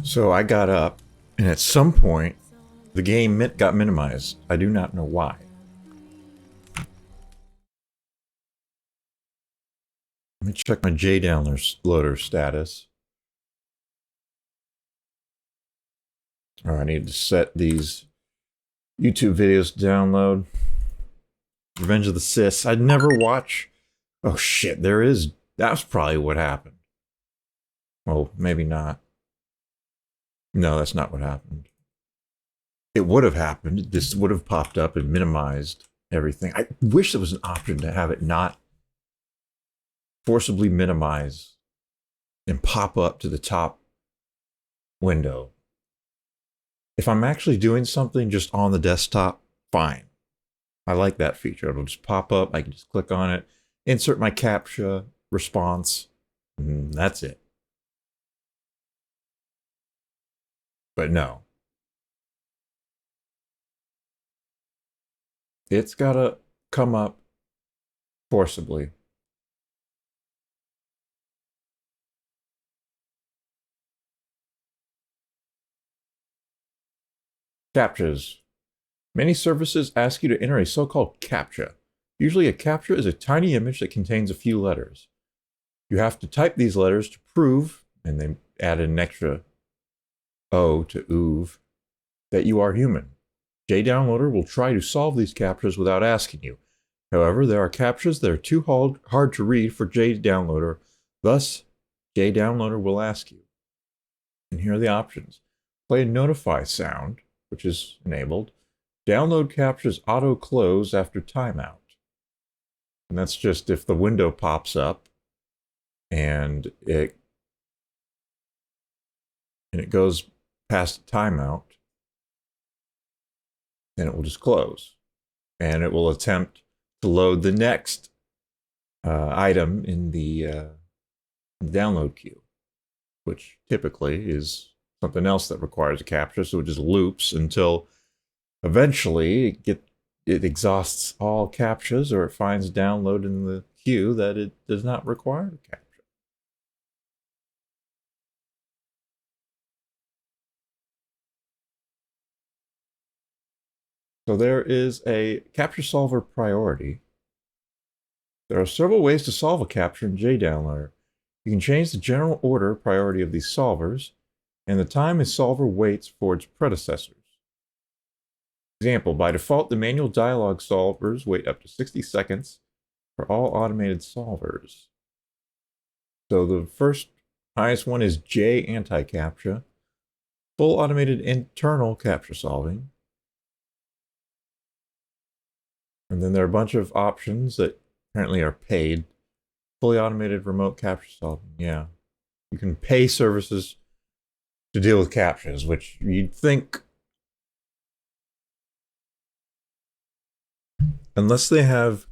So I got up, and at some point, the game got minimized. I do not know why. Let me check my JDownloader status. Oh, I need to set these YouTube videos to download. Revenge of the Sis. I'd never watch. Oh shit, there is. That's probably what happened. Well, maybe not. No, that's not what happened. It would have happened. This would have popped up and minimized everything. I wish there was an option to have it not forcibly minimize and pop up to the top window. If I'm actually doing something just on the desktop, fine. I like that feature. It'll just pop up. I can just click on it, insert my CAPTCHA response, and that's it. But no. It's gotta come up forcibly. CAPTCHAs. Many services ask you to enter a so-called CAPTCHA. Usually a CAPTCHA is a tiny image that contains a few letters. You have to type these letters to prove, and they add an extra O to OOV, that you are human. JDownloader will try to solve these CAPTCHAs without asking you. However, there are CAPTCHAs that are too hard to read for JDownloader. Thus, JDownloader will ask you. And here are the options. Play a notify sound, which is enabled. Download CAPTCHAs auto-close after timeout. And that's just if the window pops up and it goes past timeout, then it will just close. And it will attempt to load the next item in the download queue, which typically is something else that requires a CAPTCHA, so it just loops until eventually it exhausts all CAPTCHAs, or it finds download in the queue that it does not require a CAPTCHA. So there is a CAPTCHA solver priority. There are several ways to solve a CAPTCHA in JDownloader. You can change the general order priority of these solvers, and the time a solver waits for its predecessors. Example, by default, the manual dialog solvers wait up to 60 seconds for all automated solvers. So the first highest one is J anti-CAPTCHA, full automated internal CAPTCHA solving. And then there are a bunch of options that apparently are paid. Fully automated remote CAPTCHA solving, yeah. You can pay services to deal with CAPTCHAs, which you'd think, unless they have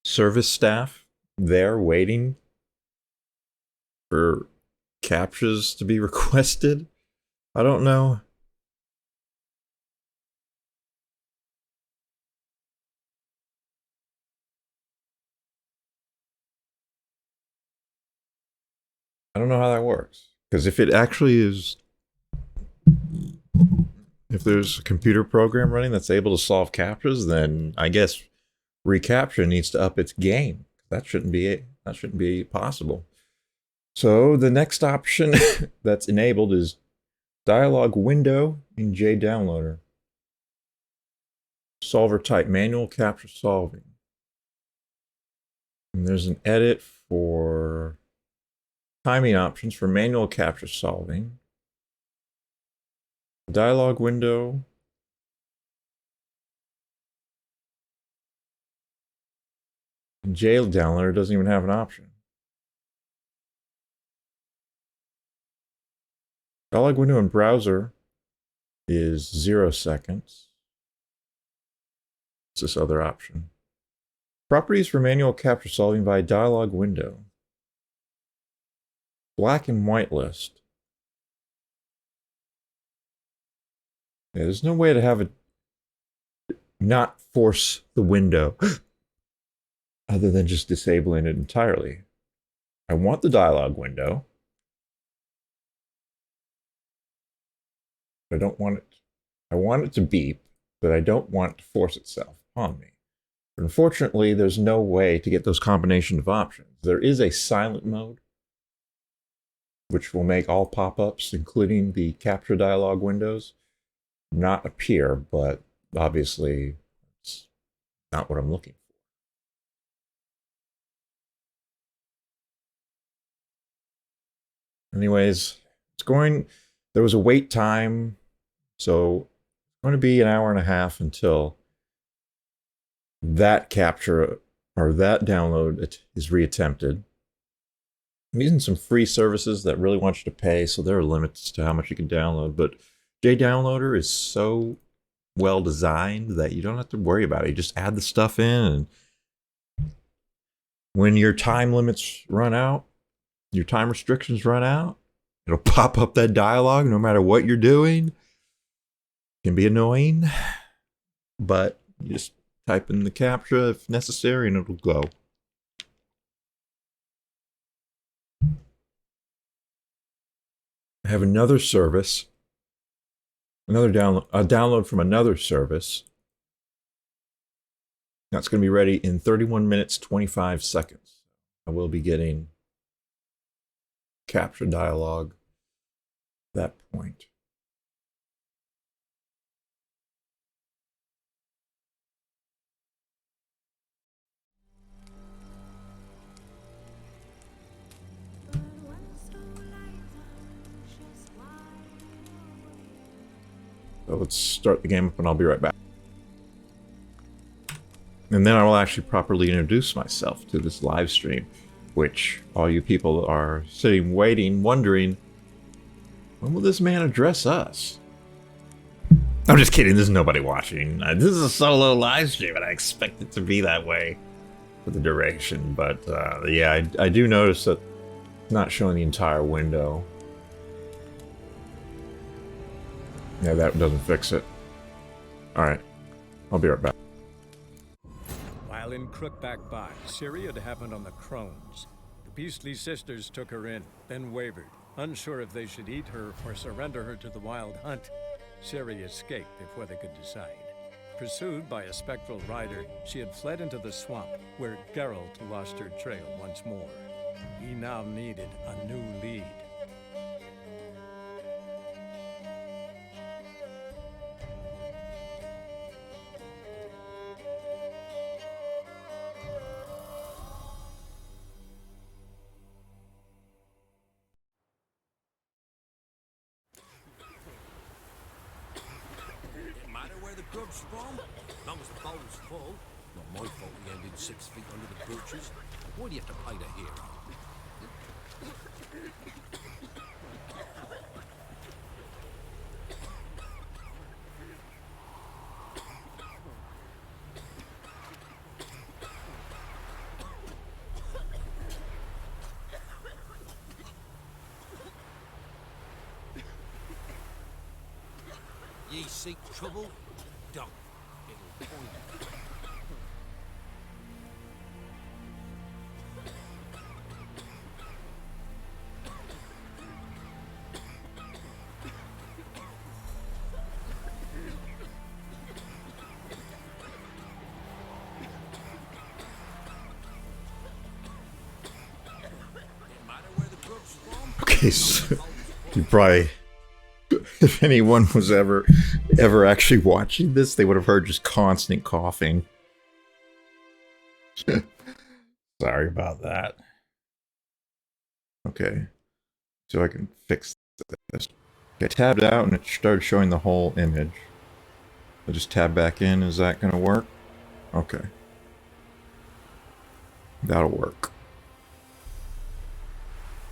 service staff there waiting for CAPTCHAs to be requested, I don't know. I don't know how that works. Because if it actually is, if there's a computer program running that's able to solve CAPTCHAs, then I guess reCAPTCHA needs to up its game. That shouldn't be possible. So the next option that's enabled is dialog window in JDownloader. Solver type manual CAPTCHA solving. And there's an edit for timing options for manual CAPTCHA solving. Dialog window. JDownloader doesn't even have an option. Dialog window in browser is 0 seconds. It's this other option. Properties for manual CAPTCHA solving by dialog window. Black and white list. Yeah, there's no way to have it not force the window other than just disabling it entirely. I want the dialog window. I don't want it. I want it to beep, but I don't want it to force itself upon me. But unfortunately, there's no way to get those combination of options. There is a silent mode, which will make all pop-ups, including the CAPTCHA dialog windows, not appear, but obviously it's not what I'm looking for. Anyways, there was a wait time, so it's going to be an hour and a half until that capture or that download is reattempted. I'm using some free services that really want you to pay, so there are limits to how much you can download, but JDownloader is so well designed that you don't have to worry about it. You just add the stuff in, and when your time limits run out, your time restrictions run out, It'll pop up that dialogue no matter what you're doing. It can be annoying, but you just type in the CAPTCHA if necessary and it'll go. I have another service, a download from another service. That's going to be ready in 31 minutes, 25 seconds. I will be getting CAPTCHA dialogue at that point. So let's start the game up and I'll be right back. And then I will actually properly introduce myself to this live stream, which all you people are sitting waiting, wondering, when will this man address us? I'm just kidding, there's nobody watching. This is a solo live stream and I expect it to be that way for the duration. But yeah, I do notice that it's not showing the entire window. Yeah, that doesn't fix it. Alright, I'll be right back. While in Crookback Bay, Ciri had happened on the Crones. The beastly sisters took her in, then wavered, unsure if they should eat her or surrender her to the Wild Hunt. Ciri escaped before they could decide. Pursued by a spectral rider, she had fled into the swamp, where Geralt lost her trail once more. He now needed a new lead. Grub's from? Long as the bowl's full. Not my fault he ended 6 feet under the butchers. Why do you have to pay the hero? Ye seek trouble? Don't. It'll point you. Okay, so you probably, if anyone was ever actually watching this, they would have heard just constant coughing. Sorry about that. Okay, so I can fix this. Okay, tabbed out and it started showing the whole image. I'll just tab back in. Is that going to work? Okay. That'll work.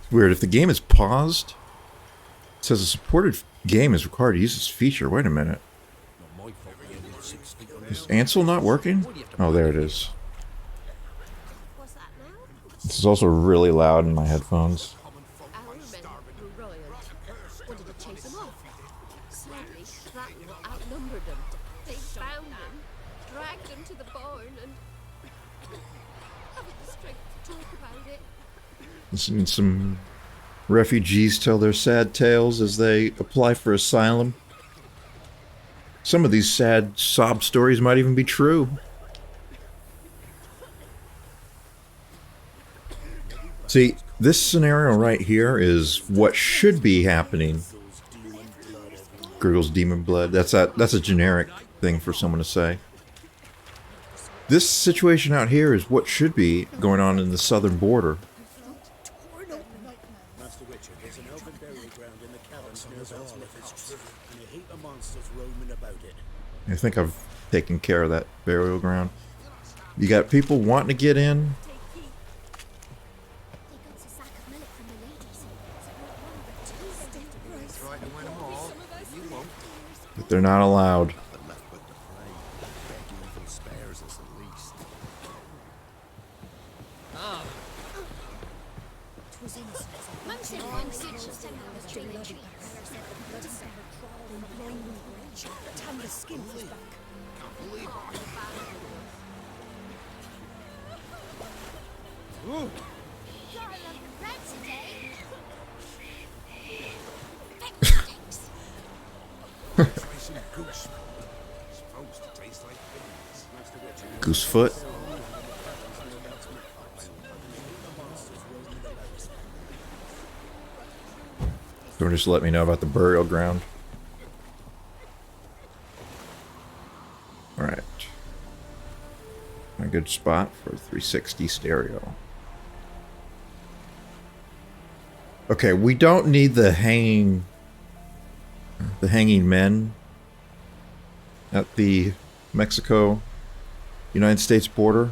It's weird. If the game is paused, it says a supported game is required to use this feature. Wait a minute. Is Ansel not working? Oh, there it is. This is also really loud in my headphones. Listening to some refugees tell their sad tales as they apply for asylum. Some of these sad sob stories might even be true. See, this scenario right here is what should be happening. Gurgle's demon blood. That's a generic thing for someone to say. This situation out here is what should be going on in the southern border. I think I've taken care of that burial ground. You got people wanting to get in. But they're not allowed. Goosefoot. Or just let me know about the burial ground. Alright. A good spot for 360 stereo. Okay, we don't need the hanging men at the Mexico-United States border.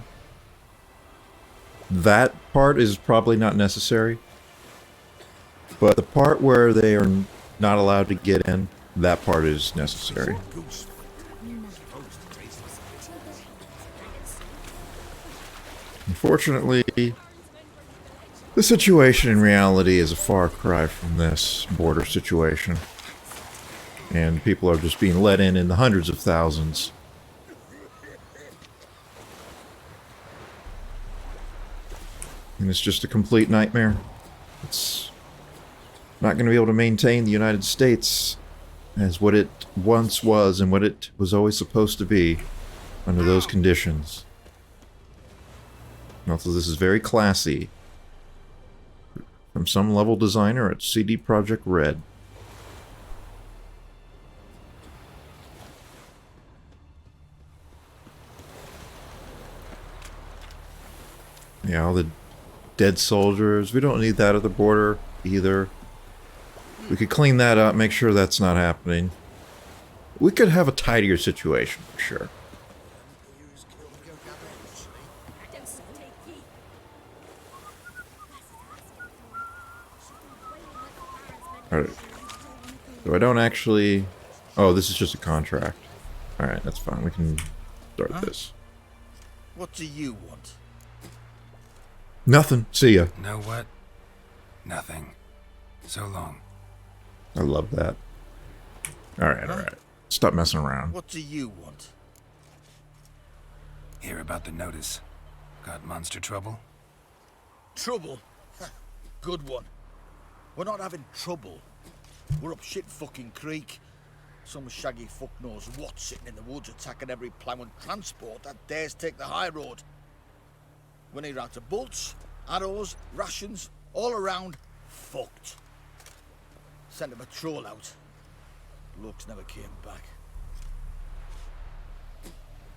That part is probably not necessary. But the part where they are not allowed to get in, that part is necessary. Unfortunately, the situation in reality is a far cry from this border situation. And people are just being let in the hundreds of thousands. And it's just a complete nightmare. It's not going to be able to maintain the United States as what it once was and what it was always supposed to be under those conditions. Also, this is very classy from some level designer at CD Projekt Red. Yeah, all the dead soldiers. We don't need that at the border either. We could clean that up, make sure that's not happening. We could have a tidier situation, for sure. Alright. So I don't actually... Oh, this is just a contract. Alright, that's fine. We can start this. What do you want? Nothing. See ya. Know what? Nothing. So long. I love that. Alright, alright. Stop messing around. What do you want? Hear about the notice. Got monster trouble? Trouble? Good one. We're not having trouble. We're up shit fucking creek. Some shaggy fuck knows what sitting in the woods attacking every plough and transport that dares take the high road. We need out of bolts, arrows, rations, all around fucked. Sent a patrol out. Blokes never came back.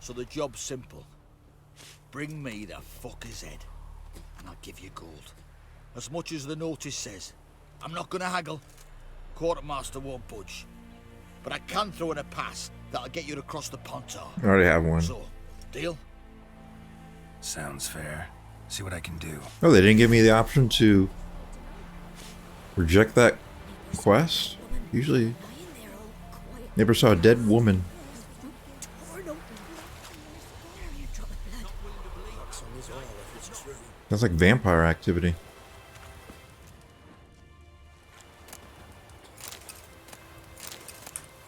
So the job's simple. Bring me the fucker's head, and I'll give you gold. As much as the notice says. I'm not gonna haggle. Quartermaster won't budge. But I can throw in a pass that'll get you across the pontar. I already have one. So, deal? Sounds fair. See what I can do. Oh, they didn't give me the option to reject that quest? Usually, never saw a dead woman. That's like vampire activity.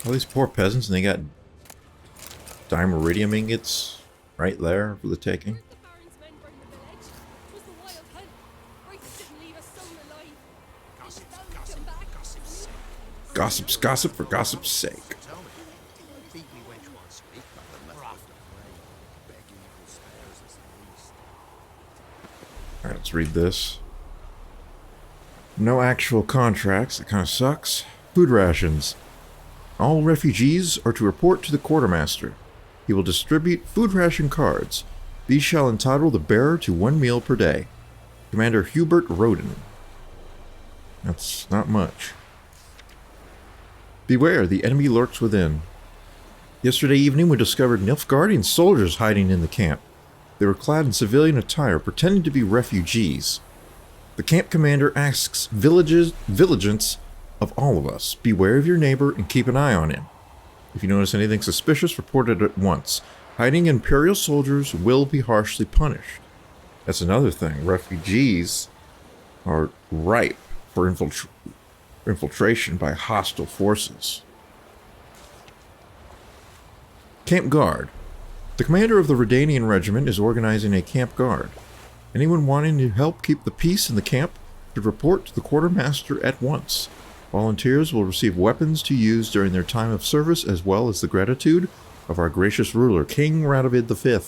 All these poor peasants, and they got dimeridium ingots right there for the taking. Gossip's gossip for gossip's sake. Alright, let's read this. No actual contracts, that kind of sucks. Food rations. All refugees are to report to the quartermaster. He will distribute food ration cards. These shall entitle the bearer to 1 meal per day. Commander Hubert Roden. That's not much. Beware, the enemy lurks within. Yesterday evening we discovered Nilfgaardian soldiers hiding in the camp. They were clad in civilian attire, pretending to be refugees. The camp commander asks vigilance of all of us. Beware of your neighbor and keep an eye on him. If you notice anything suspicious, report it at once. Hiding Imperial soldiers will be harshly punished. That's another thing. Refugees are ripe for infiltration by hostile forces. Camp Guard. The commander of the Redanian regiment is organizing a camp guard. Anyone wanting to help keep the peace in the camp should report to the quartermaster at once. Volunteers will receive weapons to use during their time of service, as well as the gratitude of our gracious ruler, King Radovid V.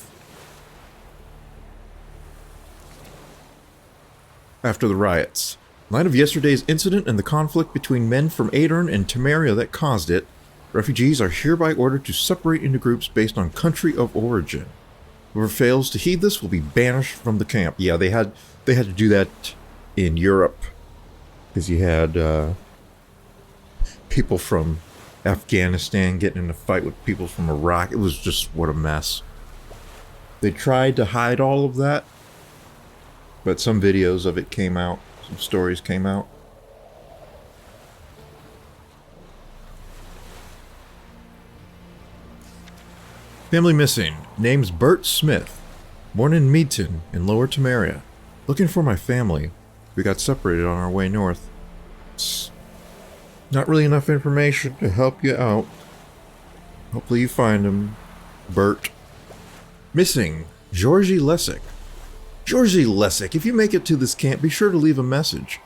After the riots. In light of yesterday's incident and the conflict between men from Aedirn and Temeria that caused it, refugees are hereby ordered to separate into groups based on country of origin. Whoever fails to heed this will be banished from the camp. Yeah, they had to do that in Europe, because you had people from Afghanistan getting in a fight with people from Iraq. It was just, what a mess. They tried to hide all of that, but some videos of it came out, some stories came out. Family missing. Name's Bert Smith. Born in Meadton in Lower Temeria. Looking for my family. We got separated on our way north. It's not really enough information to help you out. Hopefully you find him, Bert. Missing. Georgie Lessick. Georgie Lessick, if you make it to this camp, be sure to leave a message.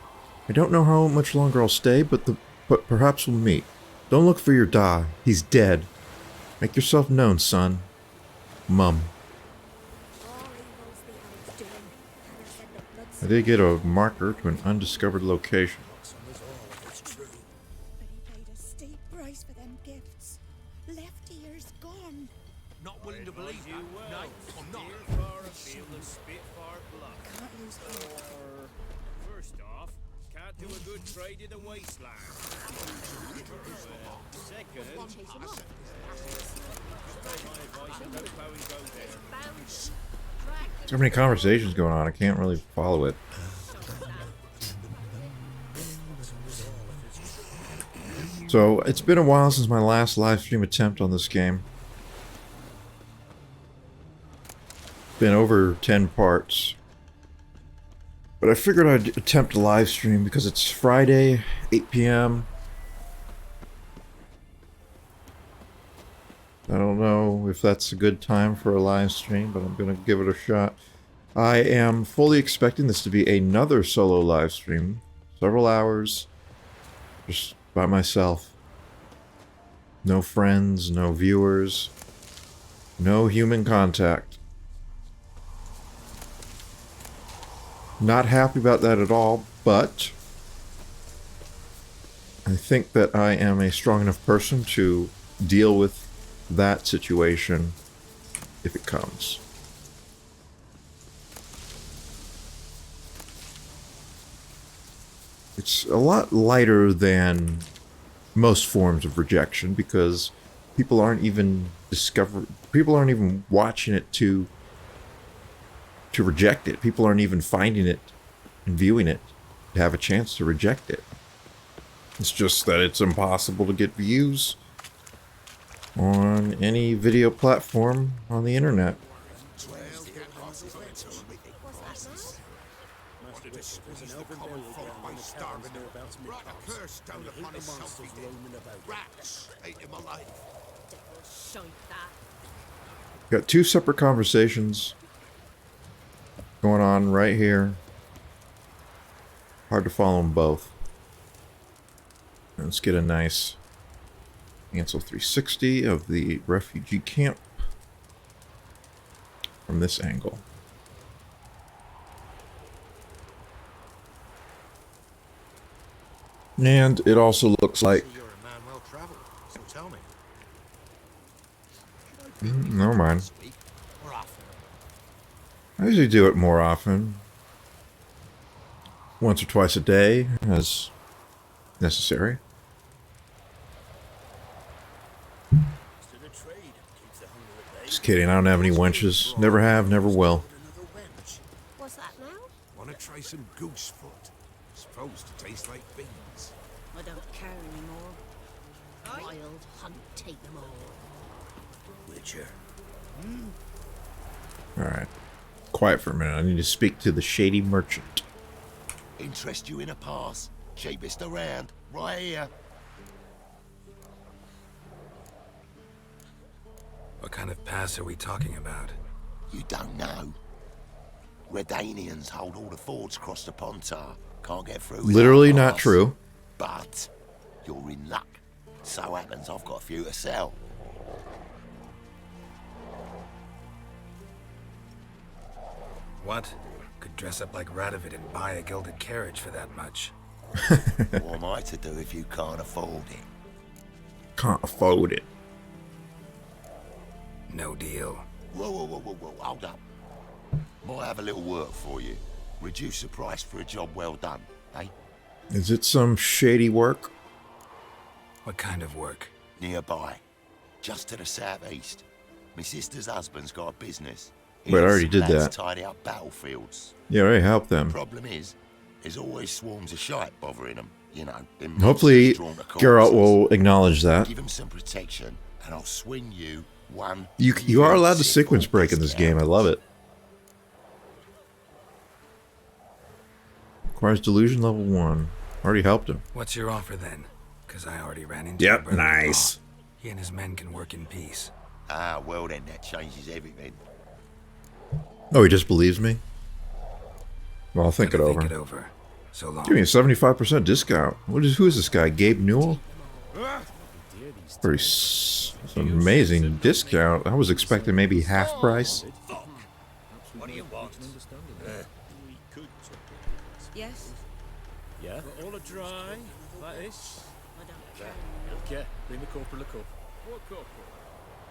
I don't know how much longer I'll stay, but perhaps we'll meet. Don't look for your Da. He's dead. Make yourself known, son. Mum. I did get a marker to an undiscovered location. But he paid a steep price for them gifts. Left ears gone. Not willing to believe that. No, I'm not. Can't lose hope. First off, can't do a good trade in the wasteland. Second, So many conversations going on, I can't really follow it. So, it's been a while since my last live stream attempt on this game. Been over 10 parts. But I figured I'd attempt a live stream because it's Friday, 8 p.m. I don't know if that's a good time for a live stream, but I'm going to give it a shot. I am fully expecting this to be another solo live stream. Several hours. Just by myself. No friends, no viewers. No human contact. Not happy about that at all, but I think that I am a strong enough person to deal with that situation if it comes. It's a lot lighter than most forms of rejection because people aren't even watching it to reject it. People aren't even finding it and viewing it to have a chance to reject it. It's just that it's impossible to get views on any video platform on the internet. Got two separate conversations going on right here. Hard to follow them both. Let's get a nice Ansel 360 of the refugee camp from this angle. And it also looks like... You're a man well traveled, so tell me. Never mind. This week or often? I usually do it more often. Once or twice a day, as necessary. Just kidding, I don't have any wenches. Never have, never will. What's that now? Wanna try some goose foot? Supposed to taste like beans. I don't care anymore. Wild hunt, take them all. Witcher. Alright. Quiet for a minute. I need to speak to the shady merchant. Interest you in a pass? Cheapest around, right here. What kind of pass are we talking about? You don't know. Redanians hold all the fords across the Pontar. Can't get through without Literally not pass. true. But you're in luck. So happens I've got a few to sell. What? Could dress up like Radovid and buy a gilded carriage for that much. What am I to do if you can't afford it? Can't afford it. No deal. Whoa, hold up. Might have a little work for you. Reduce the price for a job well done, eh? Is it some shady work? What kind of work? Nearby. Just to the southeast. My sister's husband's got a business. Wait, I already did Lads that. tidy up battlefields. Yeah, already helped them. Problem is, there's always swarms of shite bothering them. You know, them Hopefully, monsters drawn to Geralt corpses. will acknowledge that. Give them some protection, and I'll swing you one. You are allowed to beautiful sequence break in this discount. game. I love it. Requires delusion level 1. Already helped him. What's your offer then? Because I already ran into Yep, your brother nice. Paul. He and his men can work in peace. Ah, well then, that changes everything. Oh, he just believes me? Well, I'll think it Gotta over. Think it over. So long. Give me a 75% discount. Who is this guy? Gabe Newell? It's an amazing discount. I was expecting maybe half price. What do you want? Yes? Yeah? All a dry, like this. Okay, bring the corporal a cup. What corporal?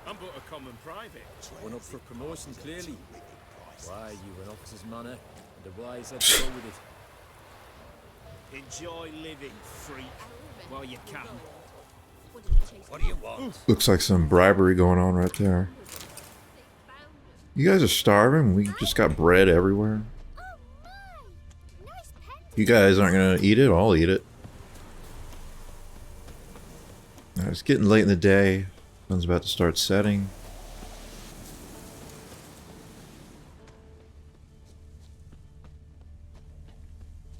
I'm but a common private. One up for promotion, clearly. Why, you an officer's manner, and a wise head to go with it. Enjoy living, freak, while you can. What do you want? Looks like some bribery going on right there. You guys are starving? We just got bread everywhere. You guys aren't gonna eat it? I'll eat it. It's getting late in the day. Sun's about to start setting.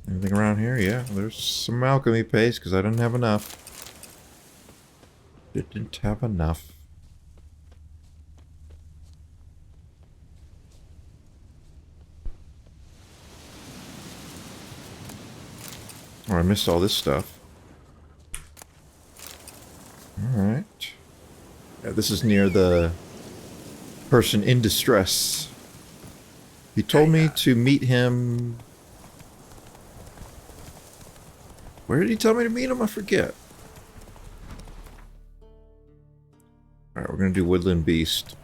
Anything around here? Yeah, there's some alchemy paste because I didn't have enough. Didn't have enough. Oh, I missed all this stuff. Alright. Yeah, this is near the person in distress. He told me to meet him... Where did he tell me to meet him? I forget. Alright, we're gonna do Woodland Beast.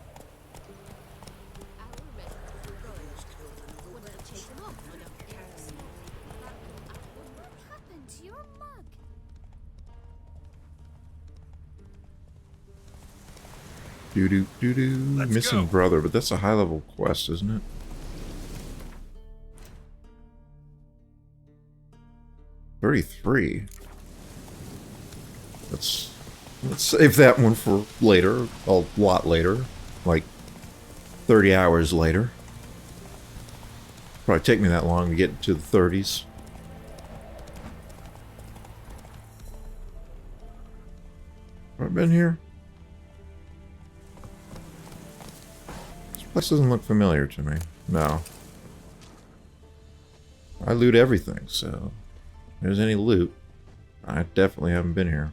Doo-doo-doo-doo. Missing brother, but that's a high-level quest, isn't it? $33. Let's save that one for later. A lot later. Like 30 hours later. Probably take me that long to get to the 30s. Have I been here? This place doesn't look familiar to me. No. I loot everything, so if there's any loot, I definitely haven't been here.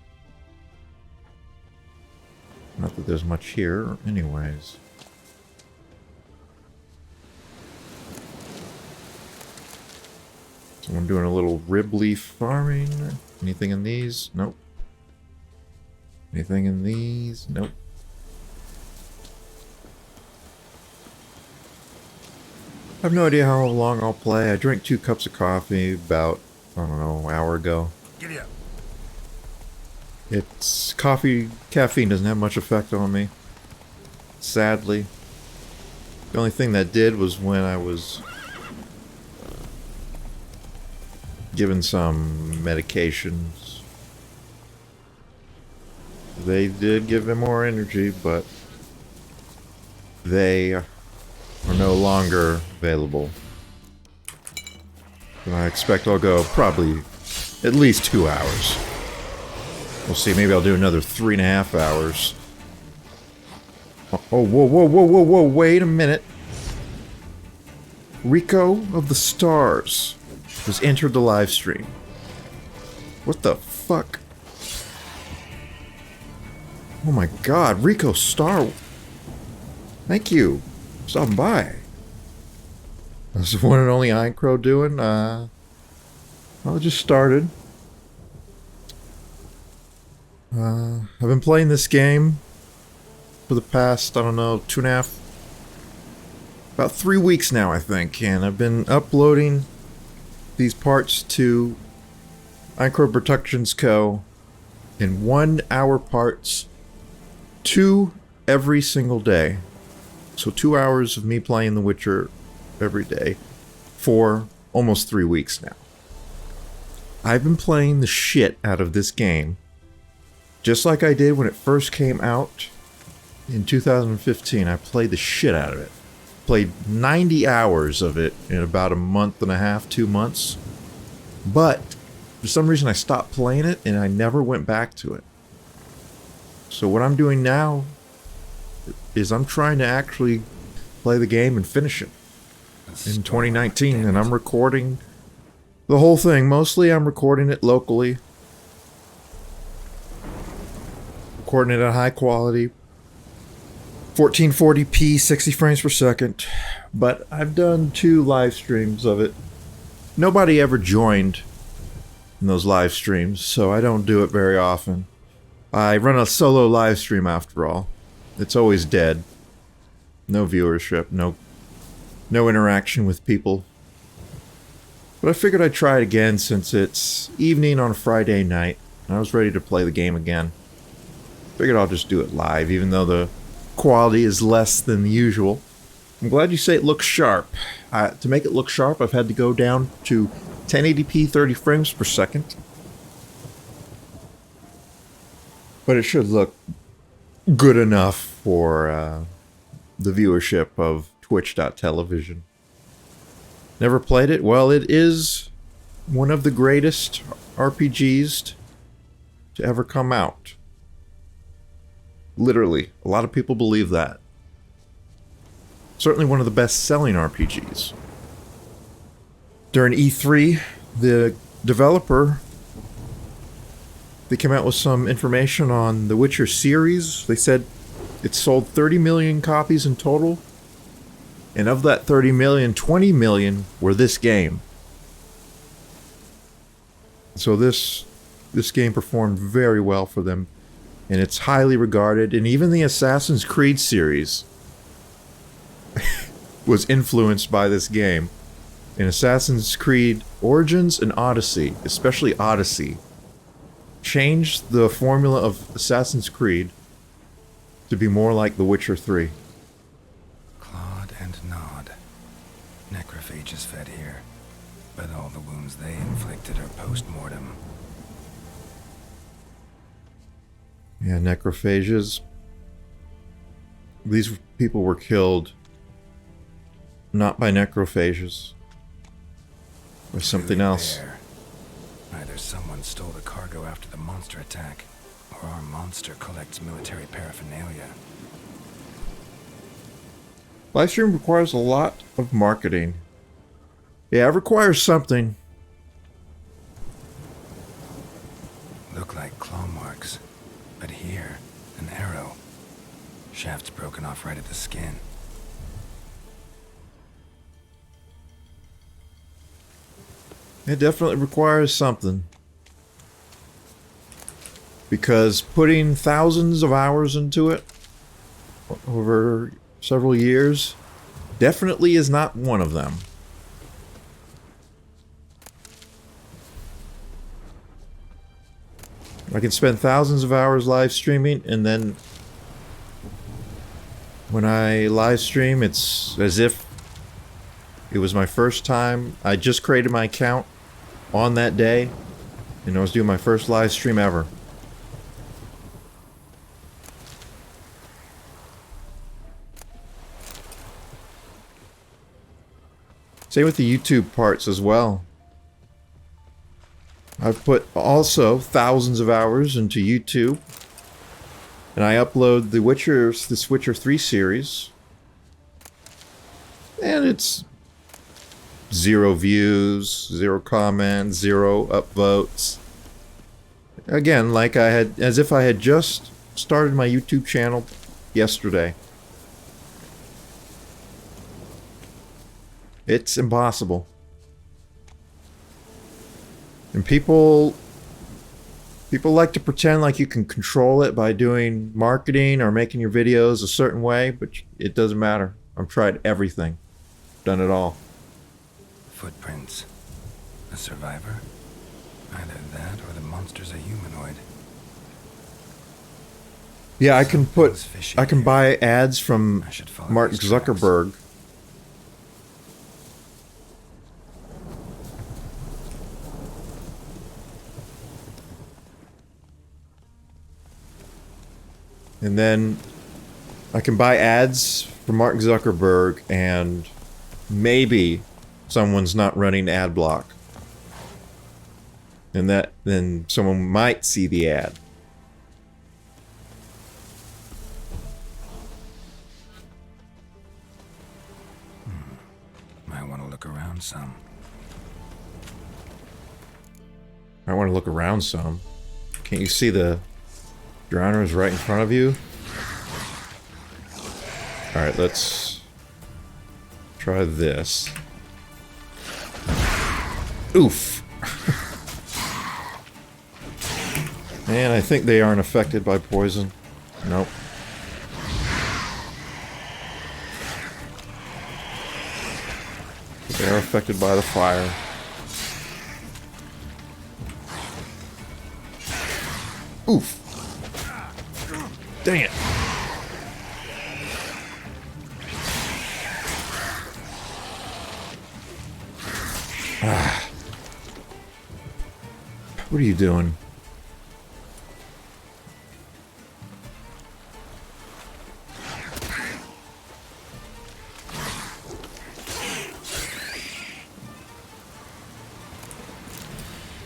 Not that there's much here, anyways. Someone doing a little rib leaf farming. Anything in these? Nope. Anything in these? Nope. I have no idea how long I'll play. I drank 2 cups of coffee about, I don't know, an hour ago. Giddy up. It's caffeine doesn't have much effect on me. Sadly. The only thing that did was when I was given some medications. They did give him more energy, but they are no longer available. And I expect I'll go probably At least 2 hours. We'll see, maybe I'll do another 3.5 hours. Oh, whoa, whoa, whoa, whoa, whoa, wait a minute. Reco of the Stars has entered the live stream. What the fuck? Oh my god, Reco Star. Thank you. Stopping by. That's the one and only Iron Crow doing. Well, it just started. I've been playing this game for the past, I don't know, 2.5, about 3 weeks now, I think, and I've been uploading these parts to Iron Crow Productions Co. in 1 hour parts, 2 every single day. So 2 hours of me playing The Witcher every day for almost 3 weeks now. I've been playing the shit out of this game, just like I did when it first came out in 2015. I played the shit out of it. Played 90 hours of it in about a month and a half, 2 months. But for some reason I stopped playing it and I never went back to it. So what I'm doing now is I'm trying to actually play the game and finish it in 2019, and I'm recording the whole thing. Mostly I'm recording it locally. Recording it at high quality, 1440p, 60 frames per second. But I've done 2 live streams of it. Nobody ever joined in those live streams, so I don't do it very often. I run a solo live stream after all. It's always dead. No viewership, no interaction with people. But I figured I'd try it again since it's evening on a Friday night. I was ready to play the game again. Figured I'll just do it live, even though the quality is less than the usual. I'm glad you say it looks sharp. To make it look sharp, I've had to go down to 1080p 30 frames per second. But it should look good enough for the viewership of Twitch.television. Never played it? Well, it is one of the greatest RPGs to ever come out. Literally, a lot of people believe that. Certainly one of the best-selling RPGs. During E3, the developer, they came out with some information on the Witcher series. They said it sold 30 million copies in total. And of that 30 million, 20 million were this game. So this game performed very well for them. And it's highly regarded. And even the Assassin's Creed series was influenced by this game. In Assassin's Creed Origins and Odyssey, especially Odyssey, changed the formula of Assassin's Creed to be more like The Witcher 3. Clawed and gnawed. Necrophages fed here, but all the wounds they inflicted are post-mortem. Yeah, necrophages. These people were killed not by necrophages, by something else. There. Either someone stole the cargo after the monster attack, or our monster collects military paraphernalia. Livestream requires a lot of marketing. Yeah, it requires something. Look like claw marks, but here, an arrow. Shaft's broken off right at the skin. It definitely requires something. Because putting thousands of hours into it over several years definitely is not one of them. I can spend thousands of hours live streaming, and then when I live stream, it's as if it was my first time. I just created my account on that day, and I was doing my first live stream ever. Same with the YouTube parts as well. I've put also thousands of hours into YouTube. And I upload the Witcher 3 series. And it's 0 views, 0 comments, 0 upvotes. Again, like as if I had just started my YouTube channel yesterday. It's impossible. And people like to pretend like you can control it by doing marketing or making your videos a certain way, but it doesn't matter. I've tried everything. Done it all. Footprints. A survivor? Either that or the monster's a humanoid. Yeah, I can buy ads from Mark Zuckerberg. And then I can buy ads for Mark Zuckerberg and maybe someone's not running ad block. And then someone might see the ad. Might want to look around some. I want to look around some. Can't you see the drowners right in front of you? Alright, let's try this. Oof! Man, I think they aren't affected by poison. Nope. They are affected by the fire. Oof! Dang it! Ah. What are you doing?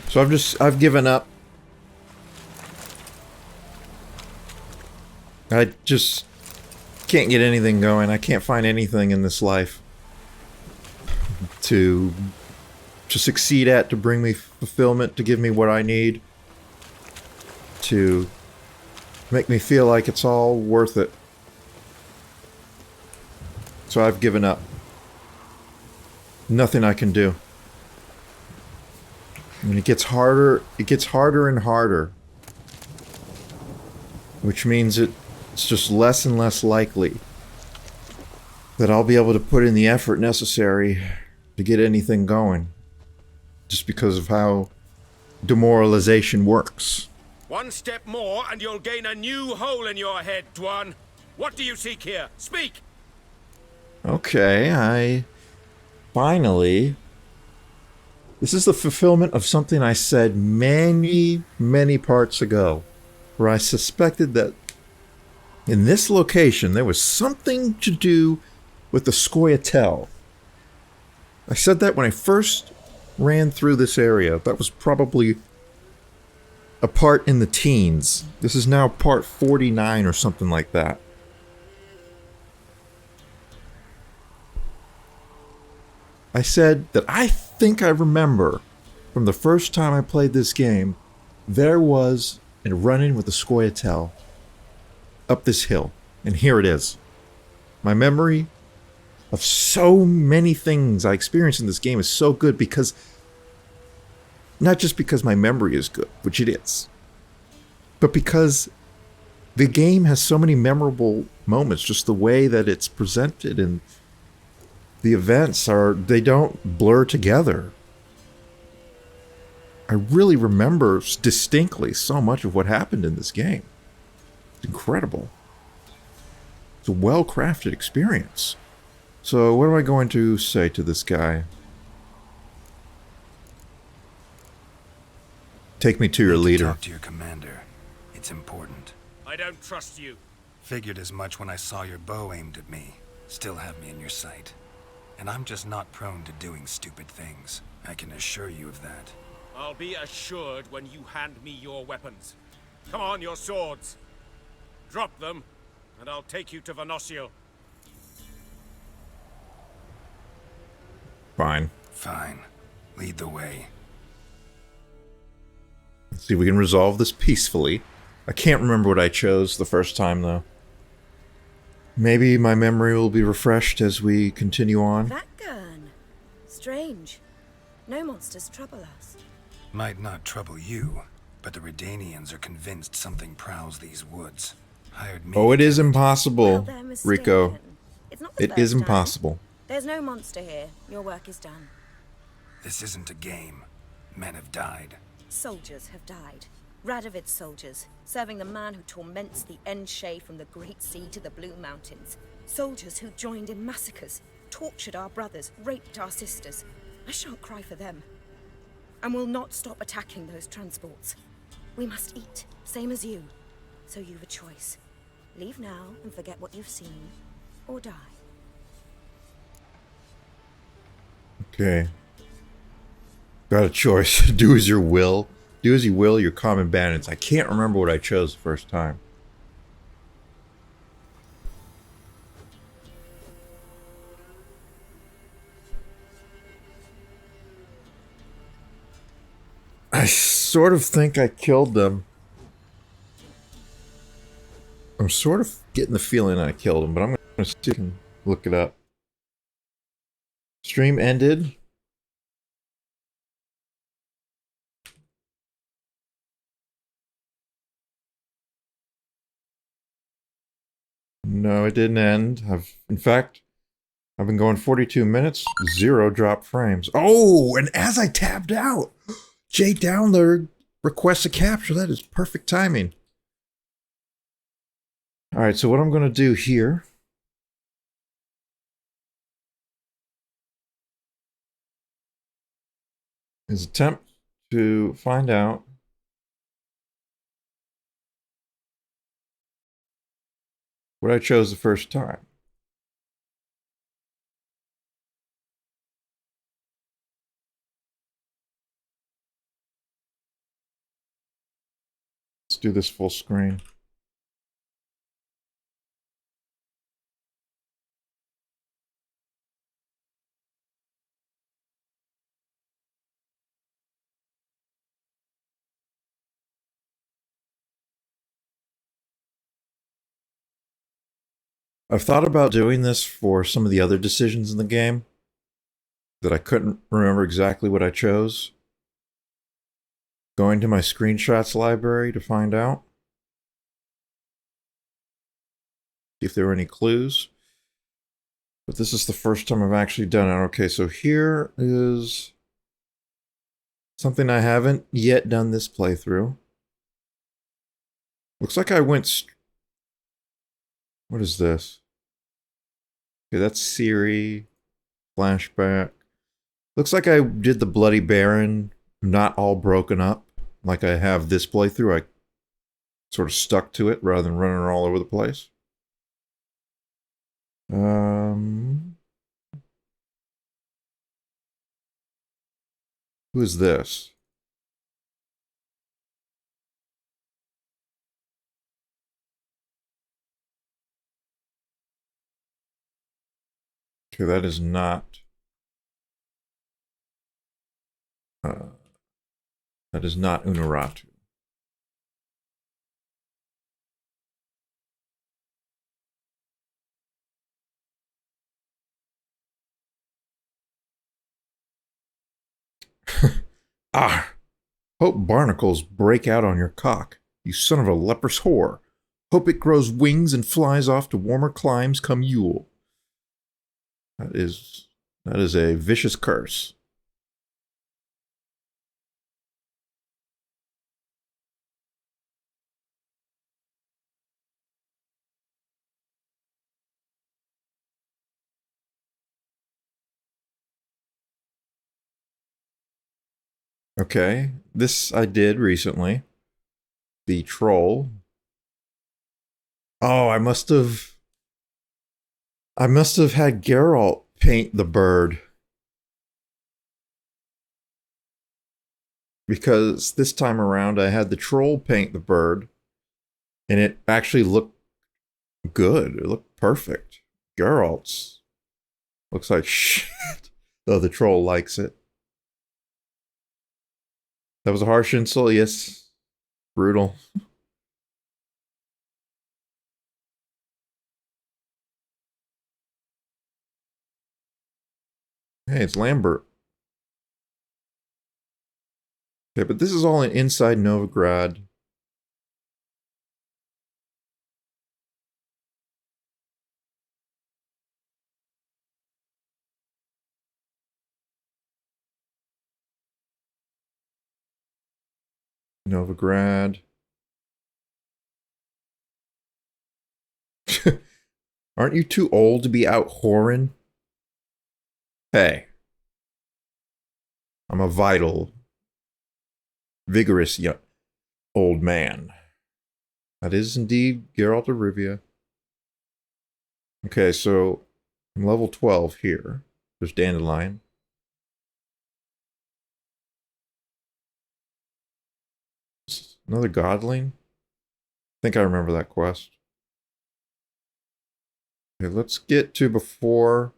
So I've given up. I just can't get anything going. I can't find anything in this life to succeed at, to bring me fulfillment, to give me what I need, to make me feel like it's all worth it. So I've given up. Nothing I can do. And it gets harder and harder. Which means it's just less and less likely that I'll be able to put in the effort necessary to get anything going. Just because of how demoralization works. One step more and you'll gain a new hole in your head, Dwan. What do you seek here? Speak! Okay, finally... This is the fulfillment of something I said many, many parts ago, where I suspected that in this location there was something to do with the Scoia'tael. I said that when I first ran through this area. That was probably a part in the teens. This is now part 49 or something like that. I said that I think I remember from the first time I played this game, there was a run-in with the Scoia'tael up this hill. And here it is. My memory of so many things I experienced in this game is so good because... Not just because my memory is good, which it is, but because the game has so many memorable moments, just the way that it's presented and the events they don't blur together. I really remember distinctly so much of what happened in this game. It's incredible. It's a well-crafted experience. So what am I going to say to this guy? Take me to your leader. Talk to your commander. It's important. I don't trust you. Figured as much when I saw your bow aimed at me. Still have me in your sight. And I'm just not prone to doing stupid things. I can assure you of that. I'll be assured when you hand me your weapons. Come on, your swords. Drop them, and I'll take you to Venosio. Fine. Fine. Lead the way. Let's see if we can resolve this peacefully. I can't remember what I chose the first time, though. Maybe my memory will be refreshed as we continue on. That gun. Strange. No monsters trouble us. Might not trouble you, but the Redanians are convinced something prowls these woods. Hired me. Oh, it is impossible, Well, they're mistaken. Rico. It's not the It first is time. impossible. There's no monster here. Your work is done. This isn't a game. Men have died. Soldiers have died. Radovid's soldiers, serving the man who torments the Enshe from the Great Sea to the Blue Mountains. Soldiers who joined in massacres, tortured our brothers, raped our sisters. I shan't cry for them. And will not stop attacking those transports. We must eat, same as you. So you've a choice. Leave now and forget what you've seen, or die. Okay. Got a choice. Do as you will. Do as you will, you're common bandits. I can't remember what I chose the first time. I sort of think I killed them. I'm sort of getting the feeling I killed them, but I'm going to see if I can look it up. Stream ended. No, it didn't end. In fact, I've been going 42 minutes, 0 drop frames. Oh, and as I tabbed out, Jay Downloader requests a capture. That is perfect timing. All right, so what I'm going to do here is attempt to find out what I chose the first time. Let's do this full screen. I've thought about doing this for some of the other decisions in the game that I couldn't remember exactly what I chose. Going to my screenshots library to find out. See if there were any clues. But this is the first time I've actually done it. Okay, so here is something I haven't yet done this playthrough. Looks like I went... What is this? Okay, that's Siri. Flashback. Looks like I did the Bloody Baron, not all broken up. Like I have this playthrough. I sort of stuck to it rather than running all over the place. Who is this? Okay, that is not... that is not Unuratu. Ah! Hope barnacles break out on your cock, you son of a leprous whore. Hope it grows wings and flies off to warmer climes come Yule. That is a vicious curse. Okay, this I did recently. The troll. Oh, I must have had Geralt paint the bird. because this time around I had the troll paint the bird, and it actually looked good. It looked perfect. Geralt's looks like shit, though the troll likes it. That was a harsh insult, yes. Brutal. Hey, it's Lambert. Okay, but this is all inside Novigrad. Novigrad. Aren't you too old to be out whoring? Hey. I'm a vital, vigorous young old man. That is indeed Geralt of Rivia. Okay, so I'm level 12 here. There's Dandelion. Another Godling? I think I remember that quest. Okay, let's get to before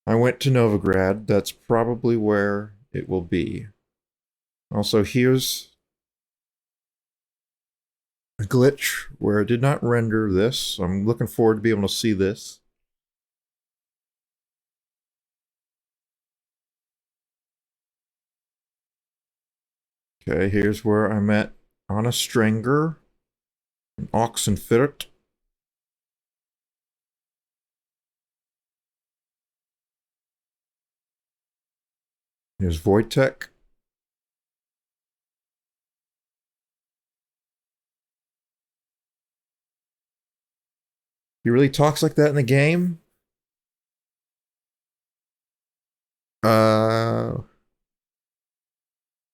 I went to Novigrad. That's probably where it will be. Also, here's a glitch where it did not render this. So I'm looking forward to be able to see this. Okay, here's where I met Anna Strenger and Oxenfurt. Here's Wojtek. He really talks like that in the game?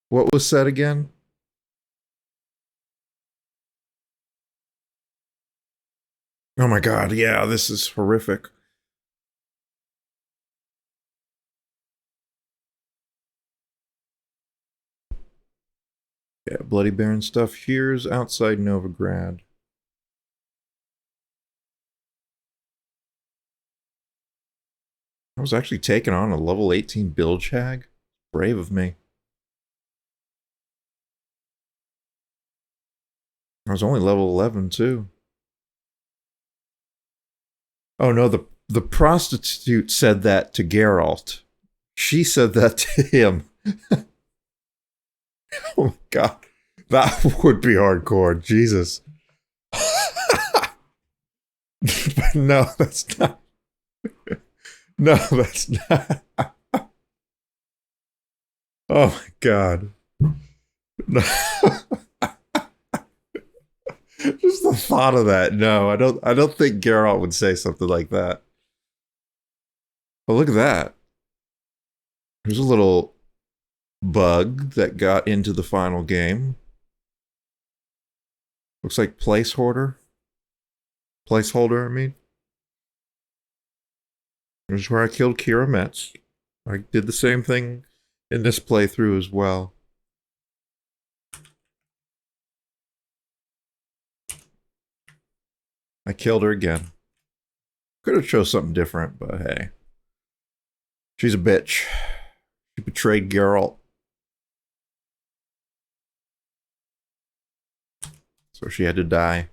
What was said again? Oh my god, yeah, this is horrific. Yeah, Bloody Baron stuff. Here's outside Novigrad. I was actually taking on a level 18 Bilgehag. Brave of me. I was only level 11 too. Oh no, the prostitute said that to Geralt. She said that to him. Oh my god. That would be hardcore. Jesus. But no, that's not. No, that's not. Oh my god. No. Just the thought of that. No, I don't think Geralt would say something like that. Oh, look at that. There's a little bug that got into the final game. Looks like placeholder. Placeholder, I mean. This is where I killed Kira Metz. I did the same thing in this playthrough as well. I killed her again. Could have chose something different, but hey. She's a bitch. She betrayed Geralt. So she had to die.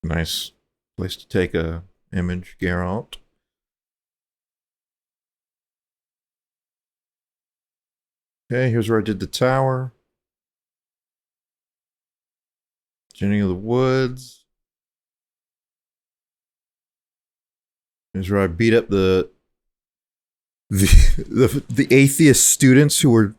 Nice place to take a image, Geralt. Okay, here's where I did the tower. Jenny of the Woods. Here's where I beat up the atheist students who were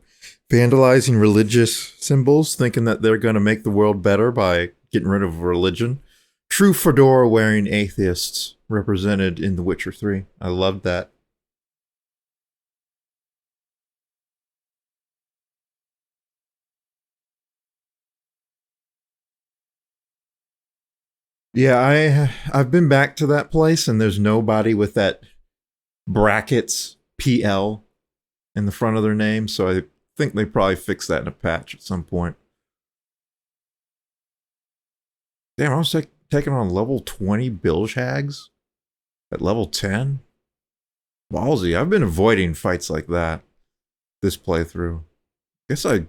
vandalizing religious symbols, thinking that they're going to make the world better by getting rid of religion. True fedora wearing atheists represented in The Witcher 3. I loved that. Yeah, I've been back to that place, and there's nobody with that brackets PL in the front of their name, so I think they probably fixed that in a patch at some point. Damn, I was taking on level 20 bilge hags at level 10. Ballsy. I've been avoiding fights like that this playthrough. Guess I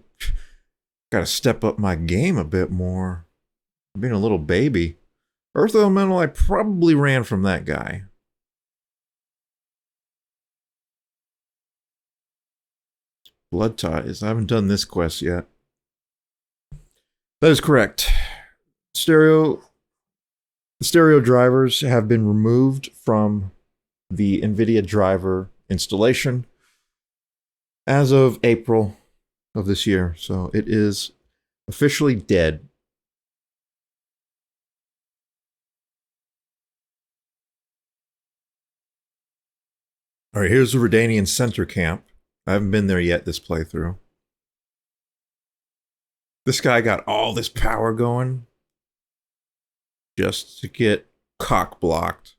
gotta step up my game a bit more. I'm being a little baby. Earth Elemental, I probably ran from that guy. Blood Ties. I haven't done this quest yet. That is correct. The stereo drivers have been removed from the NVIDIA driver installation as of April of this year. So it is officially dead. All right, here's the Redanian center camp. I haven't been there yet this playthrough. This guy got all this power going just to get cock blocked.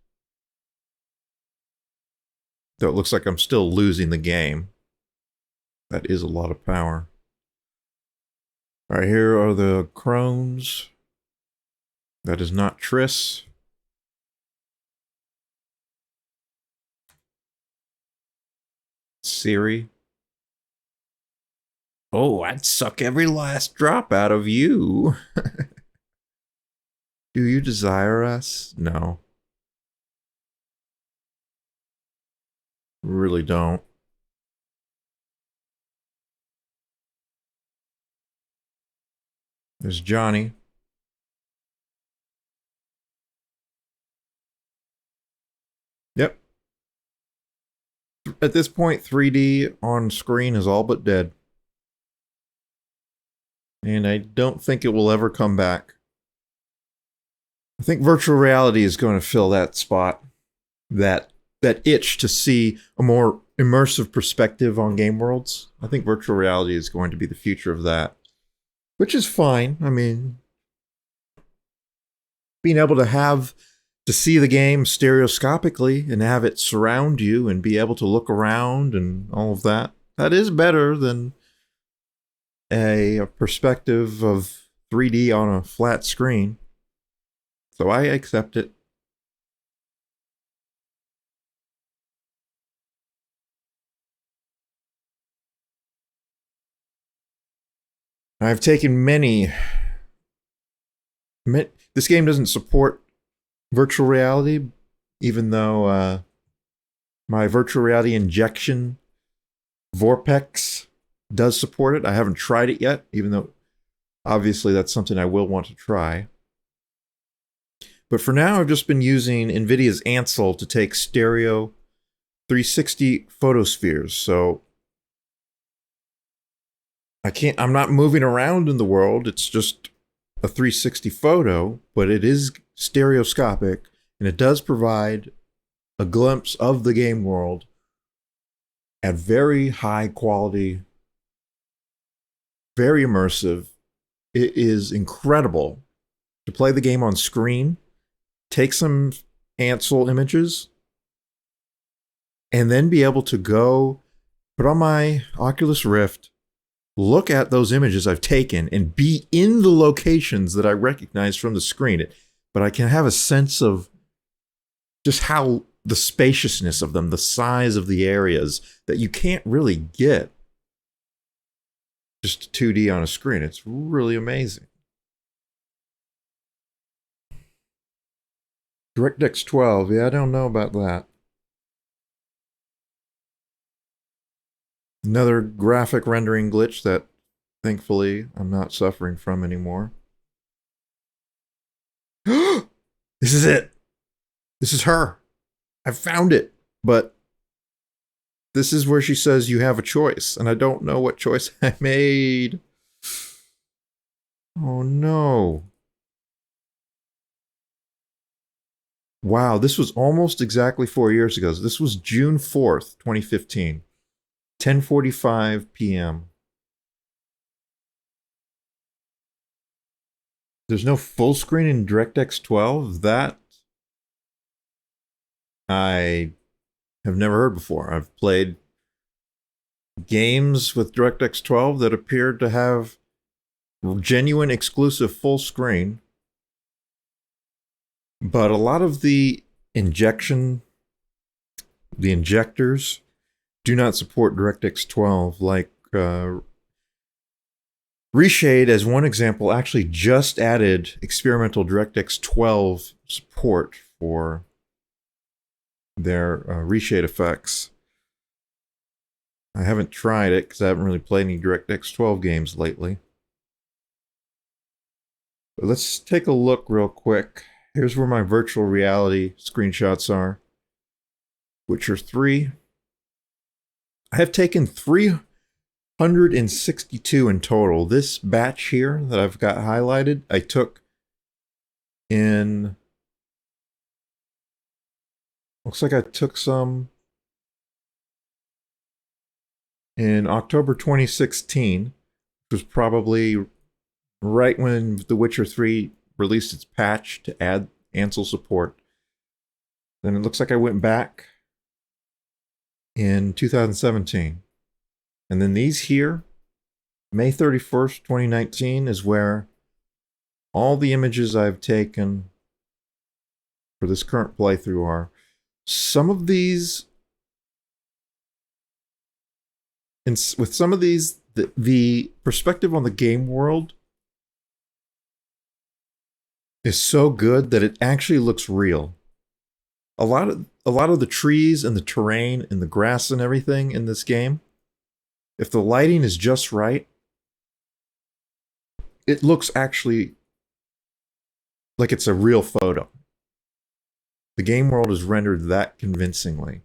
Though it looks like I'm still losing the game. That is a lot of power. All right, here are the crones. That is not Triss. Siri. Oh, I'd suck every last drop out of you. Do you desire us? No. Really don't. There's Johnny. Yep. At this point, 3D on screen is all but dead. And I don't think it will ever come back. I think virtual reality is going to fill that spot. That itch to see a more immersive perspective on game worlds. I think virtual reality is going to be the future of that. Which is fine. I mean, being able to see the game stereoscopically and have it surround you and be able to look around and all of that, that is better than a perspective of 3D on a flat screen. So I accept it. I've taken many. This game doesn't support virtual reality, even though my virtual reality injection Vorpex does support it. I haven't tried it yet, even though obviously that's something I will want to try. But for now, I've just been using NVIDIA's Ansel to take stereo 360 photospheres. So I'm not moving around in the world. It's just a 360 photo, but it is stereoscopic, and it does provide a glimpse of the game world at very high quality, very immersive. It is incredible to play the game on screen, take some Ansel images, and then be able to go put on my Oculus Rift, look at those images I've taken, and be in the locations that I recognize from the screen. But I can have a sense of just how the spaciousness of them, the size of the areas that you can't really get just 2D on a screen. It's really amazing. DirectX 12, yeah, I don't know about that. Another graphic rendering glitch that thankfully I'm not suffering from anymore. This is it. This is her. I found it. But this is where she says you have a choice, and I don't know what choice I made. Oh no. Wow, this was almost exactly 4 years ago. This was June 4th, 2015. 10:45 p.m. There's no full screen in DirectX 12? That I have never heard before. I've played games with DirectX 12 that appeared to have genuine exclusive full screen, but a lot of the injectors do not support DirectX 12. Like Reshade, as one example, actually just added experimental DirectX 12 support for their reshade effects. I haven't tried it because I haven't really played any DirectX 12 games lately. But let's take a look real quick. Here's where my virtual reality screenshots are. Witcher 3. I have taken 362 in total. This batch here that I've got highlighted, I took in... Looks like I took some in October 2016, which was probably right when The Witcher 3 released its patch to add Ansel support. Then it looks like I went back in 2017. And then these here, May 31st, 2019, is where all the images I've taken for this current playthrough are. Some of these, with some of these, the perspective on the game world is so good that it actually looks real. A lot of the trees and the terrain and the grass and everything in this game, if the lighting is just right, it looks actually like it's a real photo. The game world is rendered that convincingly.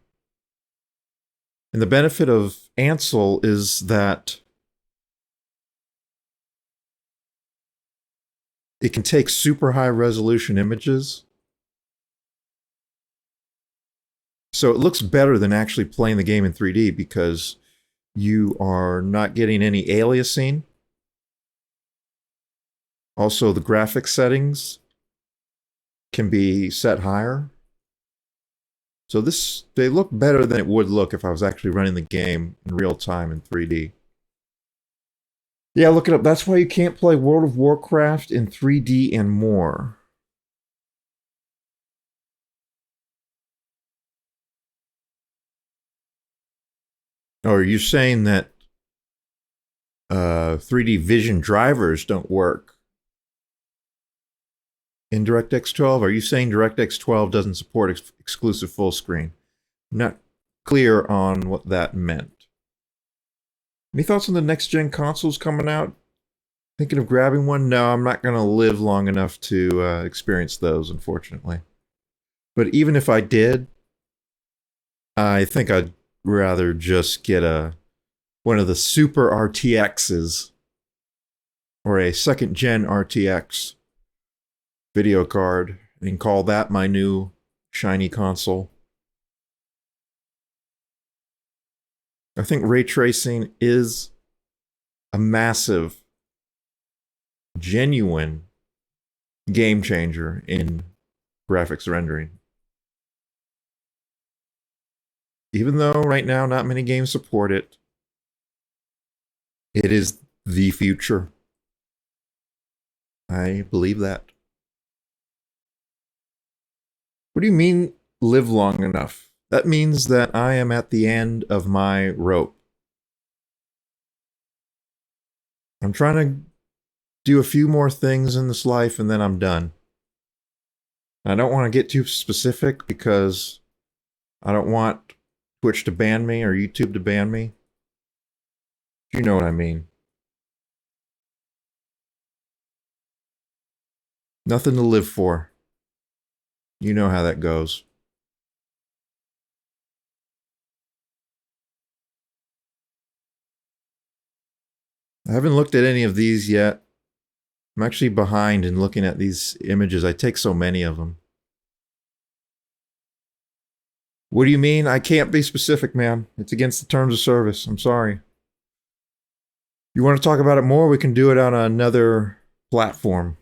And the benefit of Ansel is that it can take super high resolution images. So it looks better than actually playing the game in 3D because you are not getting any aliasing. Also, the graphics settings can be set higher. So they look better than it would look if I was actually running the game in real time in 3D. Yeah, look it up. That's why you can't play World of Warcraft in 3D and more. Oh, are you saying that 3D vision drivers don't work in DirectX 12? Are you saying DirectX 12 doesn't support exclusive full screen? I'm not clear on what that meant. Any thoughts on the next gen consoles coming out? Thinking of grabbing one? No, I'm not going to live long enough to experience those, unfortunately. But even if I did, I think I'd rather just get one of the super RTXs or a second gen RTX video card and call that my new shiny console. I think ray tracing is a massive, genuine game changer in graphics rendering. Even though right now not many games support it, it is the future. I believe that. What do you mean live long enough? That means that I am at the end of my rope. I'm trying to do a few more things in this life and then I'm done. I don't want to get too specific because I don't want Twitch to ban me or YouTube to ban me. You know what I mean. Nothing to live for. You know how that goes. I haven't looked at any of these yet. I'm actually behind in looking at these images. I take so many of them. What do you mean? I can't be specific, man. It's against the terms of service. I'm sorry. You want to talk about it more? We can do it on another platform.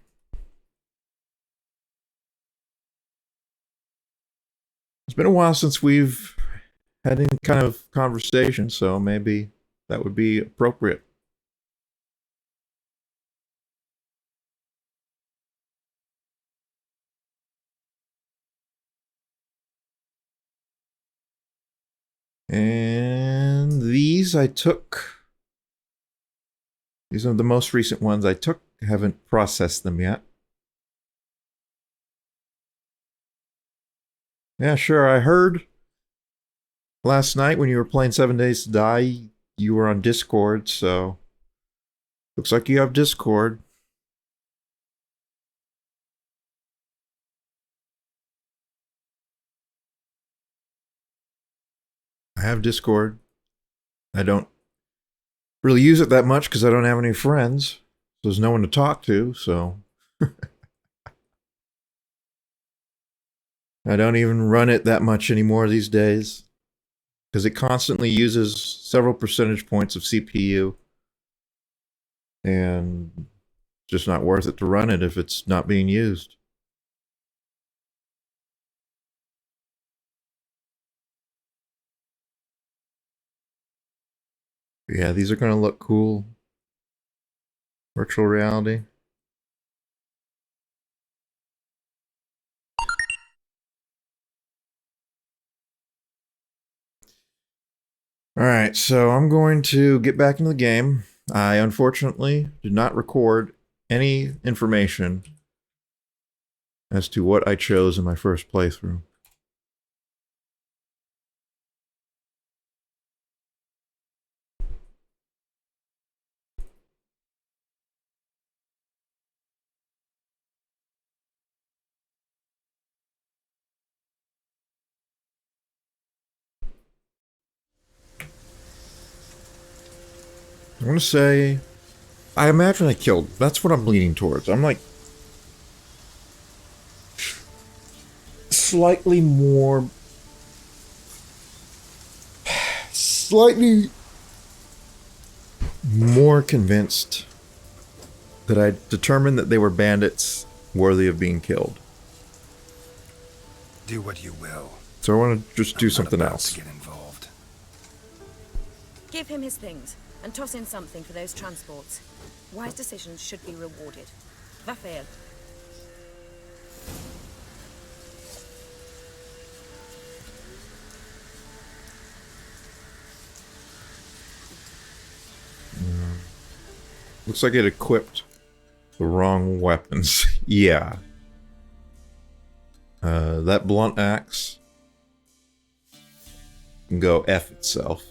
It's been a while since we've had any kind of conversation, so maybe that would be appropriate. And these I took. These are the most recent ones I took. Haven't processed them yet. Yeah, sure. I heard last night when you were playing 7 Days to Die, you were on Discord, so looks like you have Discord. I have Discord. I don't really use it that much because I don't have any friends. So there's no one to talk to, so I don't even run it that much anymore these days because it constantly uses several percentage points of CPU, and it's just not worth it to run it if it's not being used. Yeah, these are going to look cool. Virtual reality. All right, so I'm going to get back into the game. I unfortunately did not record any information as to what I chose in my first playthrough. I'm going to say, I imagine I killed. That's what I'm leaning towards. I'm like slightly more convinced that I determined that they were bandits worthy of being killed. Do what you will. So I want to just do something else. To get involved. Give him his things, and toss in something for those transports. Wise decisions should be rewarded. Vafael. Looks like it equipped the wrong weapons. Yeah. That blunt axe can go F itself.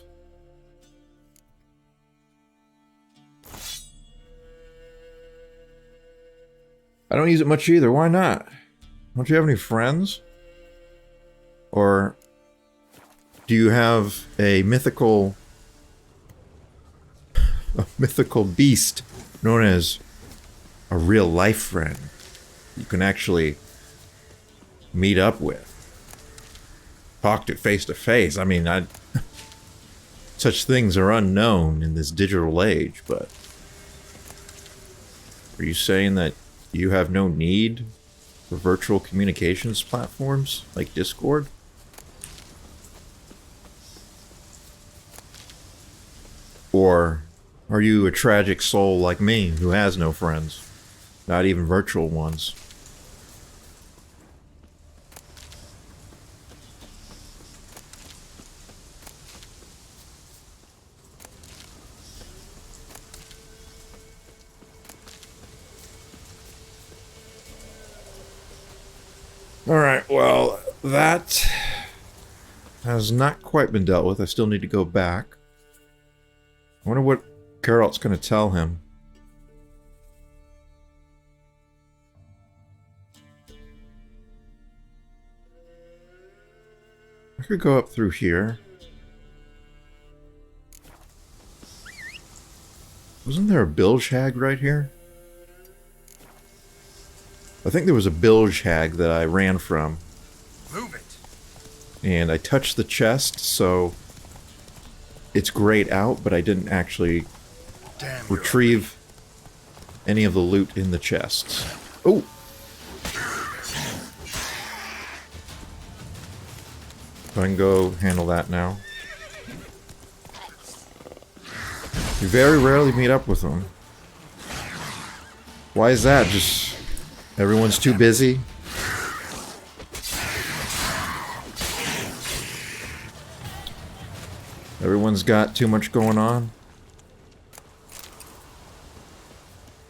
I don't use it much either. Why not? Don't you have any friends? Or do you have a mythical beast known as a real life friend you can actually meet up with? Talk to face. I mean, such things are unknown in this digital age, but are you saying that you have no need for virtual communications platforms like Discord? Or are you a tragic soul like me who has no friends? Not even virtual ones. Alright, well, that has not quite been dealt with. I still need to go back. I wonder what Geralt's going to tell him. I could go up through here. Wasn't there a bilge hag right here? I think there was a bilge hag that I ran from. Move it. And I touched the chest, so it's grayed out, but I didn't actually retrieve any of the loot in the chests. Oh! So I can go handle that now. You very rarely meet up with them. Why is that? Just everyone's too busy? Everyone's got too much going on?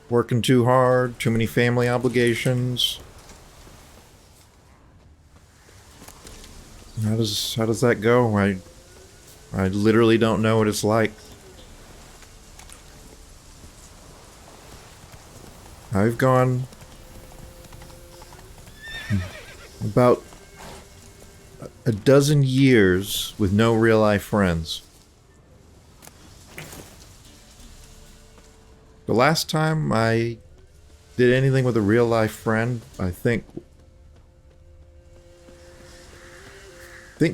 Working too hard? Too many family obligations? How does that go? I literally don't know what it's like. I've gone about a dozen years with no real life friends. The last time I did anything with a real life friend, I think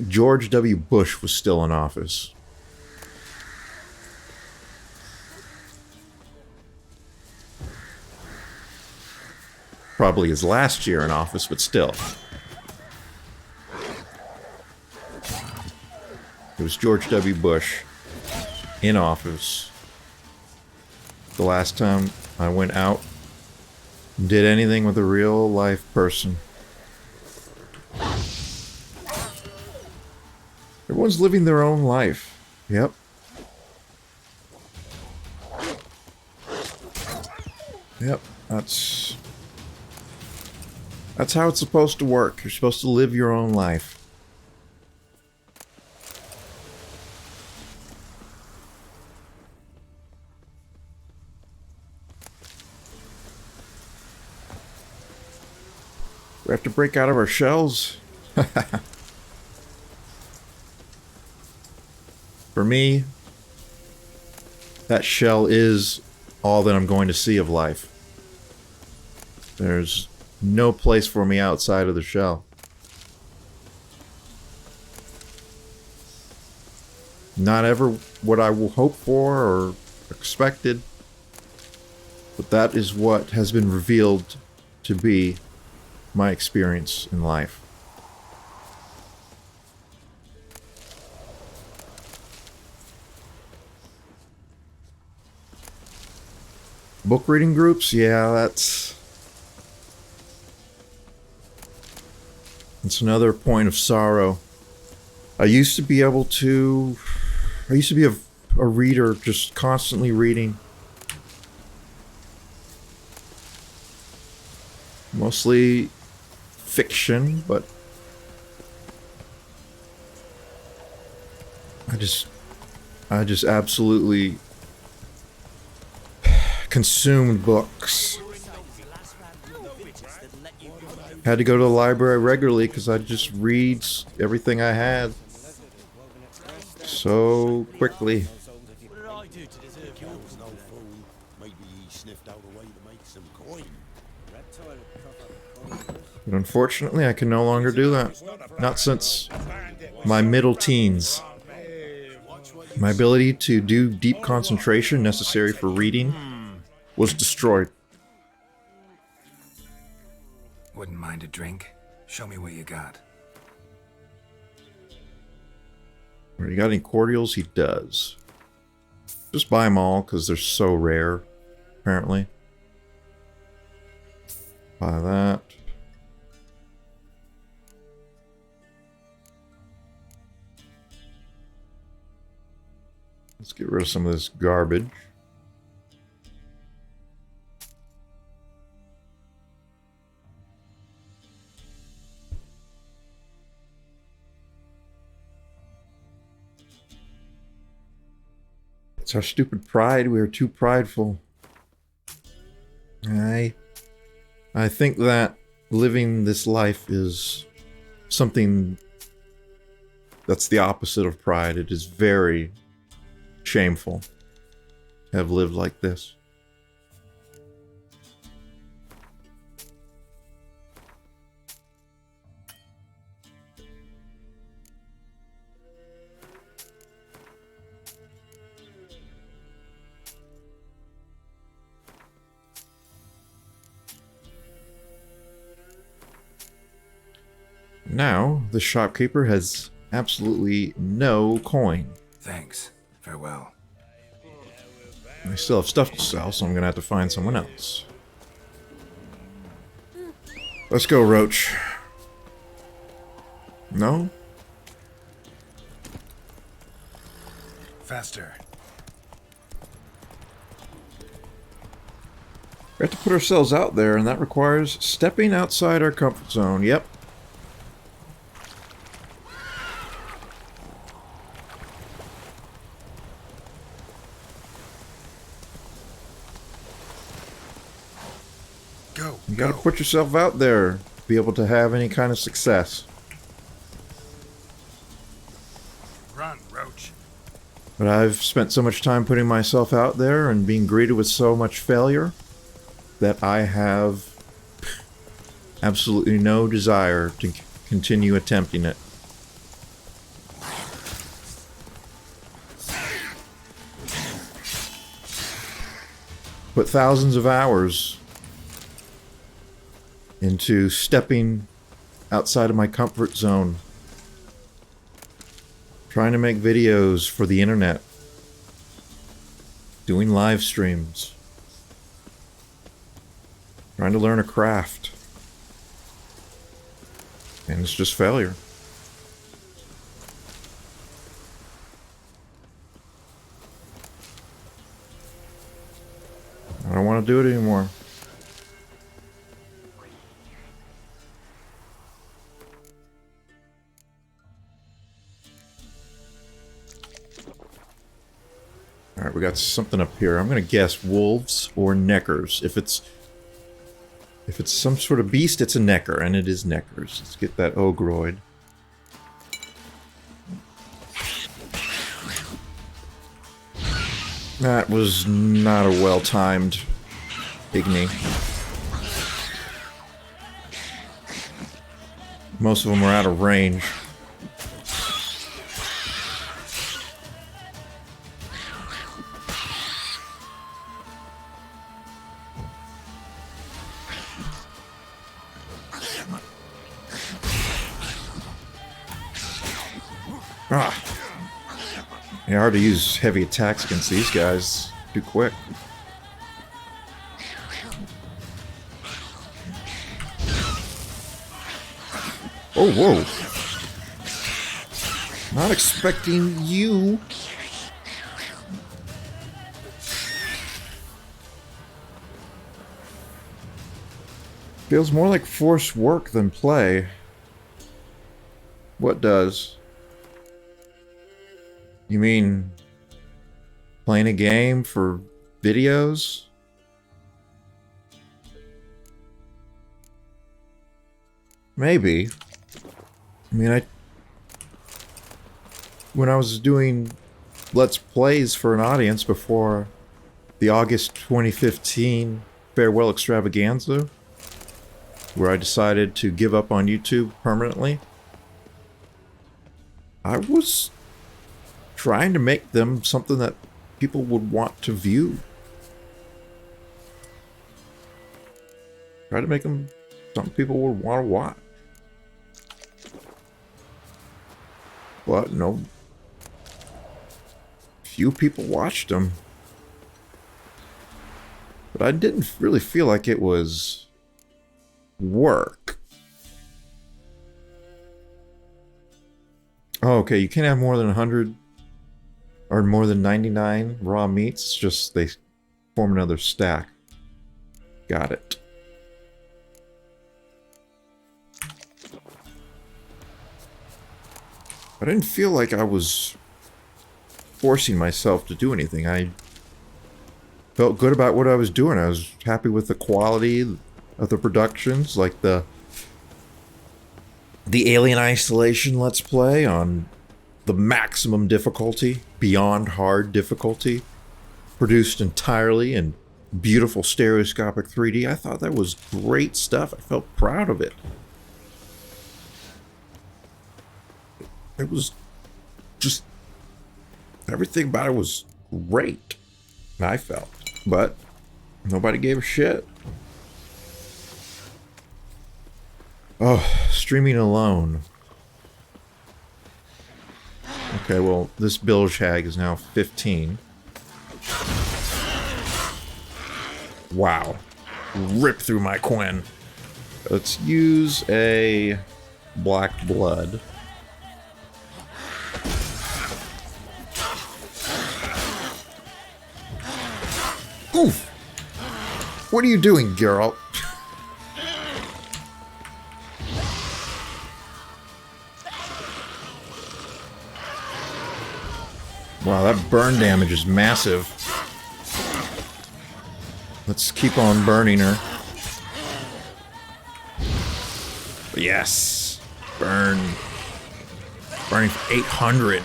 George W. Bush was still in office. Probably his last year in office, but still. It was George W. Bush in office. The last time I went out and did anything with a real life person. Everyone's living their own life. Yep. Yep, that's how it's supposed to work. You're supposed to live your own life. We have to break out of our shells. For me, that shell is all that I'm going to see of life. There's no place for me outside of the shell. Not ever what I will hope for or expected, but that is what has been revealed to be my experience in life. Book reading groups, yeah, that's another point of sorrow. I used to be a reader, just constantly reading. Mostly fiction, but I just absolutely consumed books. Had to go to the library regularly because I'd just read everything I had so quickly. But unfortunately, I can no longer do that. Not since my middle teens. My ability to do deep concentration necessary for reading was destroyed. Wouldn't mind a drink? Show me what you got. You got any cordials? He does. Just buy them all because they're so rare, apparently. Buy that. Let's get rid of some of this garbage. It's our stupid pride. We are too prideful. I think that living this life is something that's the opposite of pride. It is very shameful to have lived like this. Now, the shopkeeper has absolutely no coin. Thanks. Farewell. I still have stuff to sell, so I'm gonna have to find someone else. Let's go, Roach. No? Faster. We have to put ourselves out there, and that requires stepping outside our comfort zone. Yep. Go. You gotta put yourself out there to be able to have any kind of success. Run, Roach. But I've spent so much time putting myself out there and being greeted with so much failure that I have absolutely no desire to continue attempting it. Put thousands of hours into stepping outside of my comfort zone, trying to make videos for the internet, doing live streams, trying to learn a craft, and it's just failure. I don't want to do it anymore. Alright, we got something up here. I'm gonna guess wolves or neckers. If it's some sort of beast, it's a necker, and it is neckers. Let's get that ogroid. That was not a well-timed Igni. Most of them were out of range. Ah. Yeah, hard to use heavy attacks against these guys too quick. Oh, whoa. Not expecting you. Feels more like forced work than play. What does? You mean playing a game for videos? Maybe. I mean, when I was doing Let's Plays for an audience before the August 2015 Farewell Extravaganza, where I decided to give up on YouTube permanently, I was trying to make them something that people would want to view. Try to make them something people would want to watch. But no, few people watched them. But I didn't really feel like it was work. Oh, okay, you can't have more than 100 or more than 99 raw meats. It's just they form another stack. Got it. I didn't feel like I was forcing myself to do anything. I felt good about what I was doing. I was happy with the quality of the productions, like the Alien Isolation Let's Play on the maximum difficulty, beyond hard difficulty, produced entirely in beautiful stereoscopic 3D. I thought that was great stuff. I felt proud of it. It was just, everything about it was great, I felt. But nobody gave a shit. Oh, streaming alone. Okay, well, this bilge hag is now 15. Wow. Rip through my Quinn. Let's use a black blood. Oof! What are you doing, Geralt? Wow, that burn damage is massive. Let's keep on burning her. Yes! Burn. Burning for 800.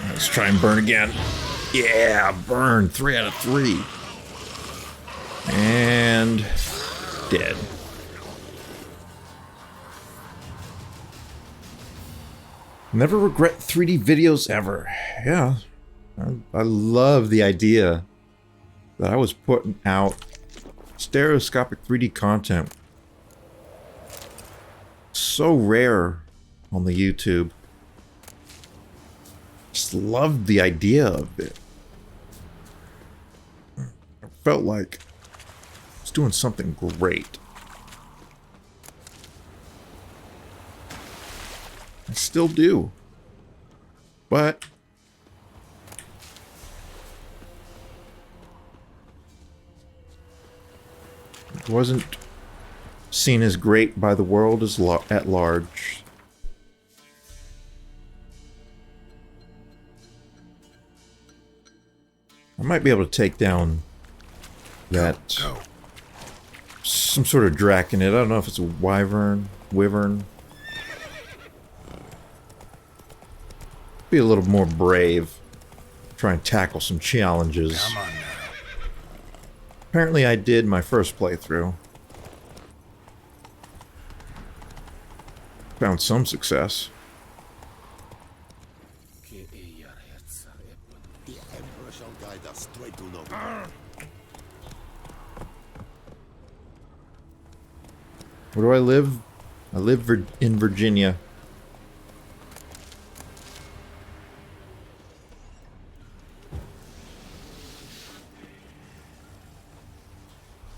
Let's try and burn again. Yeah, burn. 3 out of 3. And dead. Never regret 3D videos ever. Yeah. I love the idea that I was putting out stereoscopic 3D content. So rare on the YouTube. Just loved the idea of it. I felt like I was doing something great. I still do. But it wasn't seen as great by the world as at large. I might be able to take down that some sort of draconid. I don't know if it's a wyvern. Be a little more brave. Try and tackle some challenges. Come on now. Apparently I did my first playthrough. Found some success. The Emperor shall guide us straight to no. Where do I live? I live in Virginia.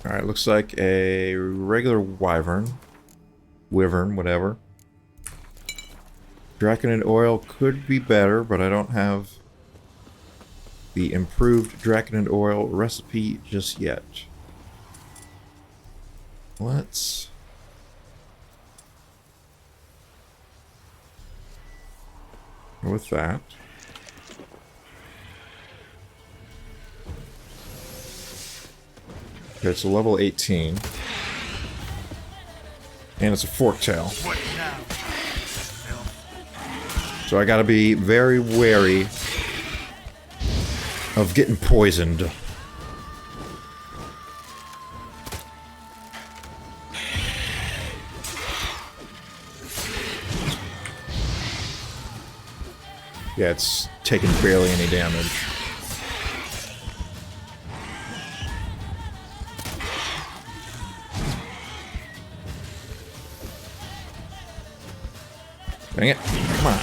Alright, looks like a regular wyvern. Whatever. Draconid oil could be better, but I don't have the improved Draconid oil recipe just yet. Let's... go with that. Okay, it's a level 18. And it's a forktail. So I gotta be very wary of getting poisoned. Yeah, it's taking barely any damage. Dang it. Come on.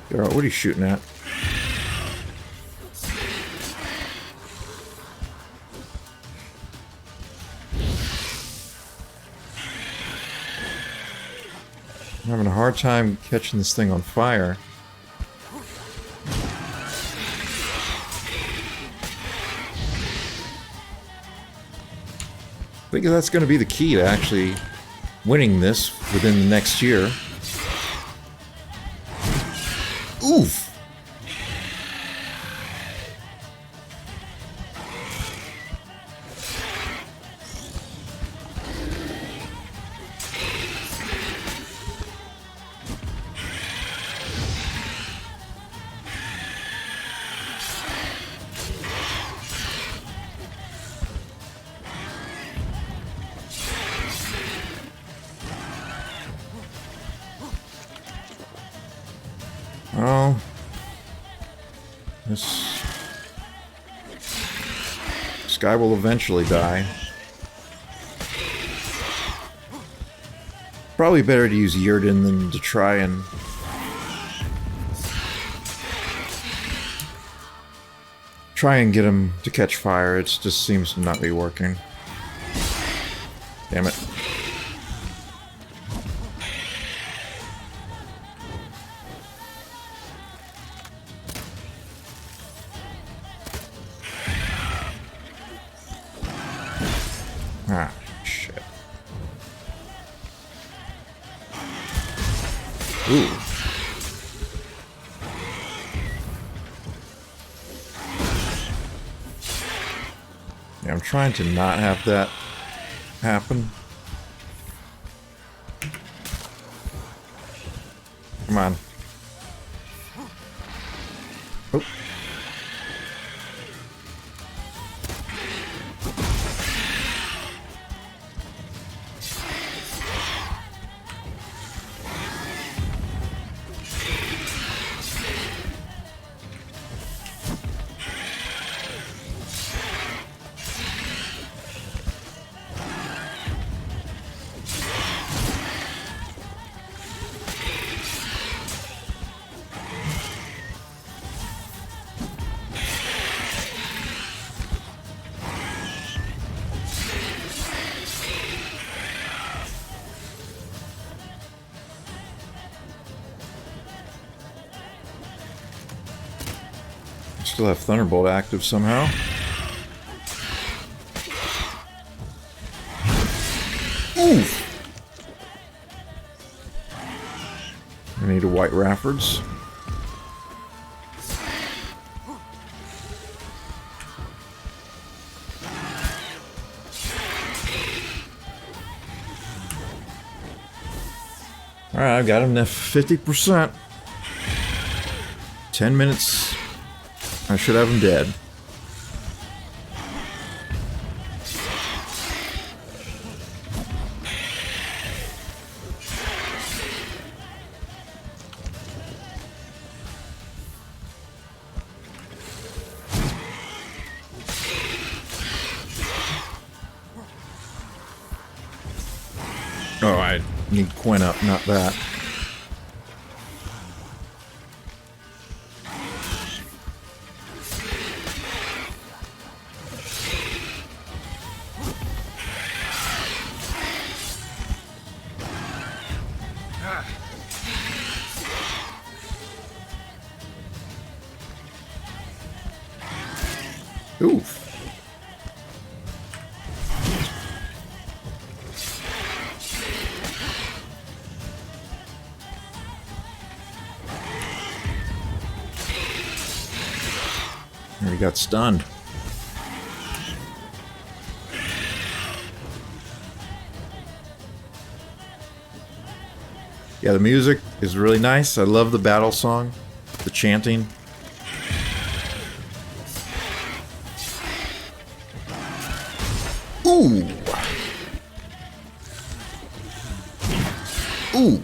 Geralt, what are you shooting at? I'm having a hard time catching this thing on fire. I think that's going to be the key to actually winning this within the next year. Oof! Oh, This guy will eventually die. Probably better to use Yurden than to try and get him to catch fire. It just seems to not be working. Damn it. Ah, shit. Ooh. Yeah, I'm trying to not have that happen. Come on. Oh. Still have Thunderbolt active somehow. Ooh. I need a White Raffords. Alright, I've got him to 50%. 10 minutes. I should have him dead. Oh, I need Quinn up, not that. Oof. He got stunned. Yeah, the music is really nice. I love the battle song, the chanting. Ooh. Ooh.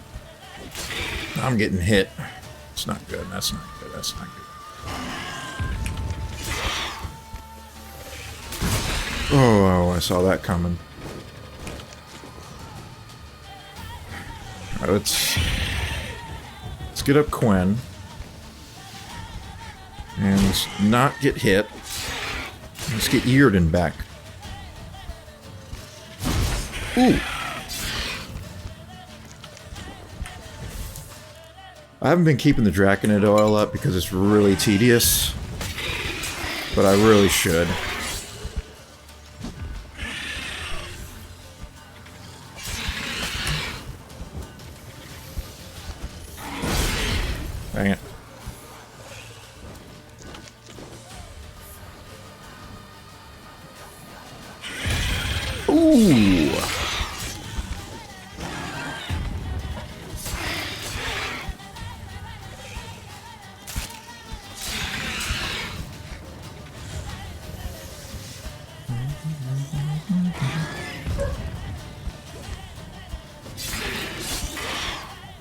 I'm getting hit. It's not good. That's not good. That's not good. Oh, I saw that coming. All right, let's get up Quinn. And let's not get hit. Let's get Yurden back. Ooh. I haven't been keeping the Draconid oil up because it's really tedious. But I really should. Dang it. Ooh.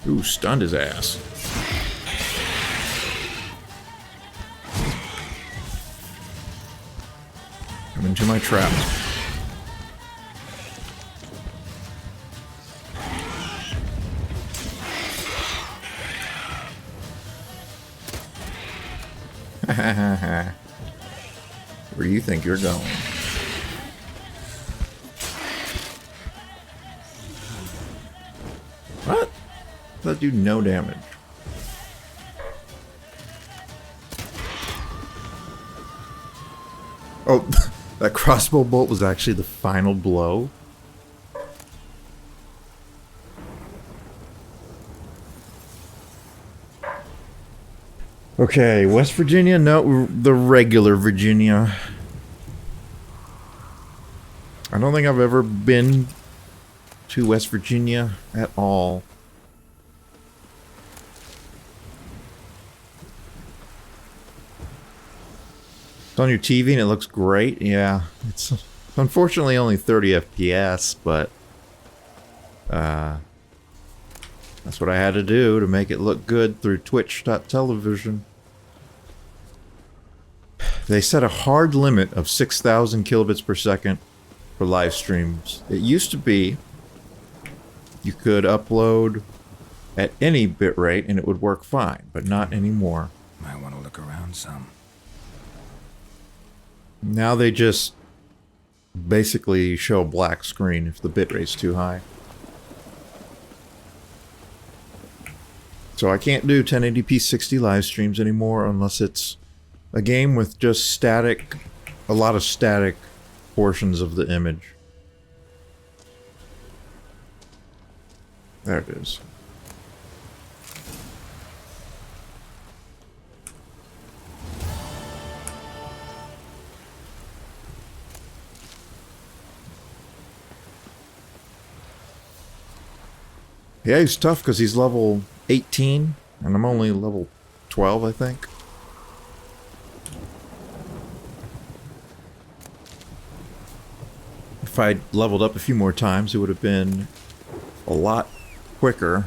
Ooh, stunned his ass. to my trap. Where do you think you're going? What? That do no damage. Oh, that crossbow bolt was actually the final blow. Okay, West Virginia? No, the regular Virginia. I don't think I've ever been to West Virginia at all. It's on your TV and it looks great. Yeah, it's unfortunately only 30 FPS, but that's what I had to do to make it look good through Twitch.television. They set a hard limit of 6,000 kilobits per second for live streams. It used to be you could upload at any bitrate and it would work fine, but not anymore. Might want to look around some. Now they just basically show a black screen if the bitrate's too high. So I can't do 1080p 60 live streams anymore unless it's a game with just static, a lot of static portions of the image. There it is. Yeah, he's tough because he's level 18, and I'm only level 12, I think. If I'd leveled up a few more times, it would have been a lot quicker.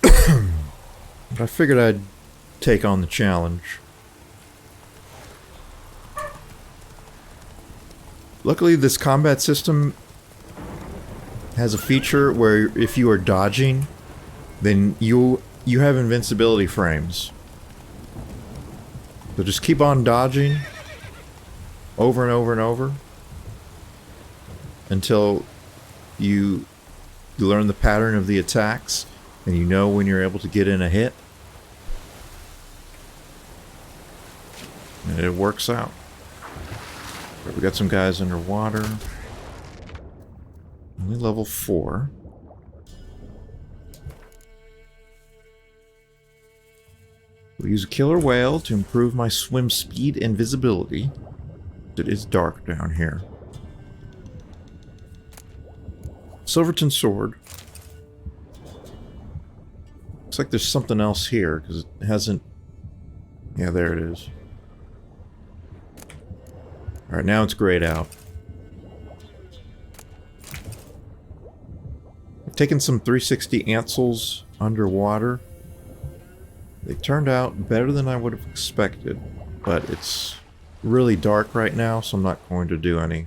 But I figured I'd take on the challenge. Luckily, this combat system has a feature where if you are dodging, then you have invincibility frames. So just keep on dodging over and over and over until you learn the pattern of the attacks and you know when you're able to get in a hit. And it works out. We got some guys underwater. Only level 4. We'll use a killer whale to improve my swim speed and visibility. It is dark down here. Silverton sword. Looks like there's something else here because it hasn't. Yeah, there it is. Alright, now it's grayed out. I've taken some 360 Ansels underwater. They turned out better than I would have expected, but it's really dark right now, so I'm not going to do any.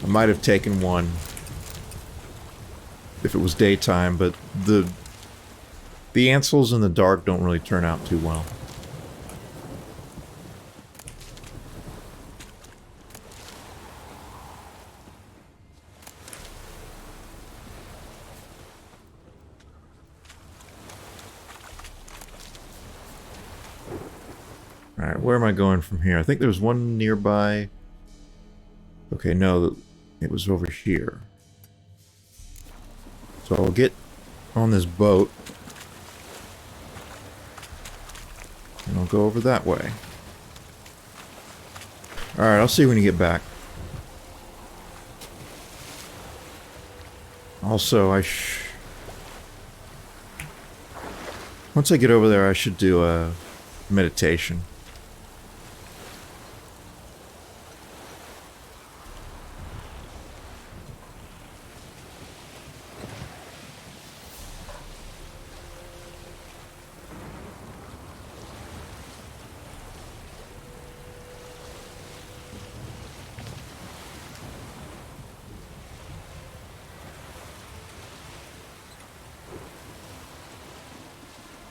I might have taken one if it was daytime, but the Ansels in the dark don't really turn out too well. Alright, where am I going from here? I think there's one nearby. Okay, no, it was over here. So I'll get on this boat. And I'll go over that way. Alright, I'll see you when you get back. Also, once I get over there, I should do a meditation.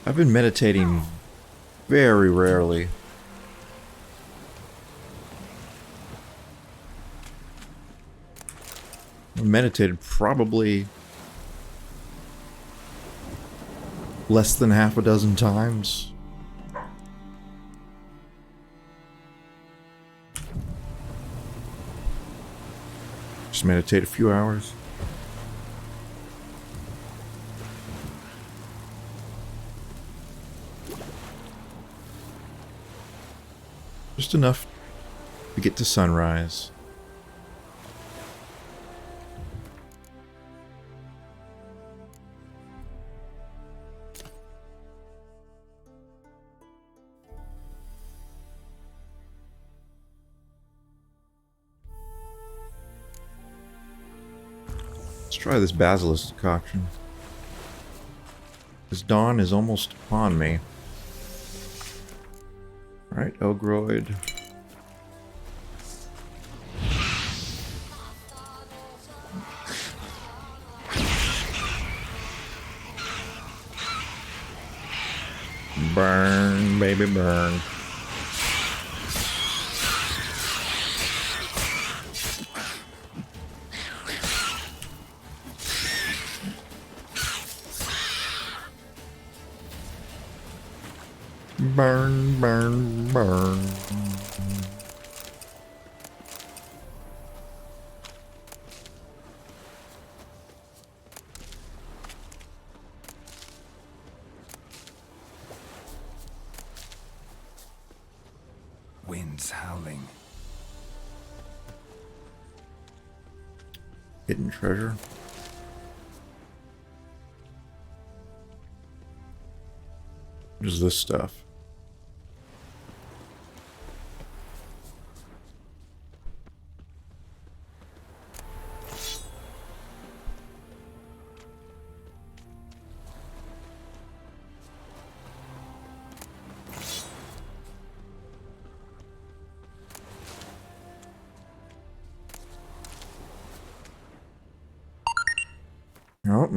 I've been meditating very rarely. I meditated probably less than half a dozen times. Just meditate a few hours. Just enough to get to sunrise. Let's try this basilisk decoction. This dawn is almost upon me. Alright, Elgroid. Burn, baby, burn. Burn, burn, burn. Winds howling. Hidden treasure. What is this stuff? Oh,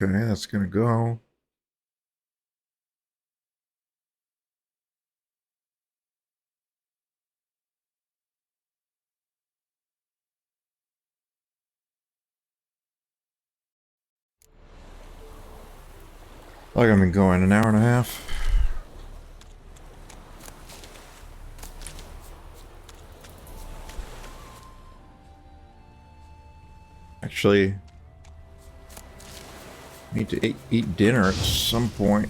okay, that's gonna go. Like I've been going an hour and a half. Actually, need to eat dinner at some point.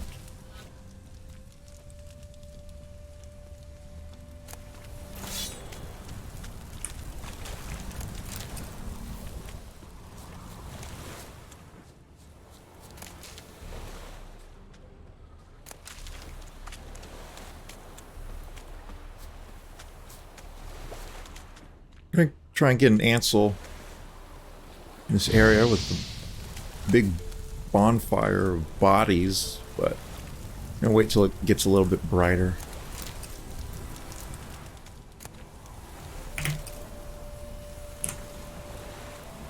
I'm gonna try and get an Ansel in this area with the big bonfire of bodies, but I'm gonna wait till it gets a little bit brighter.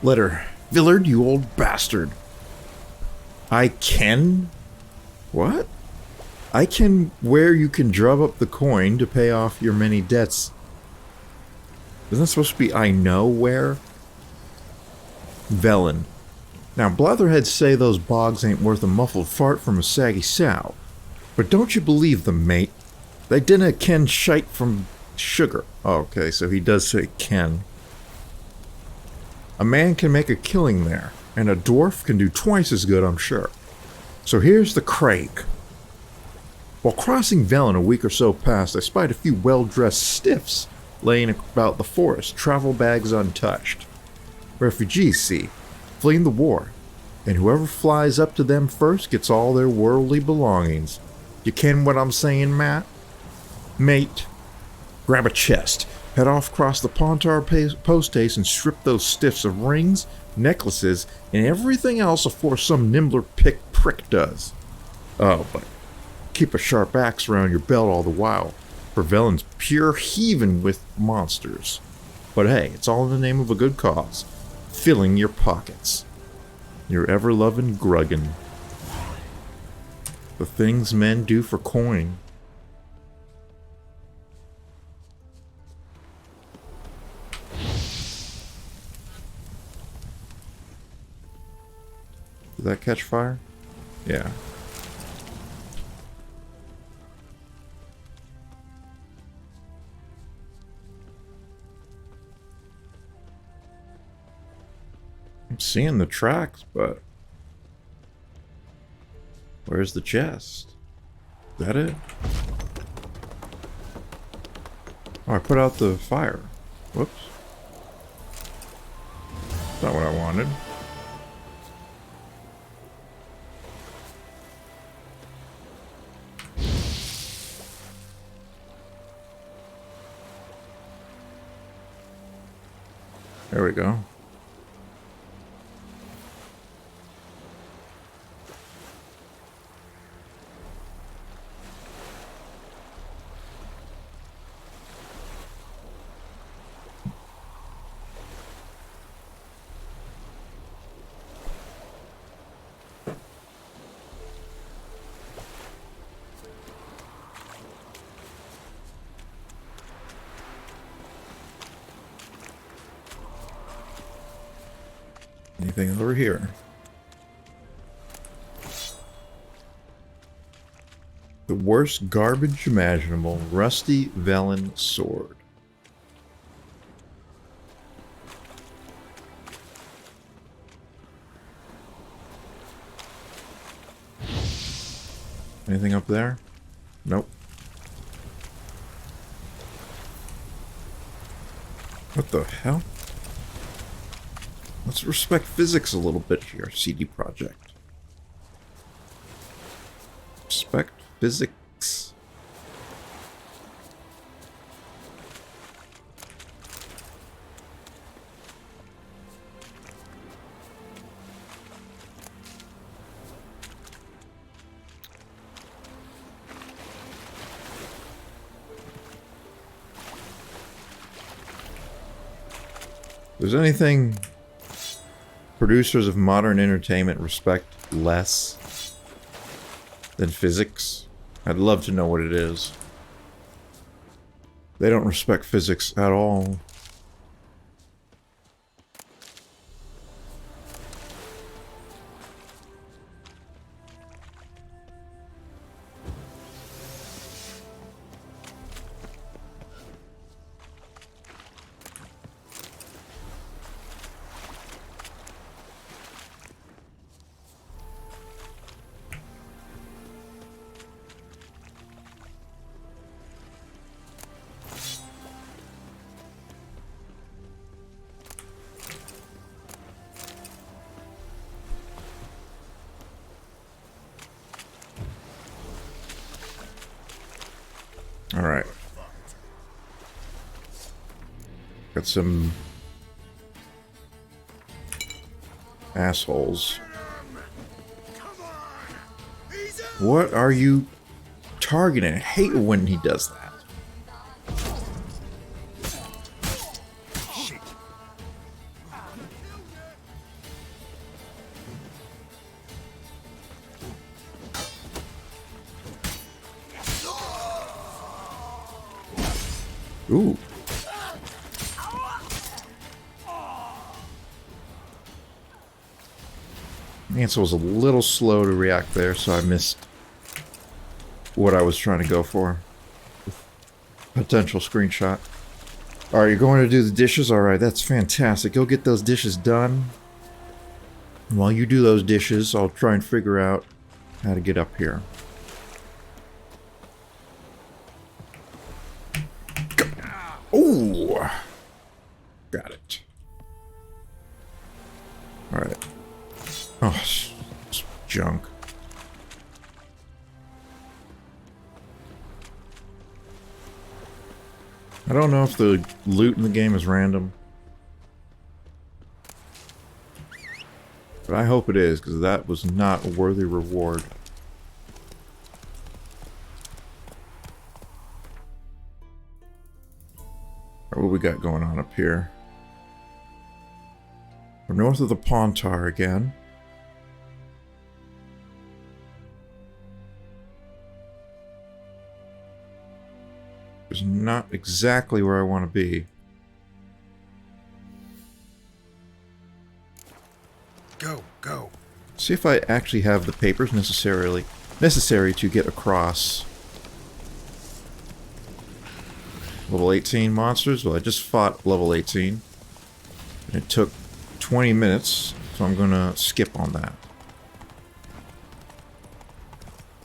Letter. Villard, you old bastard. I can? What? I can where you can drum up the coin to pay off your many debts. Isn't that supposed to be I know where? Velen. Now, blatherheads say those bogs ain't worth a muffled fart from a saggy sow. But don't you believe them, mate. They dinna ken shite from sugar. Oh, okay, so he does say ken. A man can make a killing there, and a dwarf can do twice as good, I'm sure. So here's the Craig. While crossing Velen a week or so past, I spied a few well-dressed stiffs laying about the forest, travel bags untouched. Refugees, see, fleeing the war, and whoever flies up to them first gets all their worldly belongings. You ken what I'm saying, Matt? Mate, grab a chest, head off across the Pontar post haste and strip those stiffs of rings, necklaces, and everything else afore some nimbler prick does. Oh, but keep a sharp axe around your belt all the while, for Velen's pure heaving with monsters. But hey, it's all in the name of a good cause, filling your pockets. Your ever-loving Gruggan. The things men do for coin. Did that catch fire? Yeah. I'm seeing the tracks, but where's the chest? Is that it? Oh, I put out the fire. Whoops. That's not what I wanted. There we go. Anything over here? The worst garbage imaginable, rusty Velen sword. Anything up there? Nope. What the hell? Let's respect physics a little bit here, CD Projekt. Respect physics. If there's anything producers of modern entertainment respect less than physics, I'd love to know what it is. They don't respect physics at all. Alright. Got some assholes. What are you targeting? I hate when he does that. Ooh. Ansel was a little slow to react there, so I missed what I was trying to go for. Potential screenshot. Alright, you're going to do the dishes? Alright, that's fantastic. Go get those dishes done. And while you do those dishes, I'll try and figure out how to get up here. Ooh! Got it. Alright. Oh, it's junk. I don't know if the loot in the game is random. But I hope it is, because that was not a worthy reward. Alright, what we got going on up here? We're north of the Pontar again. It's not exactly where I want to be. Go. See if I actually have the papers necessary to get across. Level 18 monsters? Well, I just fought level 18. And it took 20 minutes, so I'm gonna skip on that.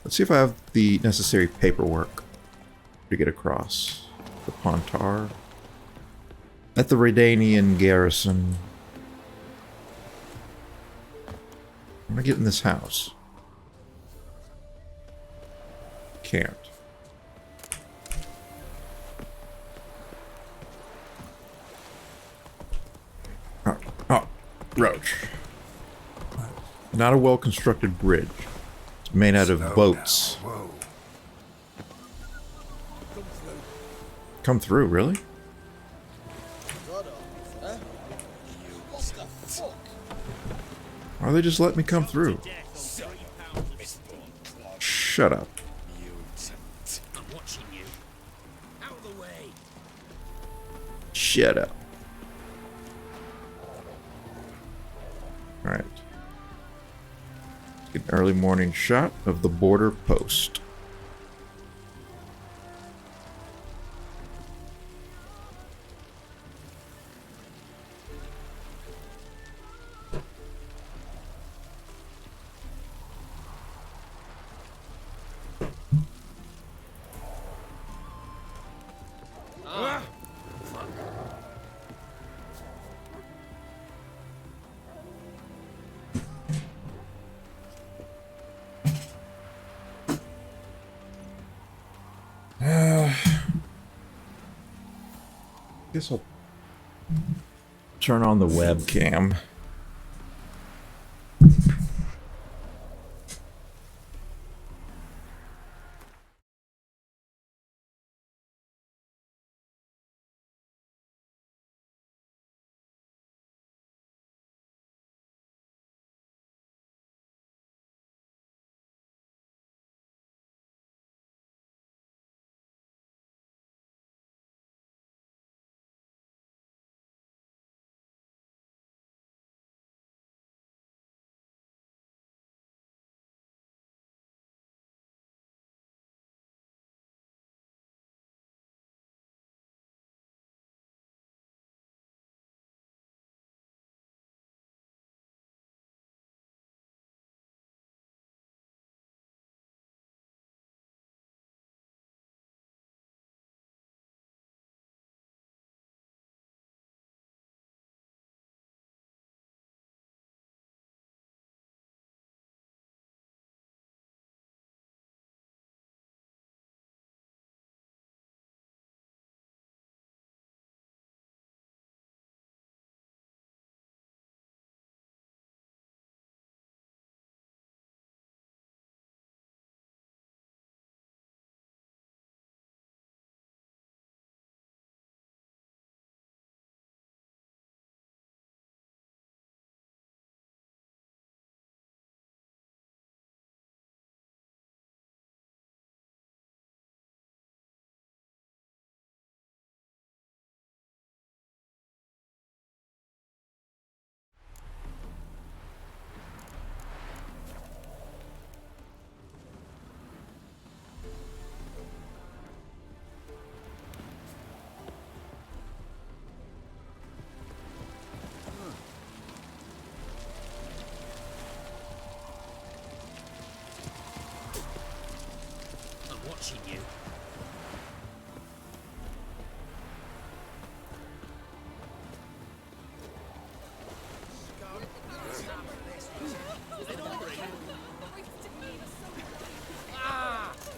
Let's see if I have the necessary paperwork to get across the Pontar. At the Redanian garrison. I'm gonna get in this house. Can't. Oh, roach. Not a well-constructed bridge. It's made out of boats. Whoa. Come through, really? Why they just let me come through? Shut up. I'm watching you. Out of the way. Shut up. Alright. Get an early morning shot of the border post. Guess I'll turn on the webcam. I'm watching you.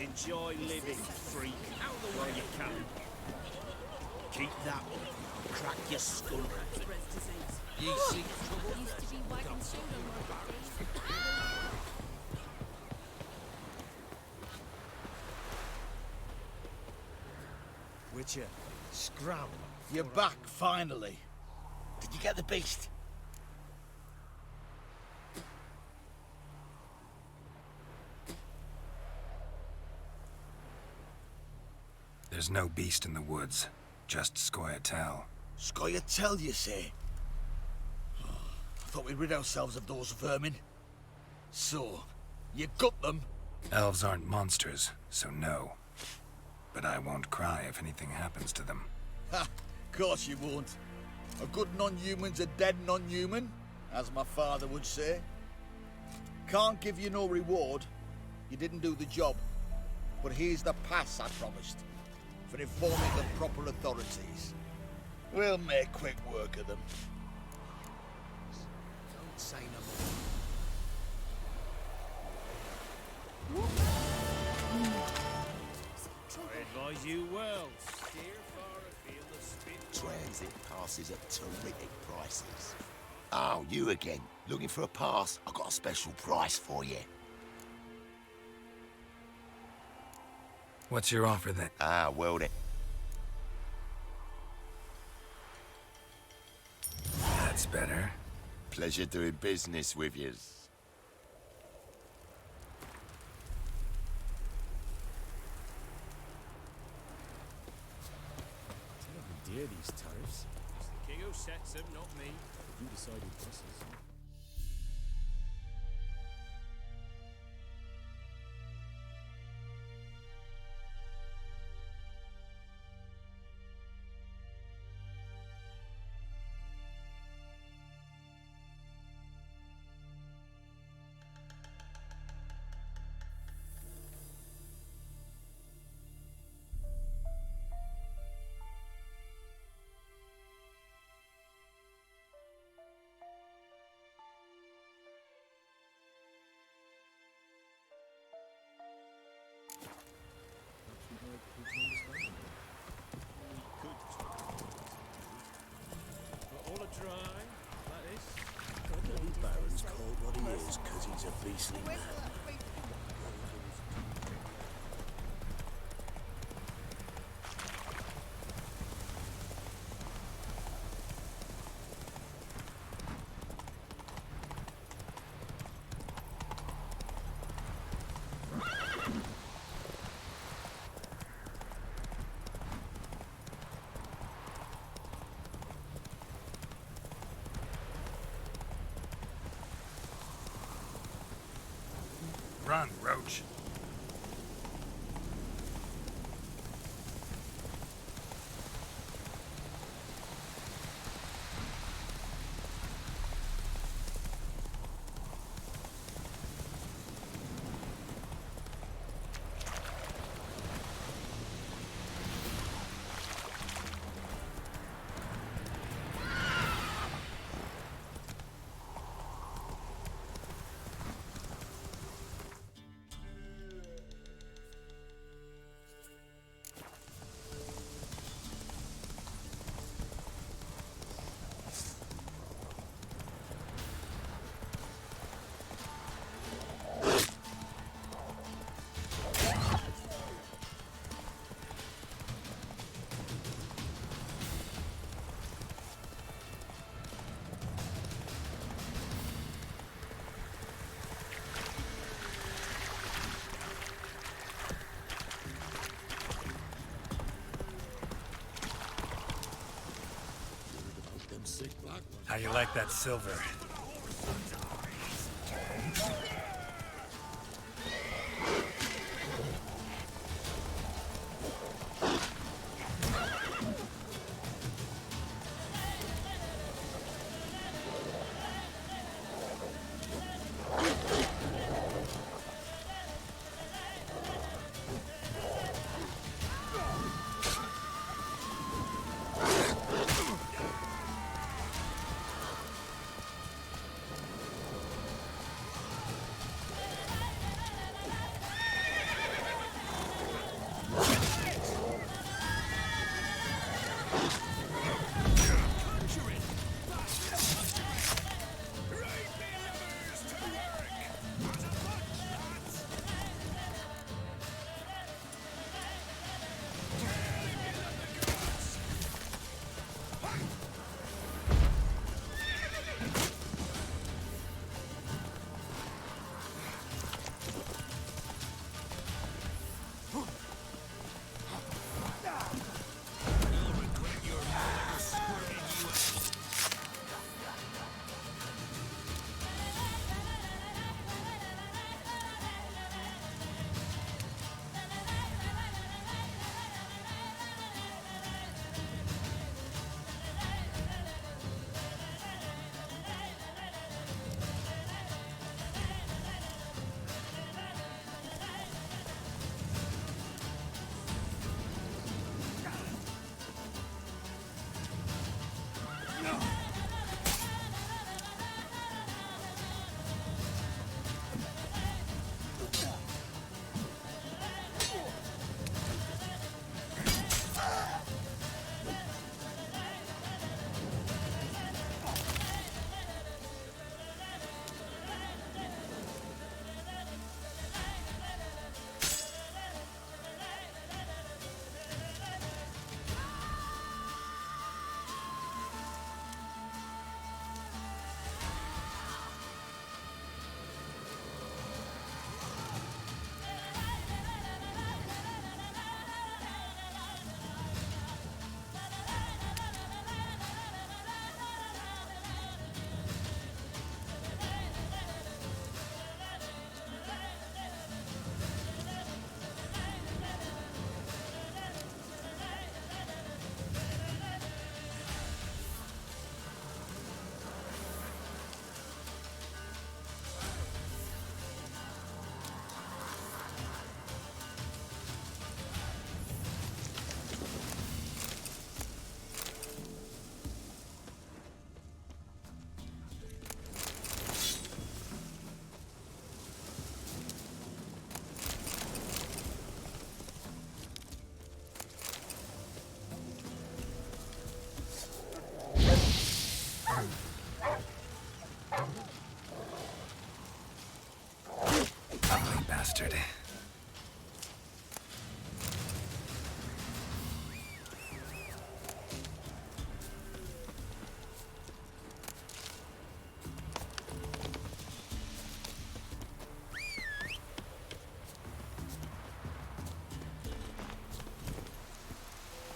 Enjoy living, freak. Out of the way you can. Keep that up. crack, you skull. Ye see trouble? Used to be wagon shoot on my days. Witcher, scram. You're back, finally. Did you get the beast? There's no beast in the woods, just Scoia'tael. Scoia'tael, you say? I thought we'd rid ourselves of those vermin. So, you got them? Elves aren't monsters, so no. But I won't cry if anything happens to them. Ha! Course you won't. A good non-human's a dead non-human, as my father would say. Can't give you no reward. You didn't do the job. But here's the pass I promised, for informing the proper authorities. We'll make quick work of them. Don't say no more. I advise you well. Steer far afield of spit. Transit passes at terrific prices. Oh, you again. Looking for a pass? I've got a special price for you. What's your offer then? Ah, well then. That's better. Pleasure doing business with you. Dear these tariffs. It's the king who sets them, not me. You decided prices. All a dry, like this. The Baron's called what he is, 'cause he's a beastly man. Run, Roach. How you like that silver?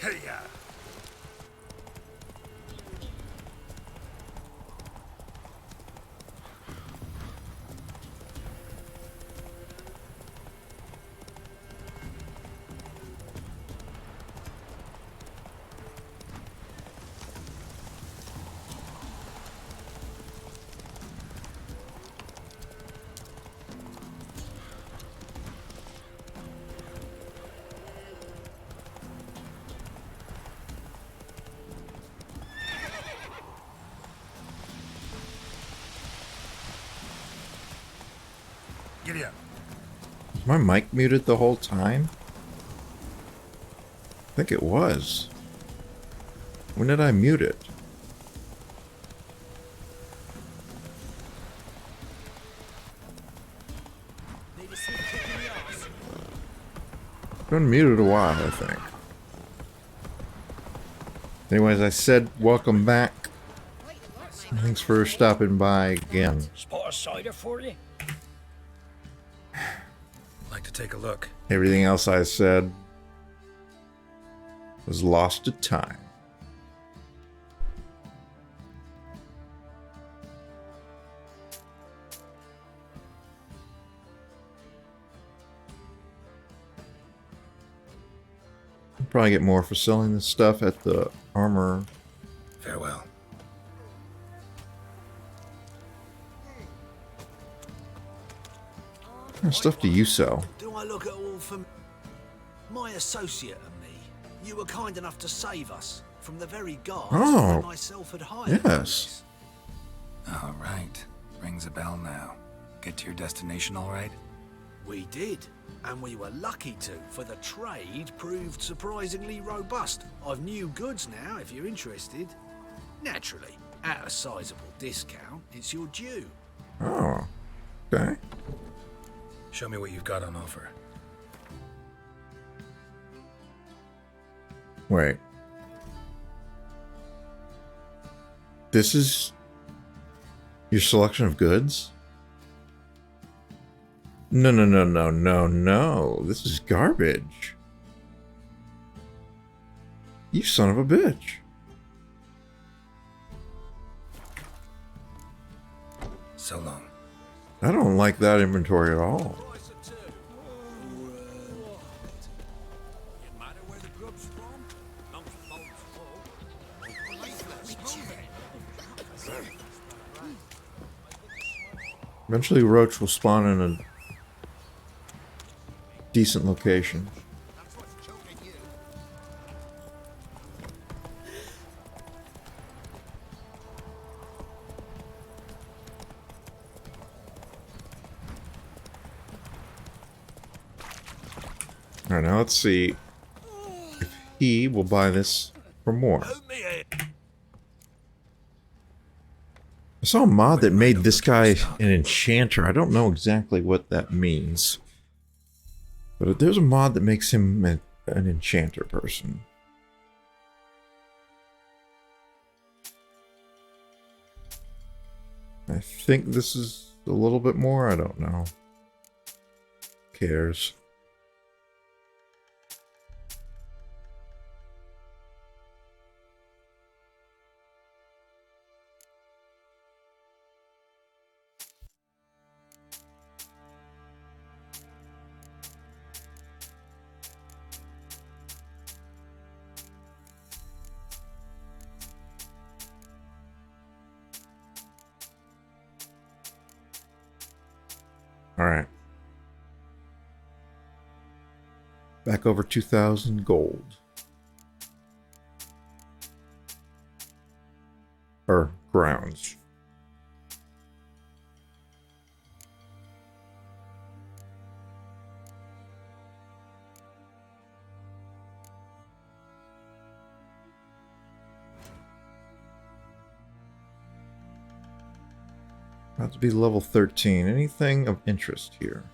Hey-ya! Giddy up. Was my mic muted the whole time? I think it was. When did I mute it? Been muted a while, I think. Anyways, I said welcome back. Thanks for stopping by again. Spot a cider for you? Like to take a look. Everything else I said was lost to time. I'll probably get more for selling this stuff at the armor. Farewell. What kind of stuff do you sell? Do I look at all from my associate and me? You were kind enough to save us from the very guards I myself had hired. Yes. All right. Rings a bell now. Get to your destination all right? We did, and we were lucky to, for the trade proved surprisingly robust. I've new goods now, if you're interested. Naturally, at a sizable discount, it's your due. Oh, okay. Show me what you've got on offer. Wait. This is your selection of goods? No, no, no, no, no, no. This is garbage. You son of a bitch. So long. I don't like that inventory at all. Eventually Roach will spawn in a decent location. Alright, now let's see if he will buy this for more. I saw a mod that made this guy an enchanter. I don't know exactly what that means. But there's a mod that makes him an enchanter person. I think this is a little bit more. I don't know. Cares. Alright. Back over 2,000 gold. Or grounds. About to be level 13. Anything of interest here?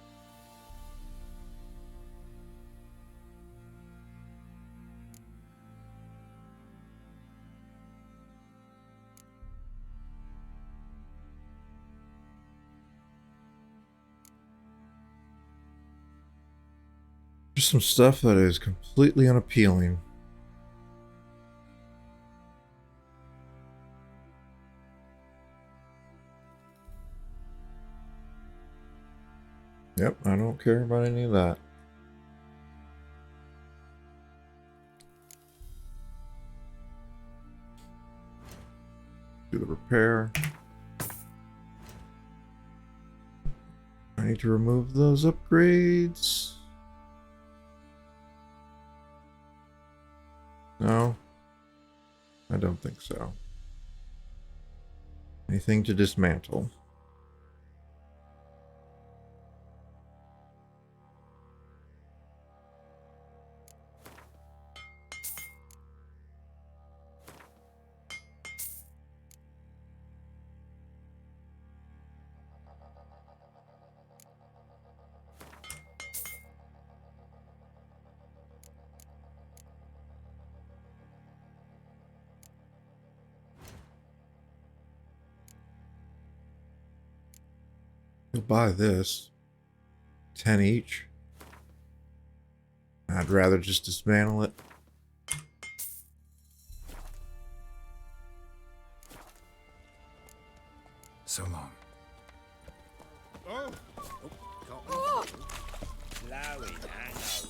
Just some stuff that is completely unappealing. Yep, I don't care about any of that. Do the repair. I need to remove those upgrades. No, I don't think so. Anything to dismantle? You'll buy this. 10 each. I'd rather just dismantle it. So long. Oh! Oh. Blowing hangover.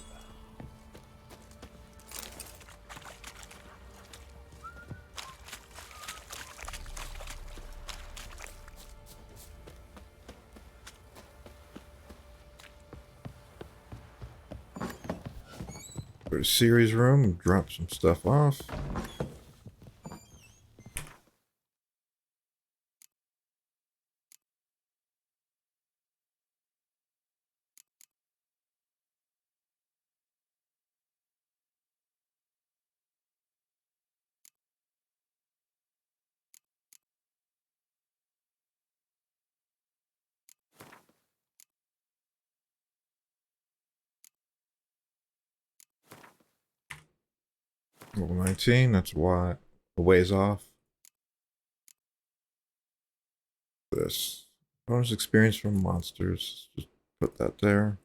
Go to Siri's room and drop some stuff off. Level 19, that's why a ways off. This. Bonus experience from monsters. Just put that there.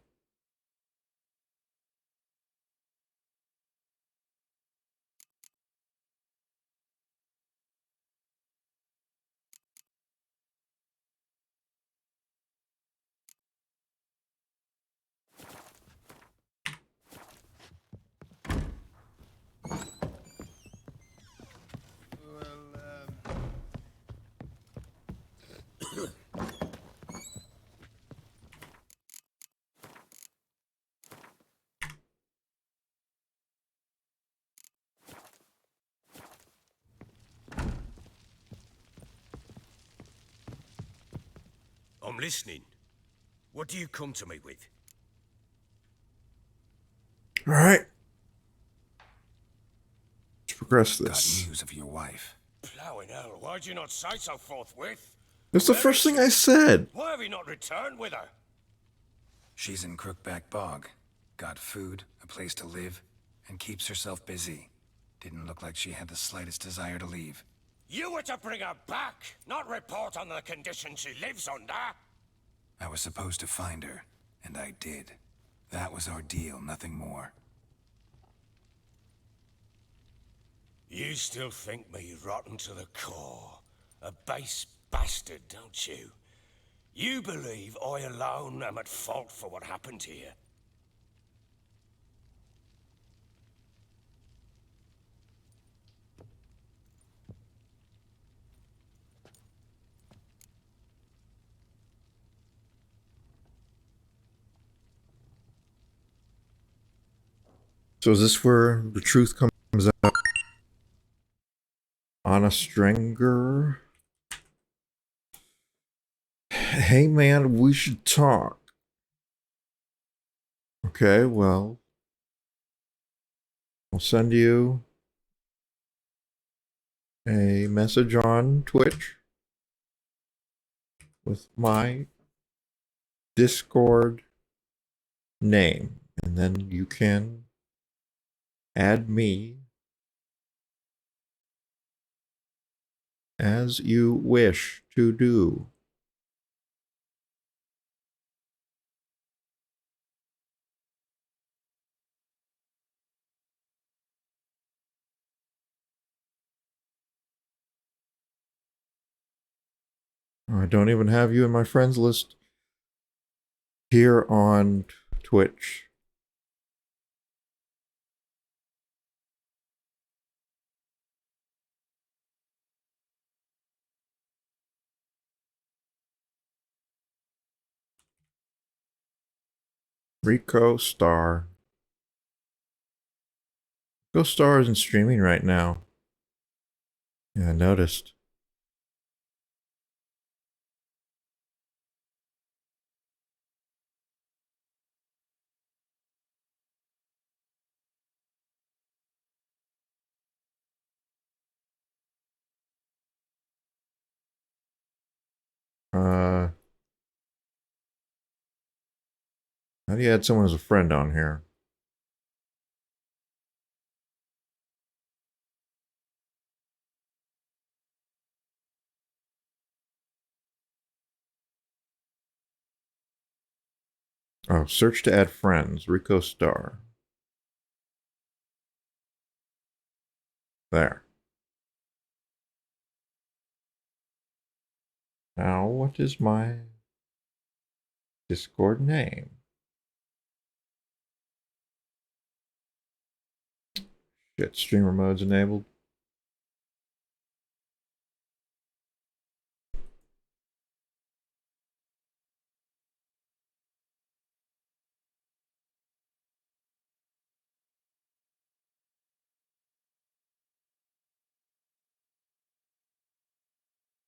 I'm listening. What do you come to me with? All right. Let's progress Got this. news of your wife. Plowing hell, why'd you not say so forthwith? That's the first thing I said. Why have you not returned with her? She's in Crookback Bog. Got food, a place to live, and keeps herself busy. Didn't look like she had the slightest desire to leave. You were to bring her back, not report on the conditions she lives under. I was supposed to find her, and I did. That was our deal, nothing more. You still think me rotten to the core. A base bastard, don't you? You believe I alone am at fault for what happened here. So is this where the truth comes out? Anna Strenger. Hey man, we should talk. Okay, well, I'll send you a message on Twitch with my Discord name, and then you can add me as you wish to do. I don't even have you in my friends list. here on Twitch. Reco Star. Reco Star isn't streaming right now. Yeah, I noticed. How do you add someone as a friend on here? Oh, search to add friends. Reco Star. There. Now, what is my Discord name? Shit, streamer mode's enabled.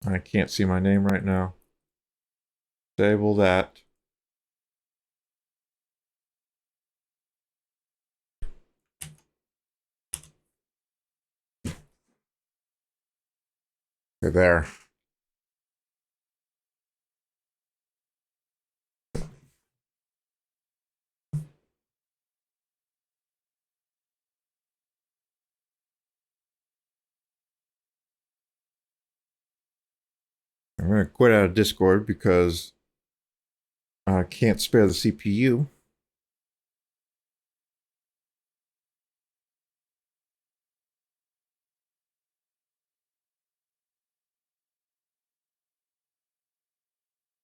I can't see my name right now. Disable that. Okay, there. I'm going to quit out of Discord because I can't spare the CPU.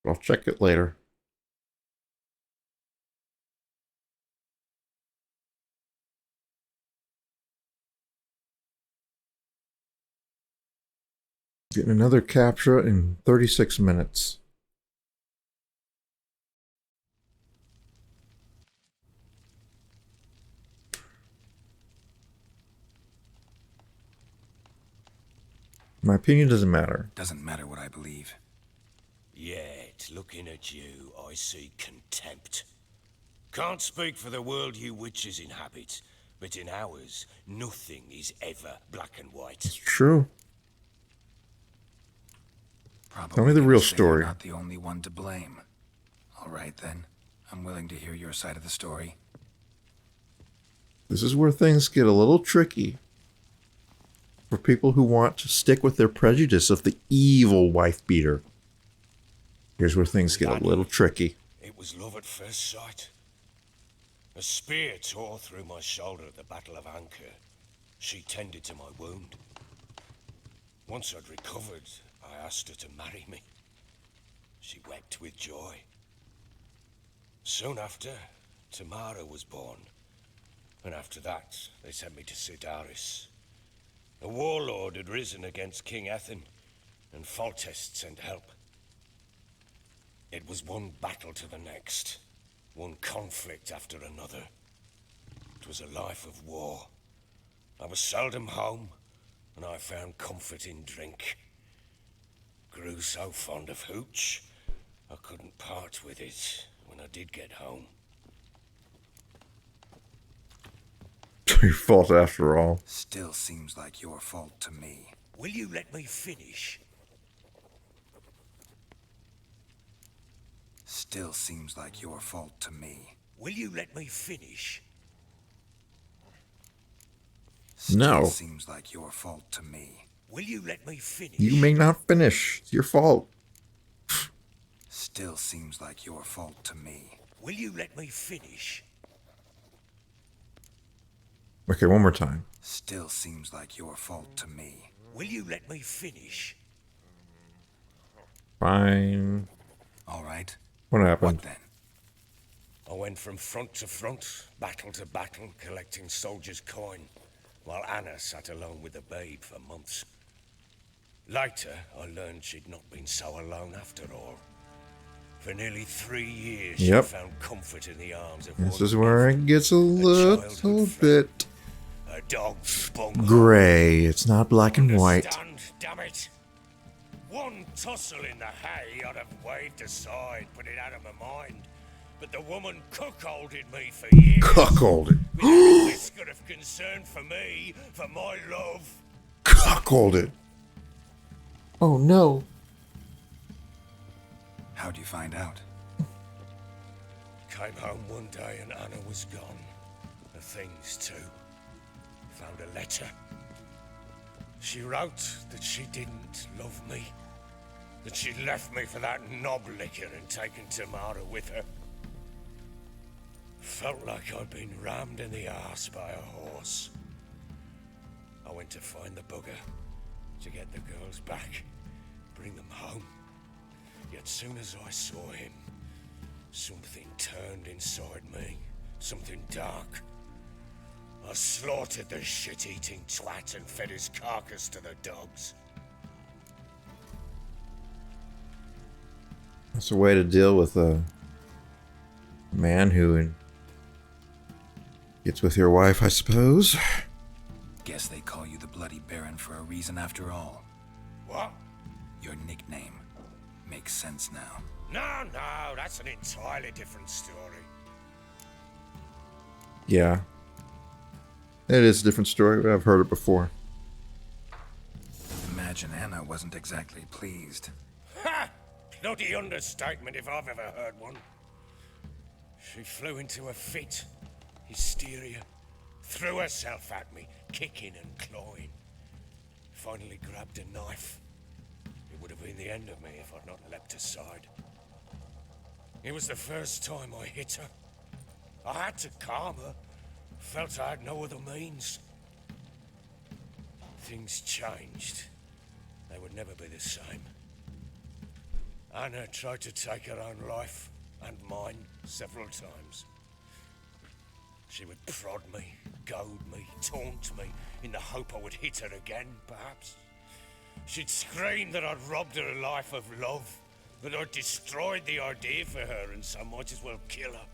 I'll check it later. Getting another capture in 36 minutes. My opinion doesn't matter. Doesn't matter what I believe. Yet, looking at you, I see contempt. Can't speak for the world you witches inhabit, but in ours, nothing is ever black and white. It's true. Probably Tell me the real say story. You're not the only one to blame. All right, then. I'm willing to hear your side of the story. This is where things get a little tricky for people who want to stick with their prejudice of the evil wife beater. Here's where things get a little tricky. It was love at first sight. A spear tore through my shoulder at the Battle of Anchor. She tended to my wound. Once I'd recovered, I asked her to marry me. She wept with joy. Soon after, Tamara was born. And after that, they sent me to Sidaris. A warlord had risen against King Ethan, and Foltest sent help. It was one battle to the next, one conflict after another. It was a life of war. I was seldom home, and I found comfort in drink. Grew so fond of hooch, I couldn't part with it when I did get home. Your fault after all. Still seems like your fault to me. Will you let me finish? Still seems like your fault to me. Will you let me finish? Still No. seems like your fault to me. Will you let me finish? You may not finish. It's your fault. Still seems like your fault to me. Will you let me finish? Okay, one more time. Still seems like your fault to me. Will you let me finish? Fine. All right. What happened? What then? I went from front to front, battle to battle, collecting soldiers' coin, while Anna sat alone with the babe for months. Later, I learned she'd not been so alone after all. For nearly 3 years, she Yep. found comfort in the arms of This one is where it gets a little bit a dog's bunghole. gray. It's not black and white. Understand, damn it. One tussle in the hay I'd have waved aside, put it out of my mind. But the woman cuckolded me for years. Cuckolded. Without a whisker of concern for me, for my love. Cuckolded. Oh no. How'd you find out? Came home one day and Anna was gone. The things too. Found a letter. She wrote that she didn't love me. That she'd left me for that knob licker and taken Tamara with her. Felt like I'd been rammed in the arse by a horse. I went to find the bugger, to get the girls back, bring them home. Yet soon as I saw him, something turned inside me, something dark. I slaughtered the shit-eating twat and fed his carcass to the dogs. That's a way to deal with a man who gets with your wife, I suppose. Guess they call you the Bloody Baron for a reason after all. What? Your nickname makes sense now. No, that's an entirely different story. Yeah. It is a different story, but I've heard it before. Imagine Anna wasn't exactly pleased. Ha! Bloody understatement if I've ever heard one. She flew into a fit. Hysteria. Threw herself at me, kicking and clawing. Finally grabbed a knife. It would have been the end of me if I'd not leapt aside. It was the first time I hit her. I had to calm her. Felt I had no other means. Things changed. They would never be the same. Anna tried to take her own life, and mine, several times. She would prod me, goad me, taunt me, in the hope I would hit her again, perhaps. She'd scream that I'd robbed her life of love, that I'd destroyed the idea for her, and so might as well kill her.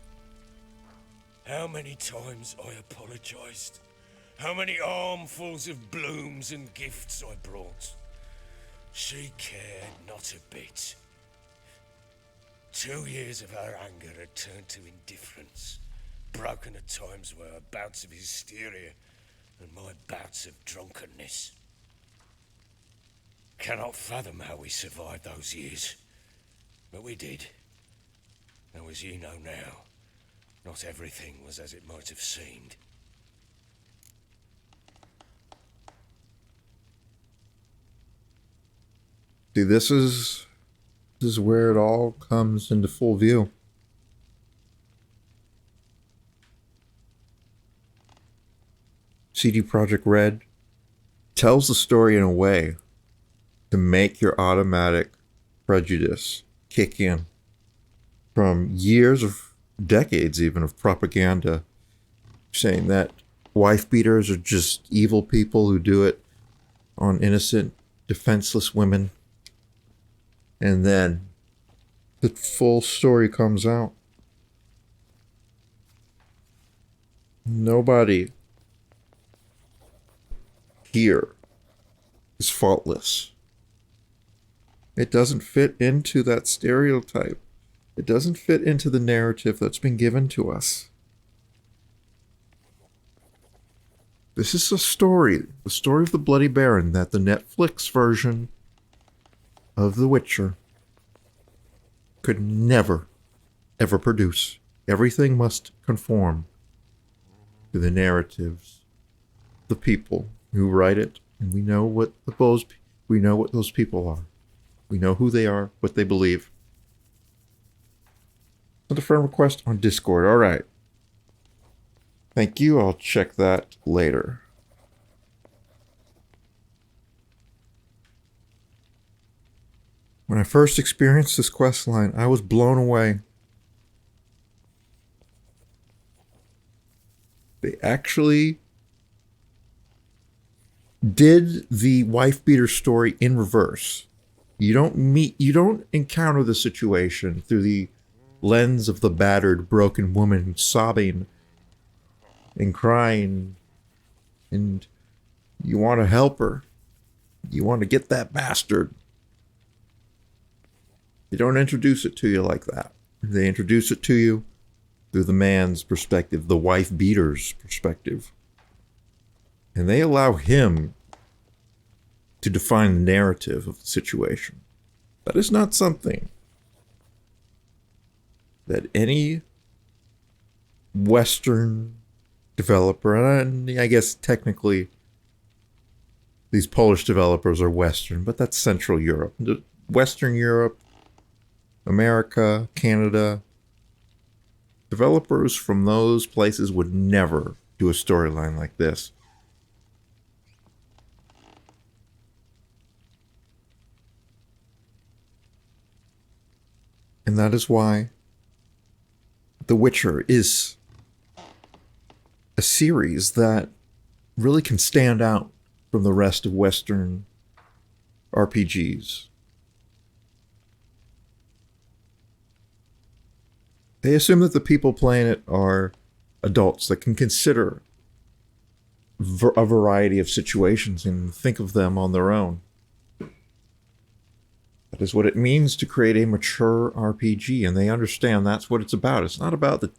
How many times I apologized. How many armfuls of blooms and gifts I brought. She cared not a bit. 2 years of her anger had turned to indifference, broken at times by her bouts of hysteria and my bouts of drunkenness. Cannot fathom how we survived those years, but we did. Though as you know now, not everything was as it might have seemed. See, this is where it all comes into full view. CD Projekt Red tells the story in a way to make your automatic prejudice kick in from years of decades even of propaganda saying that wife beaters are just evil people who do it on innocent, defenseless women. And then the full story comes out. Nobody here is faultless. It doesn't fit into that stereotype. It doesn't fit into the narrative that's been given to us. This is a story, the story of the Bloody Baron that the Netflix version of The Witcher could never, ever produce. Everything must conform to the narratives, the people who write it, and we know what those people are. We know who they are, what they believe. Another friend request on Discord. All right. Thank you. I'll check that later. When I first experienced this quest line, I was blown away. actually did the wife beater story in reverse. You don't encounter the situation through the lens of the battered, broken woman sobbing and crying, and you want to help her. You want to get that bastard. They don't introduce it to you like that. They introduce it to you through the man's perspective, the wife beater's perspective. And they allow him to define the narrative of the situation. That is not something that any Western developer, and I guess technically these Polish developers are Western, but that's Central Europe. Western Europe, America, Canada, developers from those places would never do a storyline like this. And that is why The Witcher is a series that really can stand out from the rest of Western RPGs. They assume that the people playing it are adults that can consider a variety of situations and think of them on their own. That is what it means to create a mature RPG, and they understand that's what it's about. It's not about the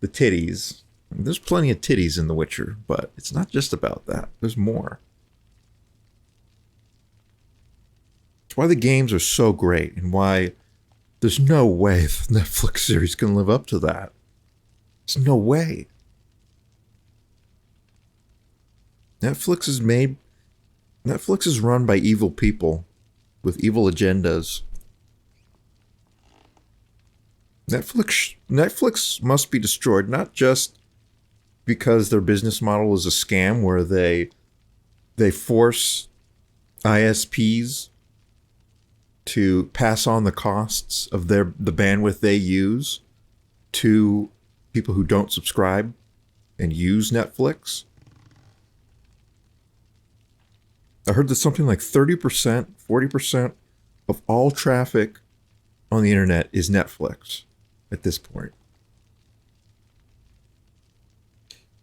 titties. I mean, there's plenty of titties in The Witcher, but it's not just about that. There's more. It's why the games are so great, and why there's no way the Netflix series can live up to that. There's no way. Netflix is run by evil people with evil agendas. Netflix must be destroyed, not just because their business model is a scam where they force ISPs to pass on the costs of the bandwidth they use to people who don't subscribe and use Netflix. I heard that something like 30%, 40% of all traffic on the internet is Netflix at this point.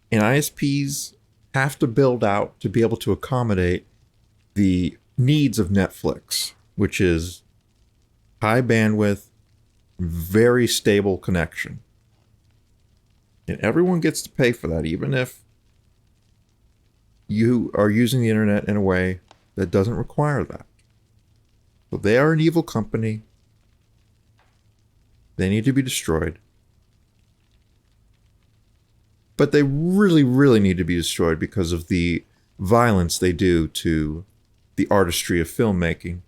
And ISPs have to build out to be able to accommodate the needs of Netflix, which is high bandwidth, very stable connection. And everyone gets to pay for that, even if you are using the internet in a way that doesn't require that. So they are an evil company. They need to be destroyed. But they really, really need to be destroyed because of the violence they do to the artistry of filmmaking.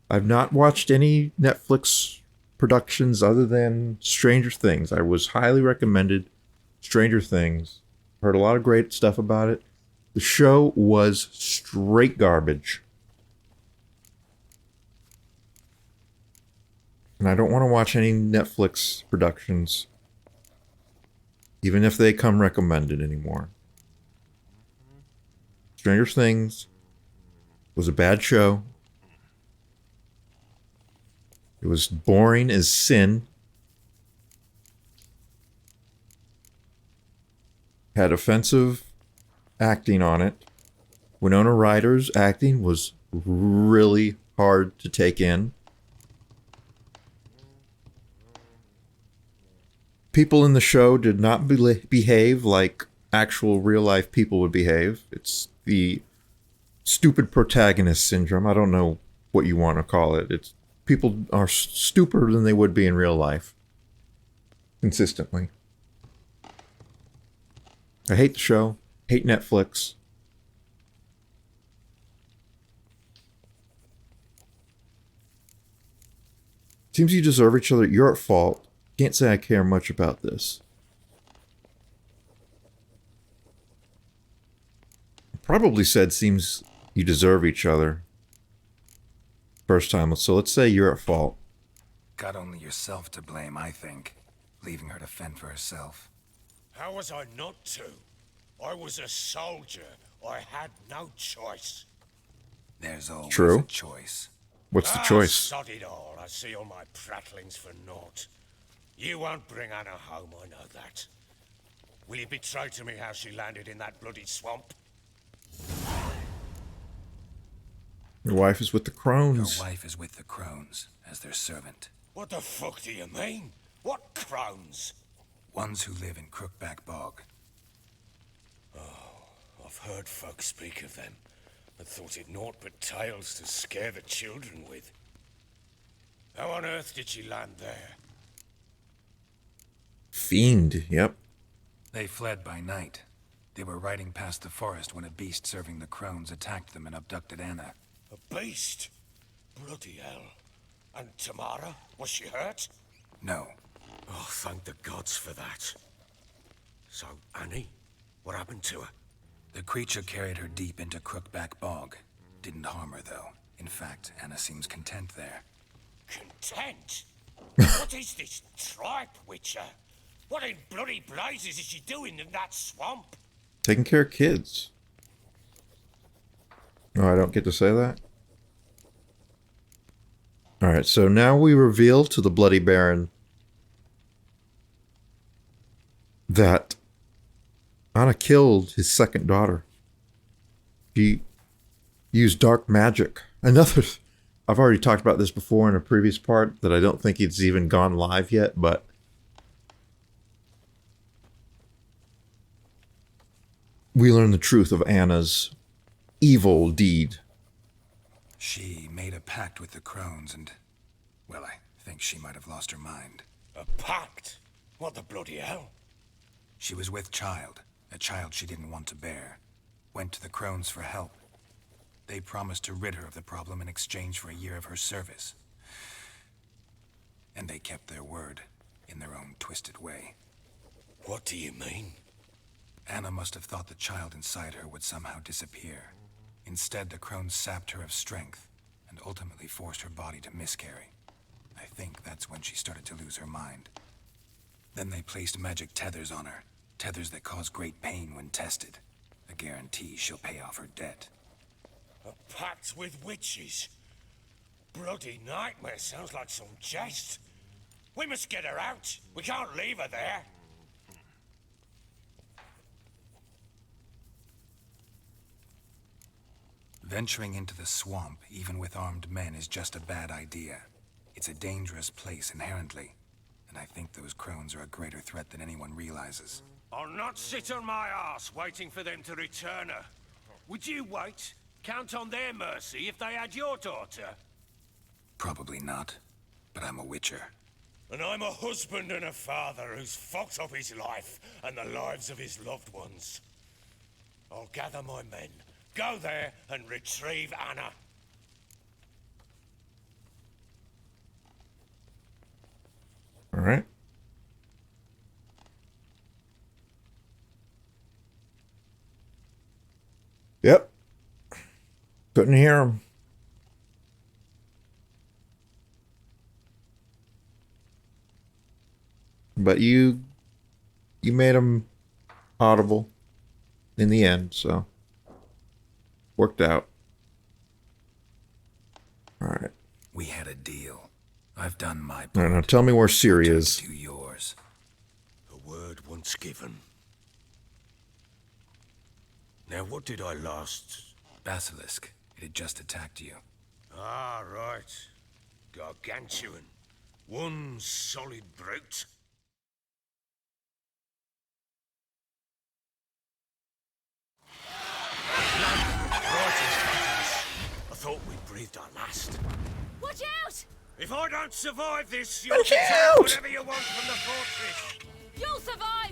I've not watched any Netflix productions other than Stranger Things. I was highly recommended Stranger Things. Heard a lot of great stuff about it. The show was straight garbage. And I don't want to watch any Netflix productions, even if they come recommended anymore. Stranger Things was a bad show. It was boring as sin. Had offensive acting on it. Winona Ryder's acting was really hard to take in. People in the show did not behave like actual real-life people would behave. It's the stupid protagonist syndrome. I don't know what you want to call it. It's people are stupider than they would be in real life. Consistently. I hate the show. Hate Netflix. Seems you deserve each other. You're at fault. Can't say I care much about this. Probably said seems you deserve each other. First time. So let's say you're at fault. Got only yourself to blame, I think. Leaving her to fend for herself. How was I not to? I was a soldier. I had no choice. There's always a True. choice. What's the choice? Sod it all. I see all my prattlings for naught. You won't bring Anna home, I know that. Will you betray to me how she landed in that bloody swamp? Your wife is with the crones. Your wife is with the crones as their servant. What the fuck do you mean? What crones? Ones who live in Crookback Bog. I've heard folk speak of them, and thought it naught but tales to scare the children with. How on earth did she land there? Fiend, yep. They fled by night. They were riding past the forest when a beast serving the crones attacked them and abducted Anna. A beast? Bloody hell. And Tamara? Was she hurt? No. Oh, thank the gods for that. So, Annie? What happened to her? The creature carried her deep into Crookback Bog. Didn't harm her, though. In fact, Anna seems content there. Content? What is this tripe, Witcher? What in bloody blazes is she doing in that swamp? Taking care of kids. Oh, I don't get to say that? Alright, so now we reveal to the Bloody Baron that Anna killed his second daughter. She used dark magic. Another... I've already talked about this before in a previous part that I don't think it's even gone live yet, but... we learn the truth of Anna's evil deed. She made a pact with the crones and... well, I think she might have lost her mind. A pact? What the bloody hell? She was with child, a child she didn't want to bear. Went to the crones for help. They promised to rid her of the problem in exchange for a year of her service. And they kept their word, in their own twisted way. What do you mean? Anna must have thought the child inside her would somehow disappear. Instead, the crones sapped her of strength, and ultimately forced her body to miscarry. I think that's when she started to lose her mind. Then they placed magic tethers on her, tethers that cause great pain when tested. A guarantee she'll pay off her debt. A pact with witches? Bloody nightmare, sounds like some jest. We must get her out. We can't leave her there. Venturing into the swamp, even with armed men, is just a bad idea. It's a dangerous place inherently, and I think those crones are a greater threat than anyone realizes. I'll not sit on my ass waiting for them to return her. Would you wait? Count on their mercy if they had your daughter? Probably not, but I'm a witcher. And I'm a husband and a father who's fucked up his life and the lives of his loved ones. I'll gather my men, go there and retrieve Anna. All right. Yep. Couldn't hear him. But you made him audible in the end, so worked out. All right. We had a deal. I've done my part. All right, now tell me where Siri is. Do yours. A word once given. Now, what did I last... Basilisk. It had just attacked you. Ah, right. Gargantuan. One solid brute. I thought we breathed our last. Watch out! If I don't survive this, you'll Watch take out! whatever you want from the fortress. You'll survive!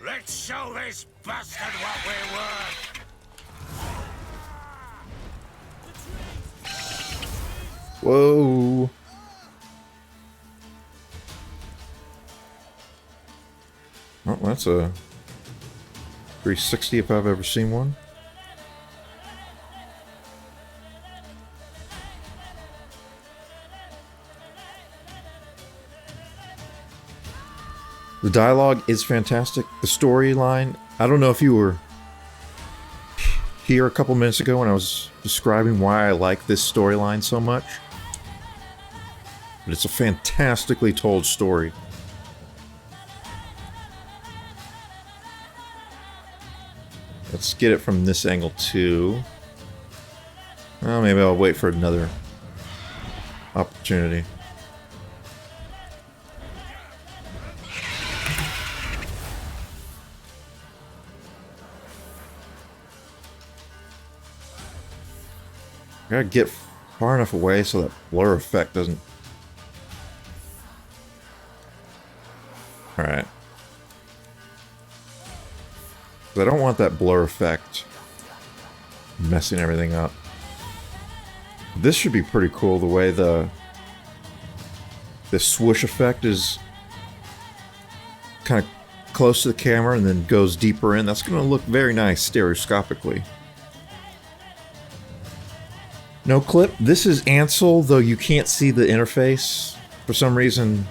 Let's show this bastard what we're worth. Whoa. Well, that's a 360 if I've ever seen one. The dialogue is fantastic. The storyline, I don't know if you were here a couple minutes ago when I was describing why I like this storyline so much. But it's a fantastically told story. Let's get it from this angle too. Well, maybe I'll wait for another opportunity. I gotta get far enough away so that blur effect doesn't... Alright. I don't want that blur effect messing everything up. This should be pretty cool, the way the swoosh effect is kind of close to the camera and then goes deeper in. That's going to look very nice stereoscopically. No clip. This is Ansel, though you can't see the interface. For some reason,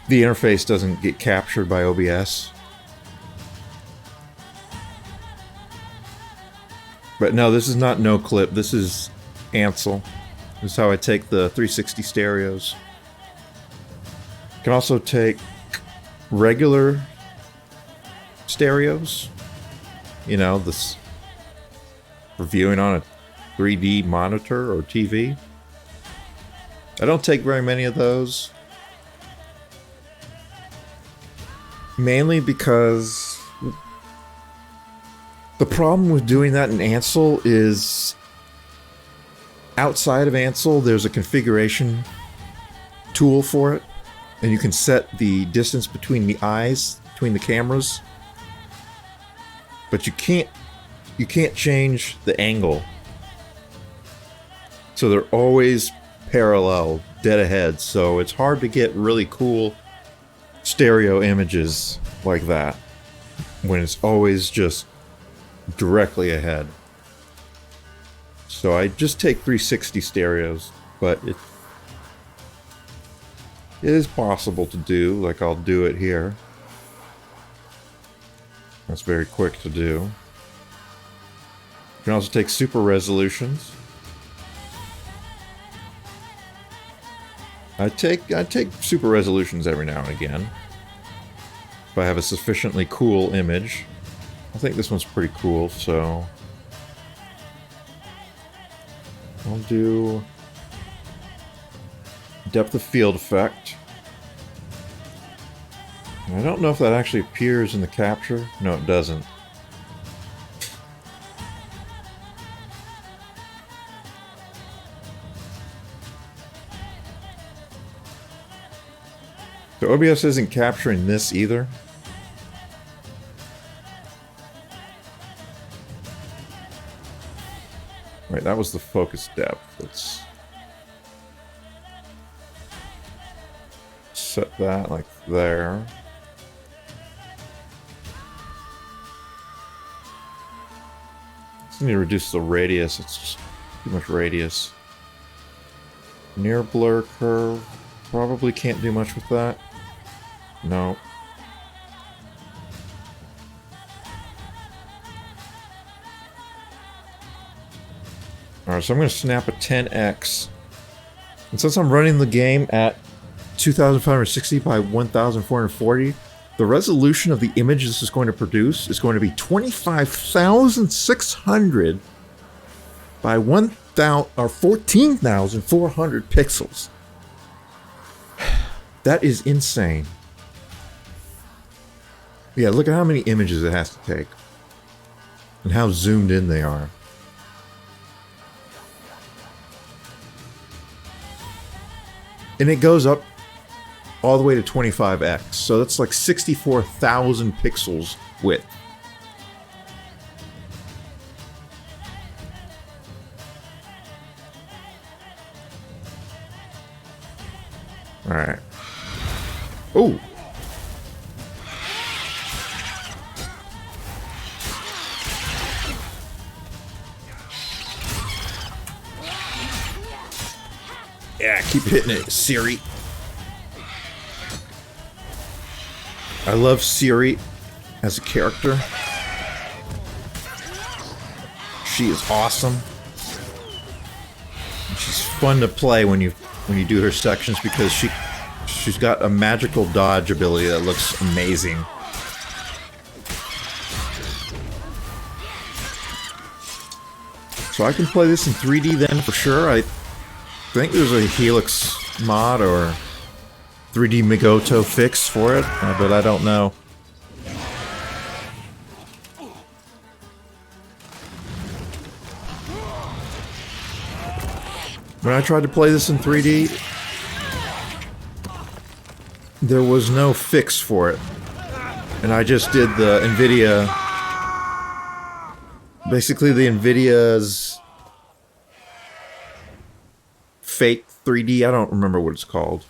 the interface doesn't get captured by OBS. But no, this is not no clip. This is Ansel. This is how I take the 360 stereos. You can also take regular stereos. You know, this for viewing on a 3D monitor or TV. I don't take very many of those. Mainly because the problem with doing that in Ansel is outside of Ansel, there's a configuration tool for it, and you can set the distance between the eyes, between the cameras, but you can't change the angle. So they're always parallel, dead ahead, so it's hard to get really cool stereo images like that when it's always just directly ahead. So I just take 360 stereos, but it is possible to do, like I'll do it here. That's very quick to do. You can also take super resolutions. I take super resolutions every now and again if I have a sufficiently cool image. I think this one's pretty cool, so I'll do depth of field effect. I don't know if that actually appears in the capture. No, it doesn't. So OBS isn't capturing this either. Right, that was the focus depth. Let's set that like there. Just need to reduce the radius. It's just too much radius. Near blur curve. Probably can't do much with that. No. Alright, so I'm going to snap a 10x. And since I'm running the game at 2560 by 1440, the resolution of the image this is going to produce is going to be 25,600 by 14,400 pixels. That is insane. Yeah, look at how many images it has to take. And how zoomed in they are. And it goes up all the way to 25x. So that's like 64,000 pixels width. Alright. Oh! Yeah, keep hitting it, Siri. I love Ciri as a character. She is awesome. She's fun to play when you do her sections because she's got a magical dodge ability that looks amazing. So I can play this in 3D then for sure. I think there's a Helix mod or 3D Migoto fix for it, but I don't know. When I tried to play this in 3D, there was no fix for it. And I just did the NVIDIA... Basically the NVIDIA's fake 3D, I don't remember what it's called.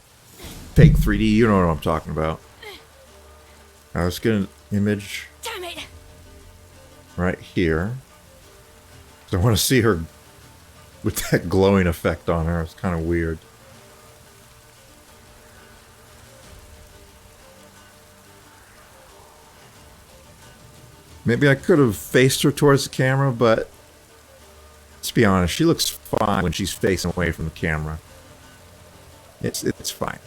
Fake 3D, you know what I'm talking about. Let's get an image. Damn it! Right here. So I want to see her with that glowing effect on her. It's kind of weird. Maybe I could have faced her towards the camera, but let's be honest, she looks fine when she's facing away from the camera. It's fine.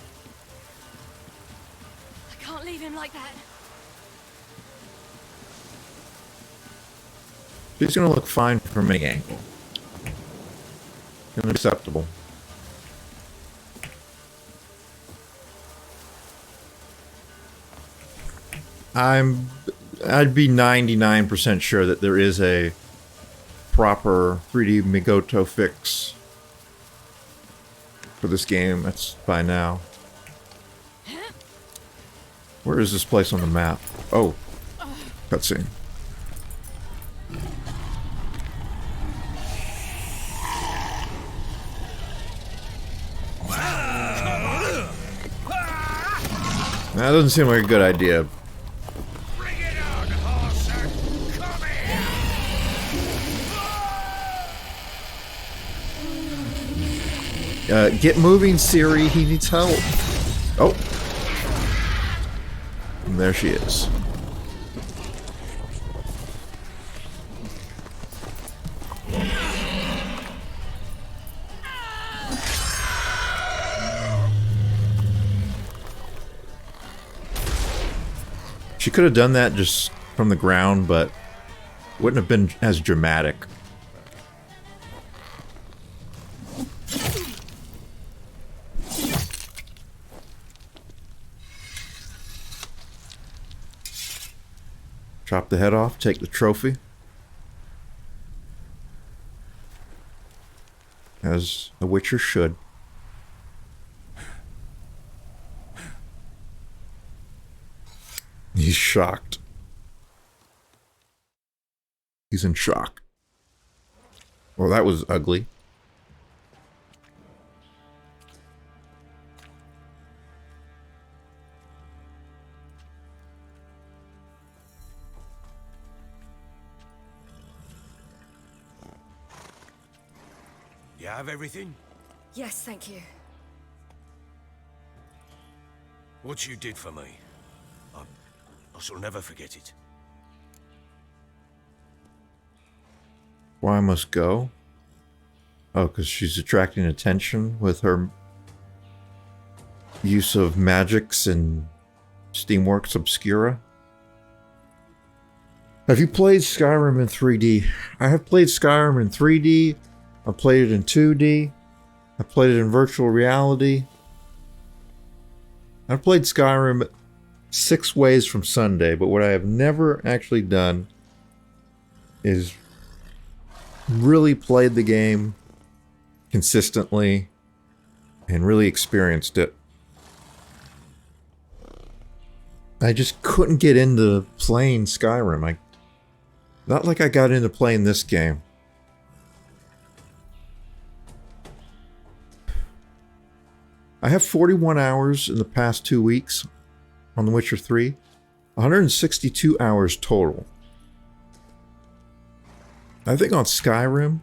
I can't leave him like that. She's gonna look fine from any angle. Unacceptable. I'd be 99% sure that there is a proper 3D Migoto fix for this game. That's by now. Where is this place on the map? Oh, cutscene. That doesn't seem like a good idea. Get moving, Ciri. He needs help. Oh. And there she is. She could have done that just from the ground, but wouldn't have been as dramatic. Chop the head off, take the trophy. As the Witcher should. He's shocked. He's in shock. Well, that was ugly. You have everything? Yes, thank you. What you did for me, I shall never forget it. Why I must go? Oh, because she's attracting attention with her use of magics and Steamworks Obscura. Have you played Skyrim in 3D? I have played Skyrim in 3D. I've played it in 2D. I've played it in virtual reality. I've played Skyrim 6 ways from Sunday, but what I have never actually done is really played the game consistently and really experienced it. I just couldn't get into playing Skyrim. Not like I got into playing this game. I have 41 hours in the past 2 weeks on The Witcher 3. 162 hours total. I think on Skyrim,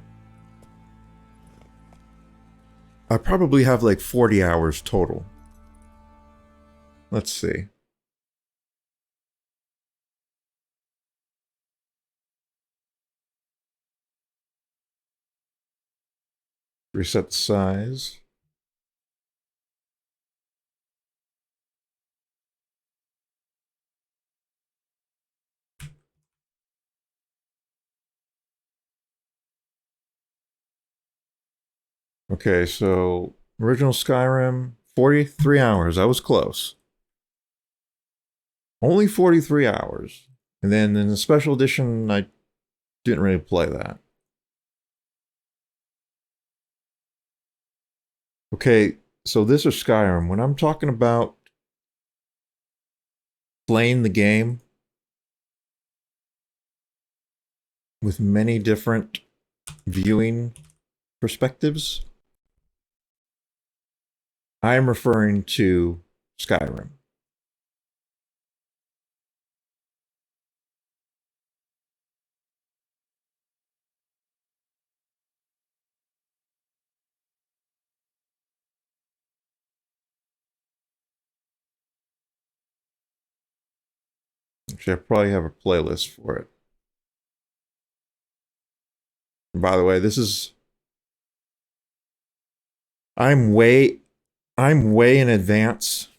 I probably have like 40 hours total. Let's see. Reset the size. Okay, so original Skyrim, 43 hours. I was close. Only 43 hours. And then in the special edition, I didn't really play that. Okay, so this is Skyrim. When I'm talking about playing the game with many different viewing perspectives, I am referring to Skyrim. Actually, I probably have a playlist for it. And by the way, this is I'm way in advance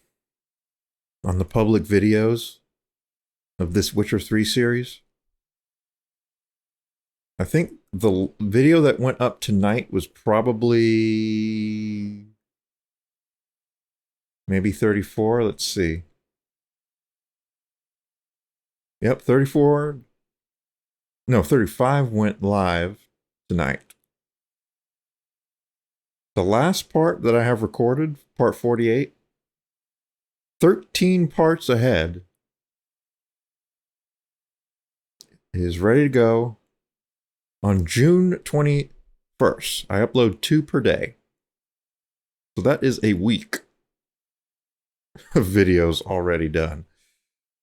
on the public videos of this Witcher 3 series. I think the video that went up tonight was probably maybe 34. Let's see. Yep, 34. No, 35 went live tonight. The last part that I have recorded, part 48, 13 parts ahead, is ready to go on June 21st. I upload 2 per day. So that is a week of videos already done.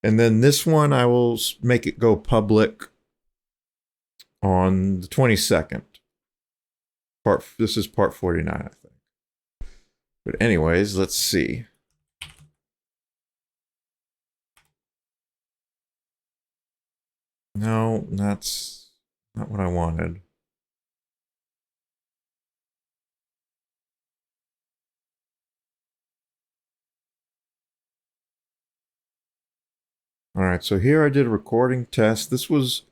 And then this one, I will make it go public on the 22nd. This is part 49, I think. But anyways, let's see. No, that's not what I wanted. All right, so here I did a recording test. This was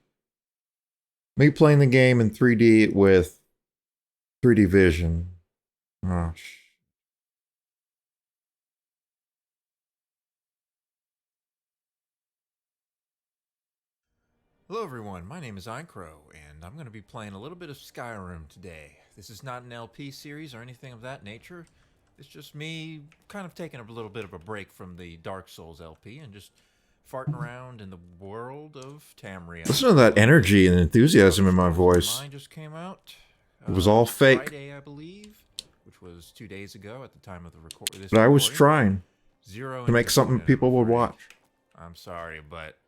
me playing the game in 3D with 3D vision. Oh, Hello everyone, my name is Incro, and I'm going to be playing a little bit of Skyrim today. This is not an LP series or anything of that nature. It's just me kind of taking a little bit of a break from the Dark Souls LP and just farting around in the world of Tamriel. listen to that energy and enthusiasm in my voice. Mine just came out. It was all fake. Friday, I believe, which was 2 days ago at the time of the recording. But I was trying Zero to make something people would watch. I'm sorry, but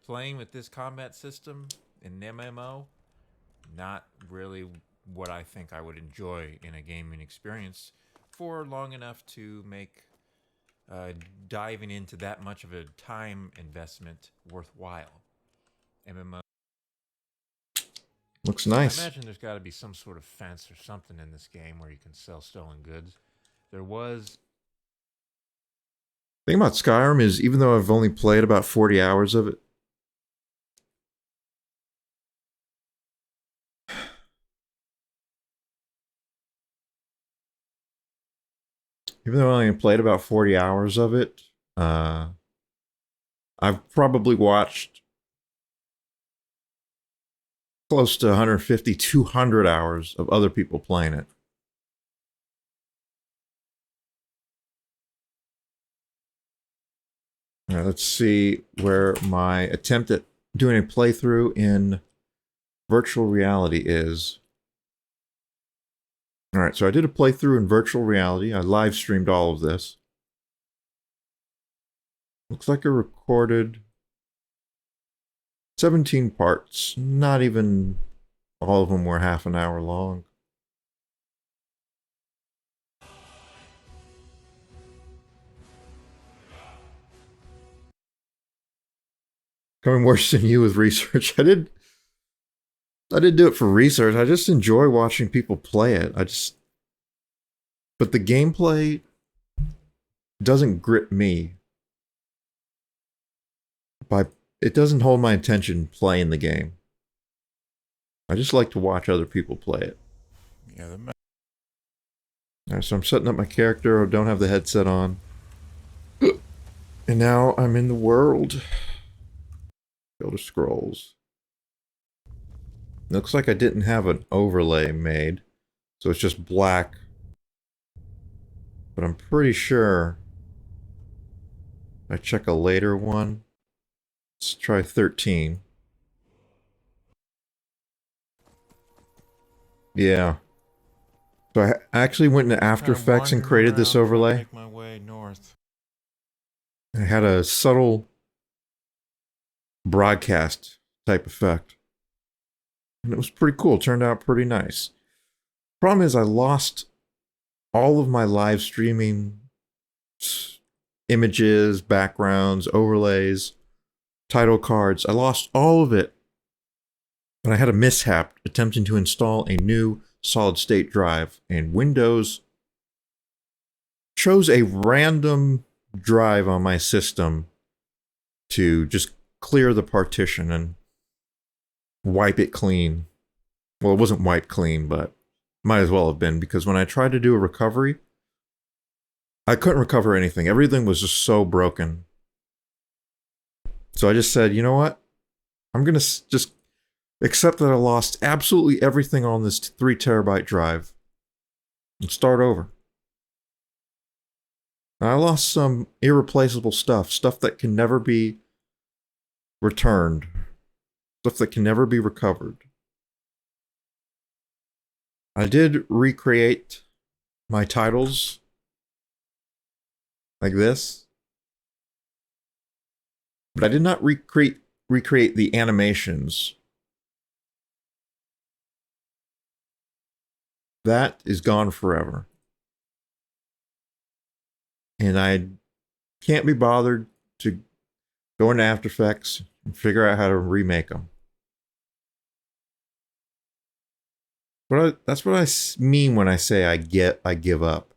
playing with this combat system in MMO, not really what I think I would enjoy in a gaming experience for long enough to make diving into that much of a time investment worthwhile. MMO. Looks nice. I imagine there's got to be some sort of fence or something in this game where you can sell stolen goods. There was. The thing about Skyrim is, even though I've only played about 40 hours of it, even though I only played about 40 hours of it, I've probably watched close to 150, 200 hours of other people playing it. All right, let's see where my attempt at doing a playthrough in virtual reality is. All right, so I did a playthrough in virtual reality. I live streamed all of this. Looks like I recorded 17 parts. Not even all of them were half an hour long. Coming worse than you with research. I didn't do it for research. I just enjoy watching people play it. But the gameplay doesn't grip me. It doesn't hold my attention playing the game. I just like to watch other people play it. Yeah, Alright, so I'm setting up my character. I don't have the headset on. And now I'm in the world. Elder Scrolls. Looks like I didn't have an overlay made. So it's just black. But I'm pretty sure I check a later one. Let's try 13. Yeah. So I actually went into After Effects and created this overlay. Make my way north. I had a subtle broadcast type effect. And it was pretty cool. It turned out pretty nice. Problem is I lost all of my live streaming images, backgrounds, overlays, title cards. I lost all of it. But I had a mishap attempting to install a new solid state drive, and Windows chose a random drive on my system to just clear the partition and wipe it clean. Well, it wasn't wiped clean, but might as well have been, because when I tried to do a recovery, I couldn't recover anything. Everything was just so broken. So I just said, you know what? I'm going to just accept that I lost absolutely everything on this 3 terabyte drive and start over. And I lost some irreplaceable stuff that can never be returned, stuff that can never be recovered. I did recreate my titles like this, but I did not recreate the animations. That is gone forever. And I can't be bothered to go into After Effects and figure out how to remake them. But that's what I mean when I say I give up.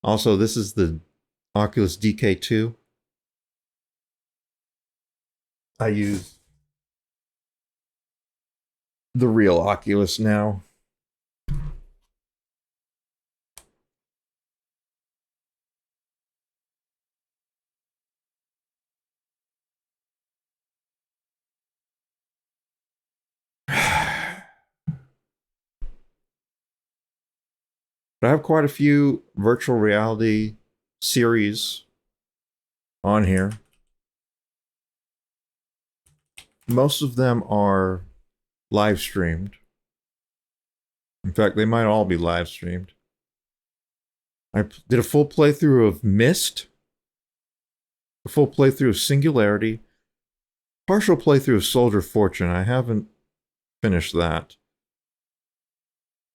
Also, this is the Oculus DK2. I use the real Oculus now. But I have quite a few virtual reality series on here. Most of them are live streamed. In fact, they might all be live streamed. I did a full playthrough of Myst, a full playthrough of Singularity, partial playthrough of Soldier Fortune. I haven't finished that.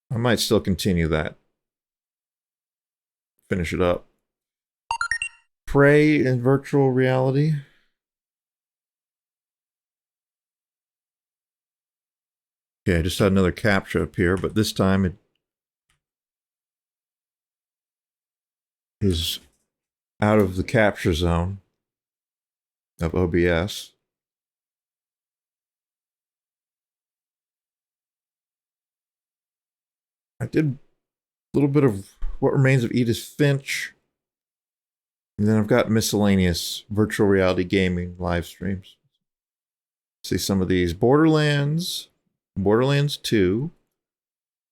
I might still continue that. Finish it up. Prey in virtual reality. Okay, I just had another captcha appear, but this time it is out of the capture zone of OBS. I did a little bit of What Remains of Edith Finch. And then I've got miscellaneous virtual reality gaming live streams. See some of these. Borderlands 2.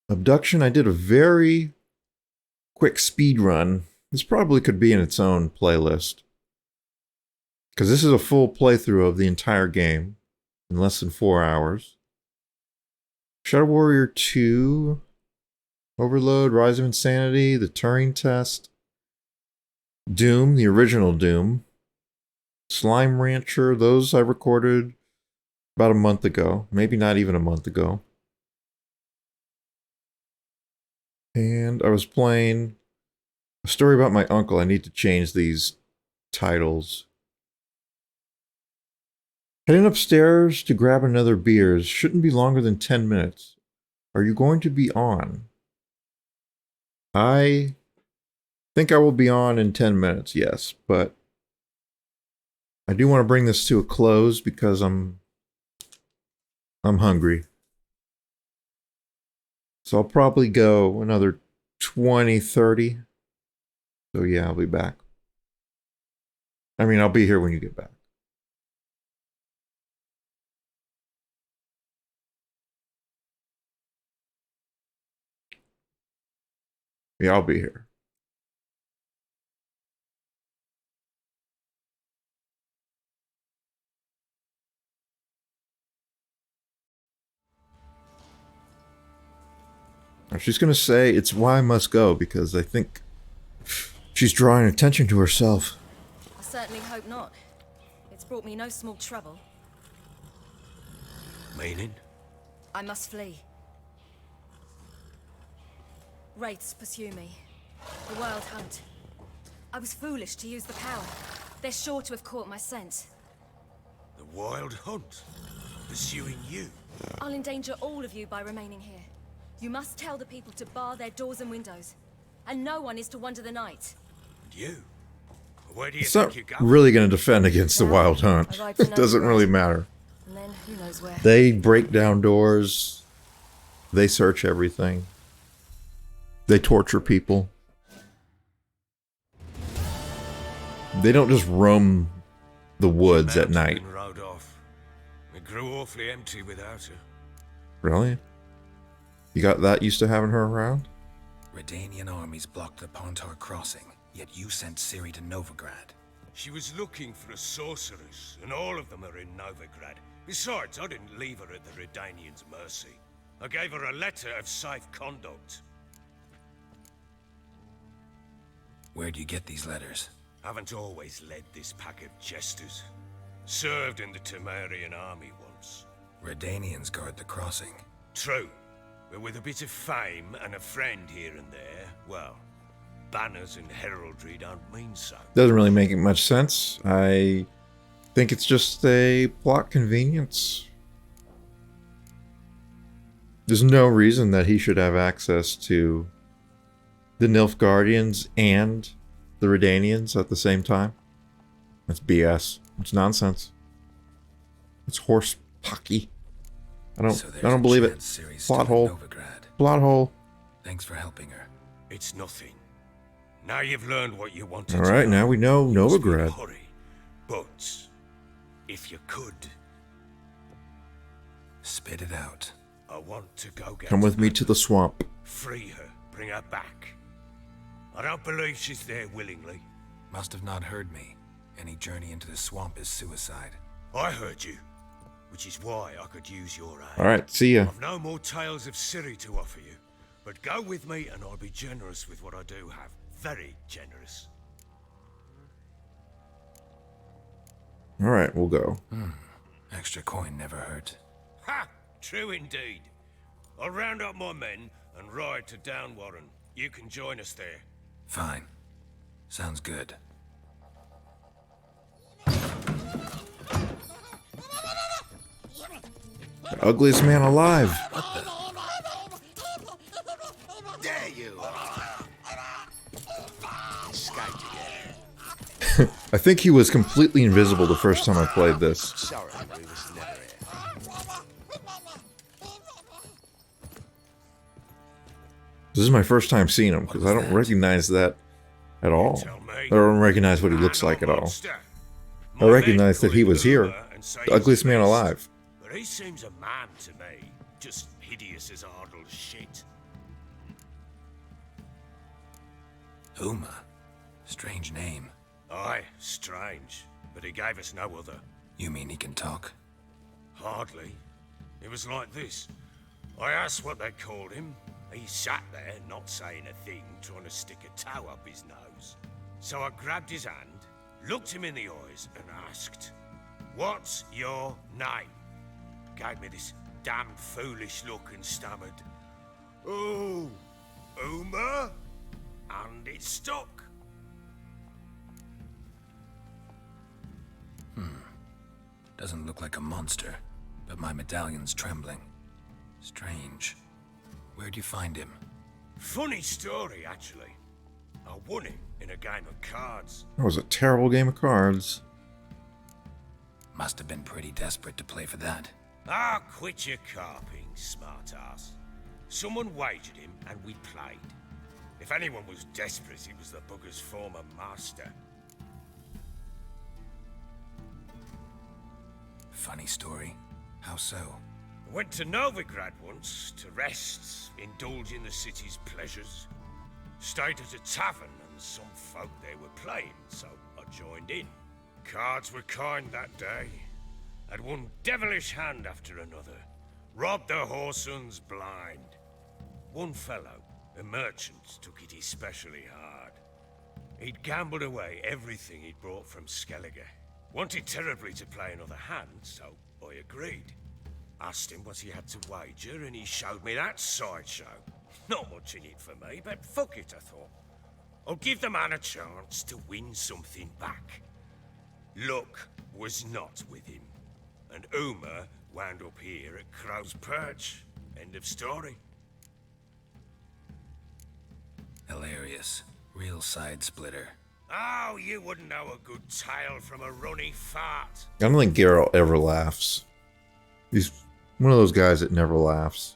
Abduction, I did a very quick speed run. This probably could be in its own playlist, because this is a full playthrough of the entire game in less than 4 hours. Shadow Warrior 2. Overload, Rise of Insanity, The Turing Test, Doom, the original Doom, Slime Rancher, those I recorded about a month ago, maybe not even a month ago. And I was playing a story about my uncle. I need to change these titles. Heading upstairs to grab another beer shouldn't be longer than 10 minutes. Are you going to be on? I think I will be on in 10 minutes, yes, but I do want to bring this to a close because I'm hungry. So I'll probably go another 20, 30. So yeah, I'll be back. I mean, I'll be here when you get back. Yeah, I'll be here. She's going to say it's why I must go because I think she's drawing attention to herself. I certainly hope not. It's brought me no small trouble. Meaning? I must flee. Wraiths pursue me. The Wild Hunt. I was foolish to use the power. They're sure to have caught my scent. The Wild Hunt? Pursuing you? I'll endanger all of you by remaining here. You must tell the people to bar their doors and windows. And no one is to wander the night. And you? Where do you It's think not you're going? really going to defend against the Wild Hunt. I ride for It doesn't Novigrad. really matter. And then who knows where. They break down doors. They search everything. They torture people. They don't just roam the woods at Mounted night. and rode off. It grew awfully empty without her. Really? You got that used to having her around? Redanian armies blocked the Pontar crossing, yet you sent Ciri to Novigrad. She was looking for a sorceress, and all of them are in Novigrad. Besides, I didn't leave her at the Redanians' mercy. I gave her a letter of safe conduct. Where'd you get these letters? Haven't always led this pack of jesters. Served in the Temerian army once. Redanians guard the crossing. True. But with a bit of fame and a friend here and there, well, banners and heraldry don't mean so. Doesn't really make much sense. I think it's just a plot convenience. There's no reason that he should have access to the Nilfgaardians and the Redanians at the same time. That's BS. It's nonsense. It's horse pocky. I don't believe it. Plot hole. Plot hole. Thanks for helping her. It's nothing. Now you've learned what you wanted All to right, know. now we know You must be in a Novigrad. hurry. But if you could, Spit it out. I want to go get Come with me to the swamp. free her, bring her back. I don't believe she's there willingly. Must have not heard me. Any journey into the swamp is suicide. I heard you, which is why I could use your aid. All right, see ya. I've no more tales of Ciri to offer you, but go with me and I'll be generous with what I do have. Very generous. All right, we'll go. Extra coin never hurt. Ha! True indeed. I'll round up my men and ride to Downwarren. You can join us there. Fine. Sounds good. Ugliest man alive. There you are. Escaped again. I think he was completely invisible the first time I played this. Sorry, we was never here. This is my first time seeing him because I don't recognize that at all. I don't recognize what he looks like at all. I recognize that he was here, the ugliest man alive. But he seems a man to me. Just hideous as Ardle's shit. Uma. Strange name. Aye, strange. But he gave us no other. You mean he can talk? Hardly. It was like this. I asked what they called him. He sat there, not saying a thing, trying to stick a toe up his nose. So I grabbed his hand, looked him in the eyes, and asked, "What's your name?" Gave me this damn foolish look and stammered, "Oh, Uma?" And it stuck. Doesn't look like a monster, but my medallion's trembling. Strange. Where'd you find him? Funny story, actually. I won him in a game of cards. That was a terrible game of cards. Must have been pretty desperate to play for that. Ah, quit your carping, smartass. Someone wagered him, and we played. If anyone was desperate, it was the bugger's former master. Funny story. How so? I went to Novigrad once to rest, indulge in the city's pleasures. Stayed at a tavern, and some folk there were playing, so I joined in. Cards were kind that day. Had one devilish hand after another. Robbed the whoresun's blind. One fellow, a merchant, took it especially hard. He'd gambled away everything he'd brought from Skellige. Wanted terribly to play another hand, so I agreed. Asked him what he had to wager, and he showed me that sideshow. Not much in it for me, but fuck it, I thought. I'll give the man a chance to win something back. Luck was not with him, and Uma wound up here at Crow's Perch. End of story. Hilarious. Real side splitter. Oh, you wouldn't know a good tale from a runny fart. I don't think Geralt ever laughs. He's one of those guys that never laughs.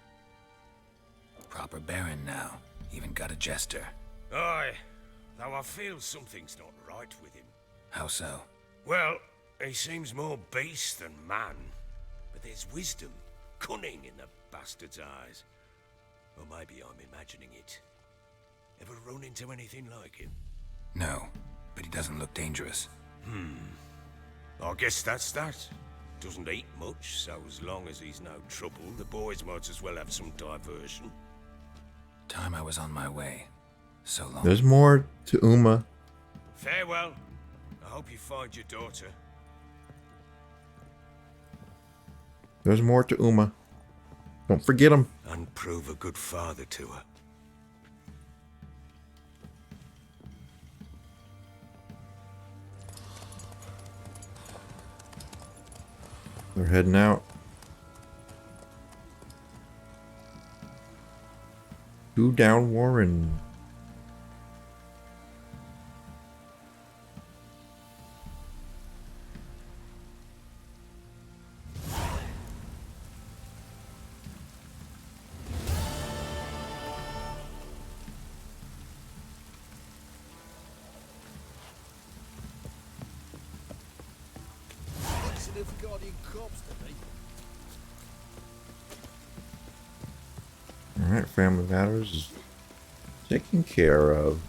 Proper baron now. Even got a jester. Aye, though I feel something's not right with him. How so? Well, he seems more beast than man. But there's wisdom, cunning in the bastard's eyes. Or maybe I'm imagining it. Ever run into anything like him? No, but he doesn't look dangerous. I guess that's that. Doesn't eat much, so as long as he's no trouble, the boys might as well have some diversion. Time I was on my way. So long. There's more to Uma. Farewell. I hope you find your daughter. There's more to Uma. Don't forget him. And prove a good father to her. They're heading out. Two down Warren. Alright, family matters is taken care of.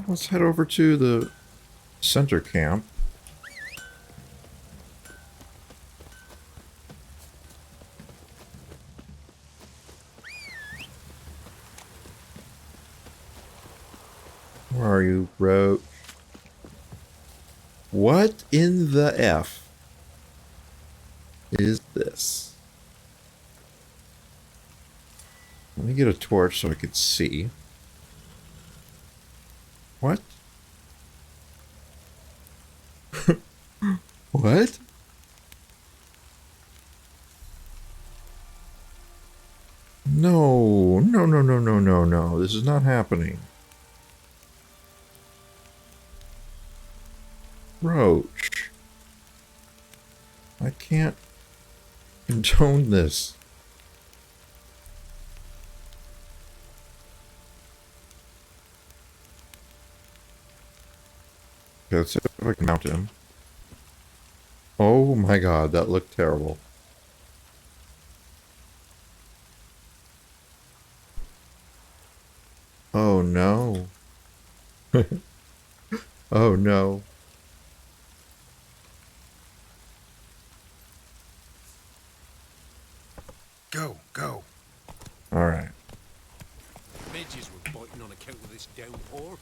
Let's head over to the center camp. Where are you, Roach? What in the F is this? Let me get a torch so I can see. What? What? No, no, no, no, no, no, no. This is not happening. Roach. I can't condone this. Okay, let's see if I can mount him. Oh my god, that looked terrible. Oh no. Oh no. Go, go. All right. Midges were biting on account of this downpour.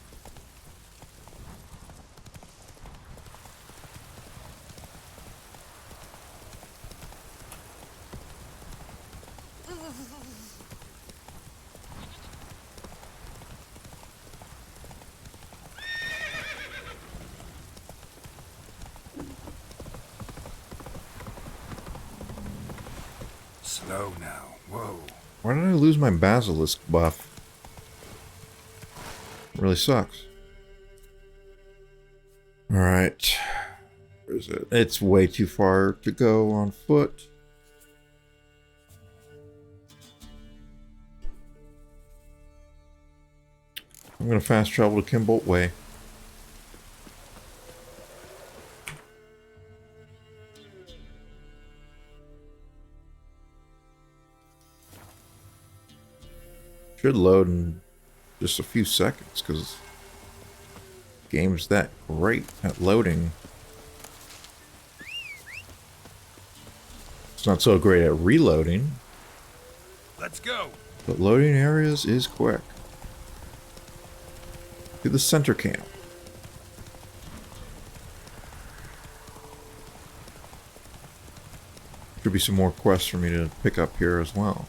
Slow now. Whoa. Why did I lose my basilisk buff? Really sucks. All right. Where is it? It's way too far to go on foot. I'm gonna fast travel to Kimbolt Way. Should load in just a few seconds because game's that great at loading. It's not so great at reloading. Let's go. But loading areas is quick. To the center camp. Should be some more quests for me to pick up here as well.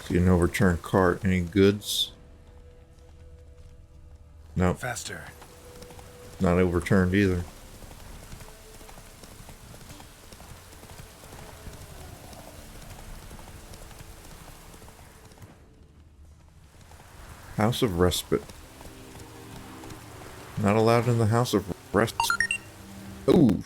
See an overturned cart. Any goods? Nope. Faster. Not overturned either. House of Respite. Not allowed in the House of Respite. Oh,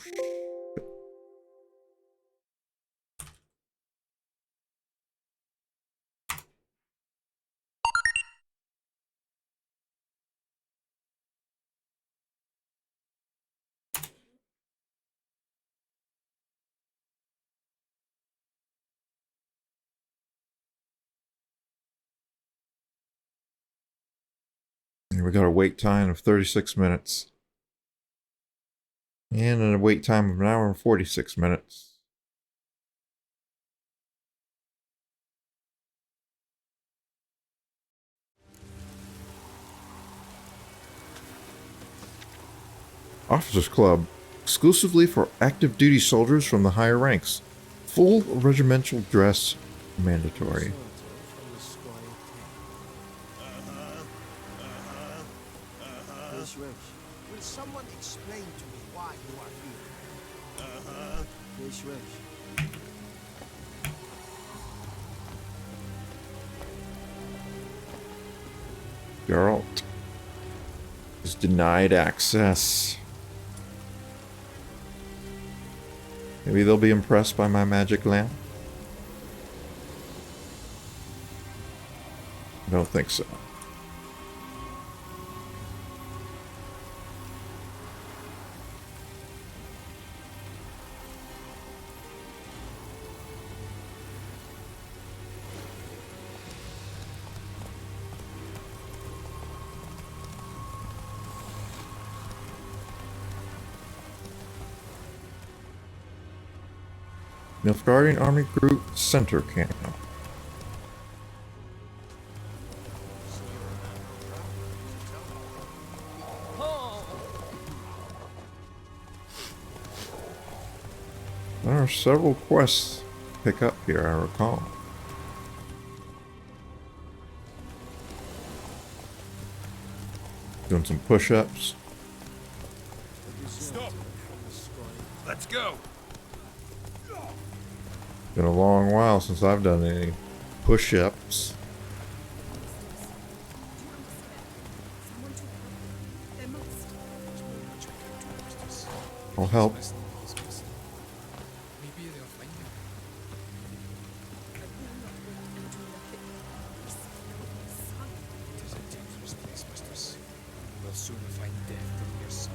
we got a wait time of 36 minutes. And a wait time of an hour and 46 minutes. Officers Club. Exclusively for active duty soldiers from the higher ranks. Full regimental dress mandatory. Will someone explain to me why you are here? Geralt is denied access. Maybe they'll be impressed by my magic lamp. I don't think so. Nilfgaardian Army Group Center Camp. There are several quests to pick up here, I recall. Doing some push-ups. Stop. Let's go. Been a long while since I've done any push-ups. I'll help. We'll soon find death from your son.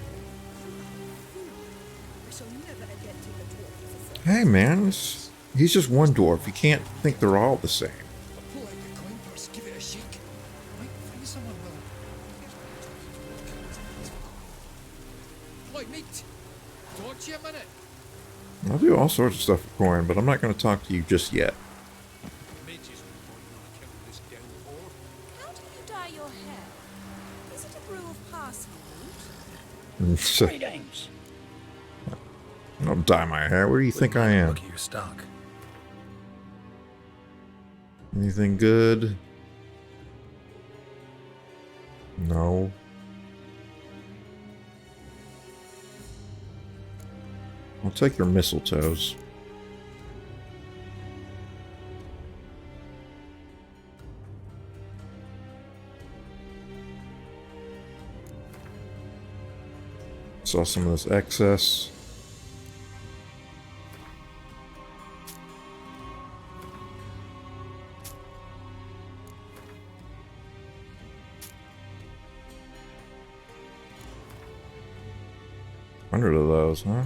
Hey man, he's just one dwarf. You can't think they're all the same. Pull out the coin purse, give it a shake. Might find someone will. Here's what you're talking to. Lloyd, mate! Don't you a minute? I'll do all sorts of stuff with coin, but I'm not going to talk to you just yet. How do you dye your hair? Is it a brew of parsley root? Greetings. I don't dye my hair. Where do you think I am? Look at your stock. Anything good? No. I'll take your mistletoes. Saw some of this excess. Hundred of those, huh?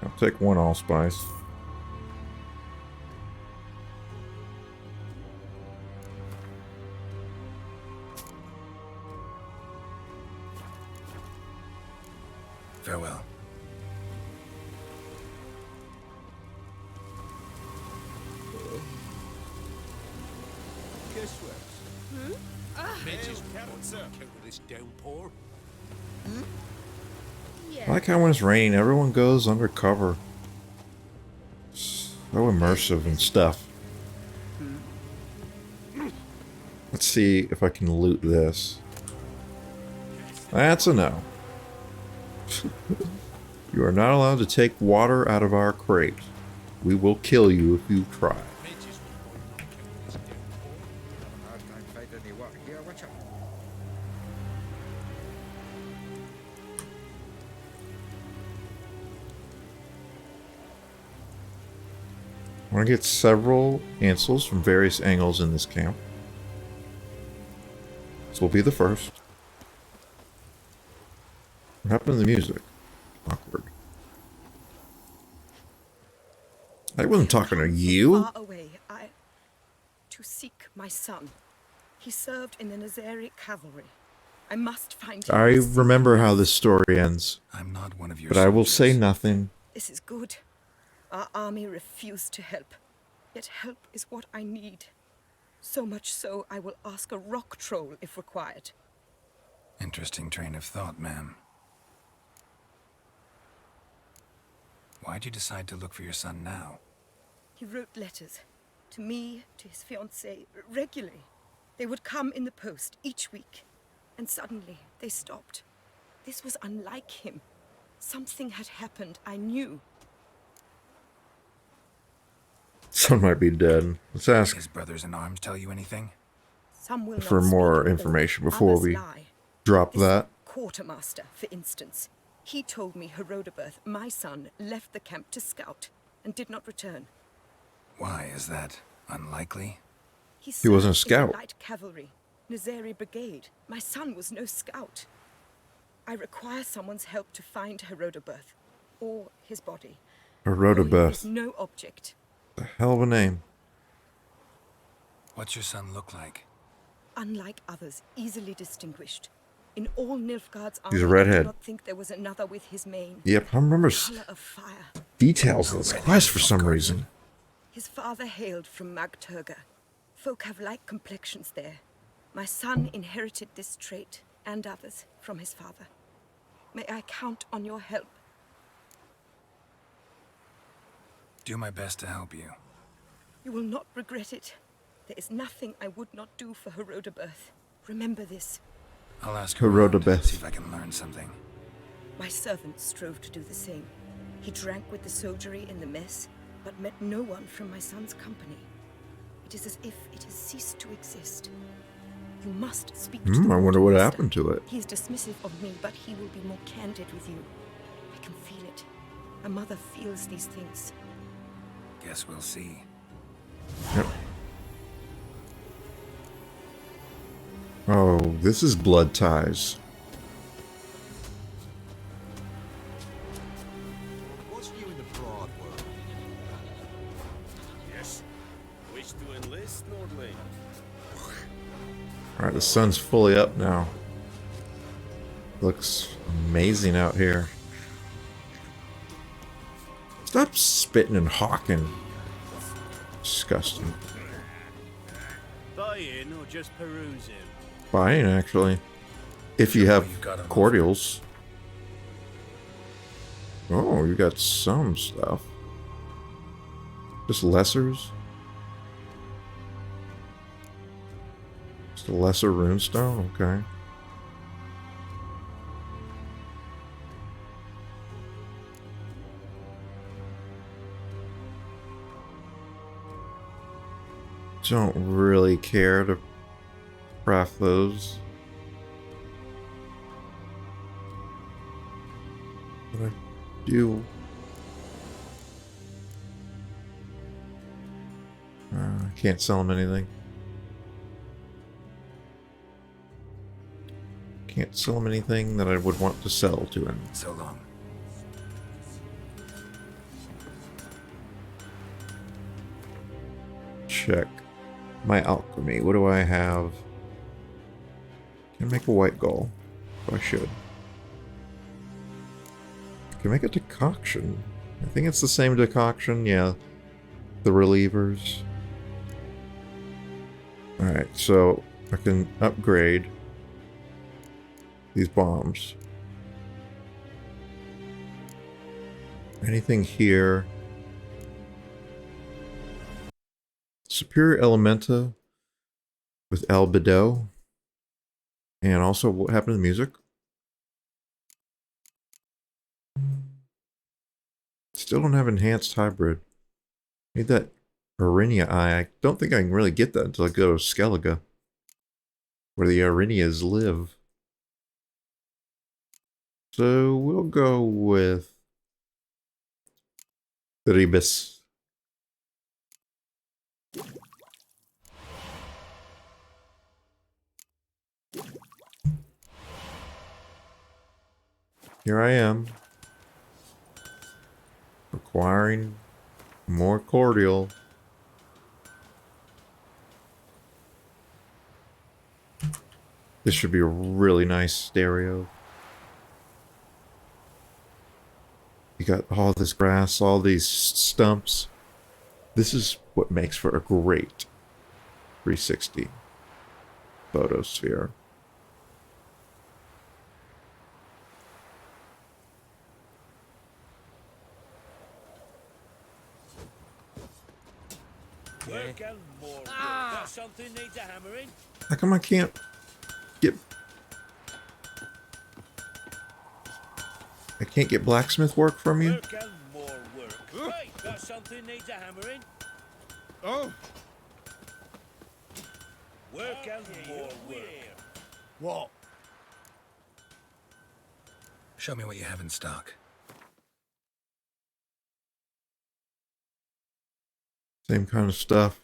I'll take one allspice. Farewell. Guess what? Midges with this downpour. I like how when it's raining, everyone goes undercover. So immersive and stuff. Let's see if I can loot this. That's a no. You are not allowed to take water out of our crate. We will kill you if you try. I want to get several answers from various angles in this camp. This will be the first. What happened to the music? Awkward. I wasn't talking to you. Far away, to seek my son. He served in the Nazaric cavalry. I must find him. I remember how this story ends. I'm not one of your But I will soldiers. say nothing. This is good. Our army refused to help. Yet help is what I need. So much so, I will ask a rock troll if required. Interesting train of thought, ma'am. Why'd you decide to look for your son now? He wrote letters. To me, to his fiancée, regularly. They would come in the post each week. And suddenly, they stopped. This was unlike him. Something had happened, I knew. Son might be dead. Let's ask His brothers in arms tell you anything? Some will for not more speak, information before others we lie. drop This that. quartermaster, for instance. He told me Herodoberth, my son, left the camp to scout and did not return. Why is that unlikely? He wasn't a served in the scout. light cavalry, Nazari Brigade. My son was no scout. I require someone's help to find Herodoberth, or his body. Or he Herodoberth. is no object. The hell of a name. What's your son look like? Unlike others, easily distinguished. In all Nilfgaard's army, He's a I redhead. do not think there was another with his mane. Yep, I remember Color of fire. details of this quest for some reason. His father hailed from Magturga. Folk have like complexions there. My son inherited this trait, and others, from his father. May I count on your help? Do my best to help you. You will not regret it. There is nothing I would not do for Herodoberth. Remember this. I'll ask Herodoberth. around, see if I can learn something. My servant strove to do the same. He drank with the soldiery in the mess, but met no one from my son's company. It is as if it has ceased to exist. You must speak to the I wonder what quartermaster. happened to it. He is dismissive of me, but he will be more candid with you. I can feel it. A mother feels these things. Guess we'll see. Yep. Oh, this is blood ties. What's new in the broad world? Yes. Wish to enlist, Nordling? Alright, the sun's fully up now. Looks amazing out here. Stop spitting and hawking. Disgusting. Buying or just perusing? Buying, actually. If you have cordials. Oh, you got some stuff. Just lessers? Just a lesser runestone? Okay. Don't really care to craft those. But I do. I can't sell them anything. Can't sell him anything that I would want to sell to him. So long. Check my alchemy. What do I have? Can I make a white gall? I should. Can I make a decoction? I think it's the same decoction. Yeah. The relievers. Alright, so I can upgrade these bombs. Anything here? Superior Elementa with Albedo. And also, what happened to the music? Still don't have enhanced hybrid. Need that Arinia eye. I don't think I can really get that until I go to Skellige, where the Arinias live. So we'll go with Ribis. Here I am, requiring more cordial. This should be a really nice stereo. You got all this grass, all these stumps. This is what makes for a great 360 photosphere. Something needs a hammering. How come I can't get... I can't get blacksmith work from you? Work and more work. Right, got something needs a hammering. Oh! Work and more work. What? Show me what you have in stock. Same kind of stuff.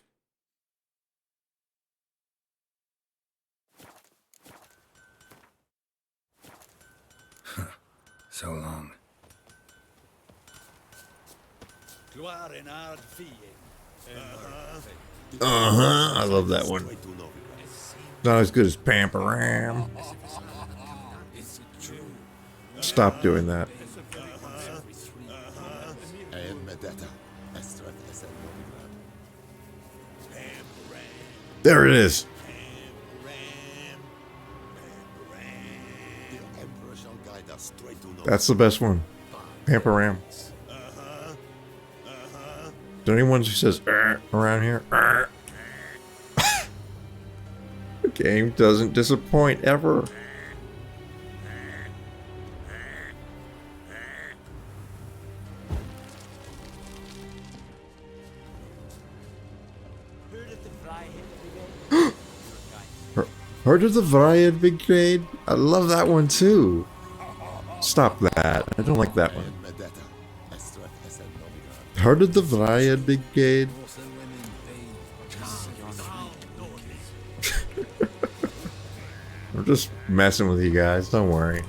So long. I love that one. Not as good as Pamparam. Stop doing that. There it is. That's the best one. Pamparam. Is there anyone who says around here? The game doesn't disappoint ever. Heard of the Varied Brigade? I love that one too. Stop that. I don't like that one. Heard of the Varied Brigade? I'm just messing with you guys. Don't worry.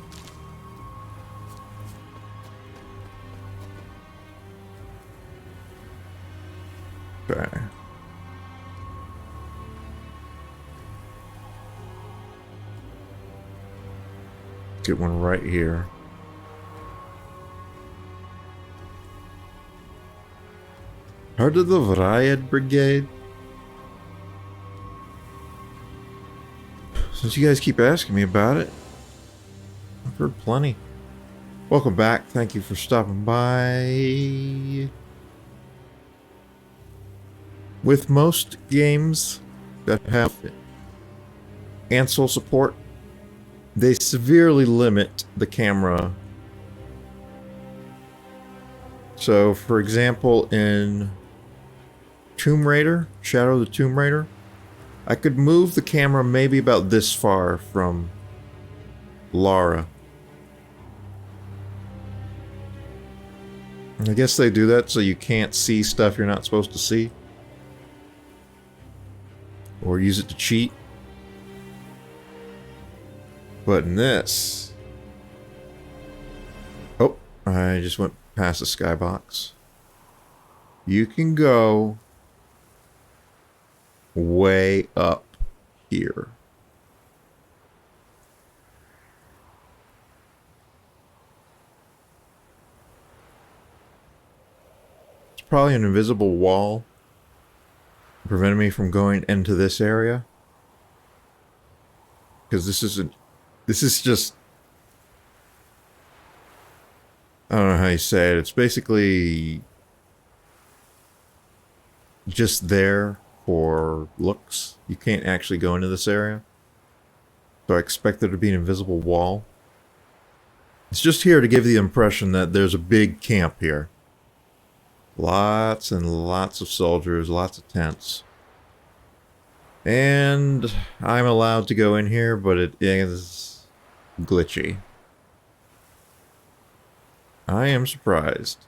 Okay. Get one right here. Heard of the Riot Brigade? Since you guys keep asking me about it, I've heard plenty. Welcome back. Thank you for stopping by. With most games that have Ansel support, they severely limit the camera. So, for example, in Tomb Raider, Shadow of the Tomb Raider, I could move the camera maybe about this far from Lara. I guess they do that so you can't see stuff you're not supposed to see. Or use it to cheat. But in this... Oh, I just went past the skybox. You can go way up here. It's probably an invisible wall preventing me from going into this area. Because this is just... I don't know how you say it. It's basically just there for looks. You can't actually go into this area. So I expect there to be an invisible wall. It's just here to give the impression that there's a big camp here. Lots and lots of soldiers, lots of tents. And I'm allowed to go in here, but it is glitchy. I am surprised.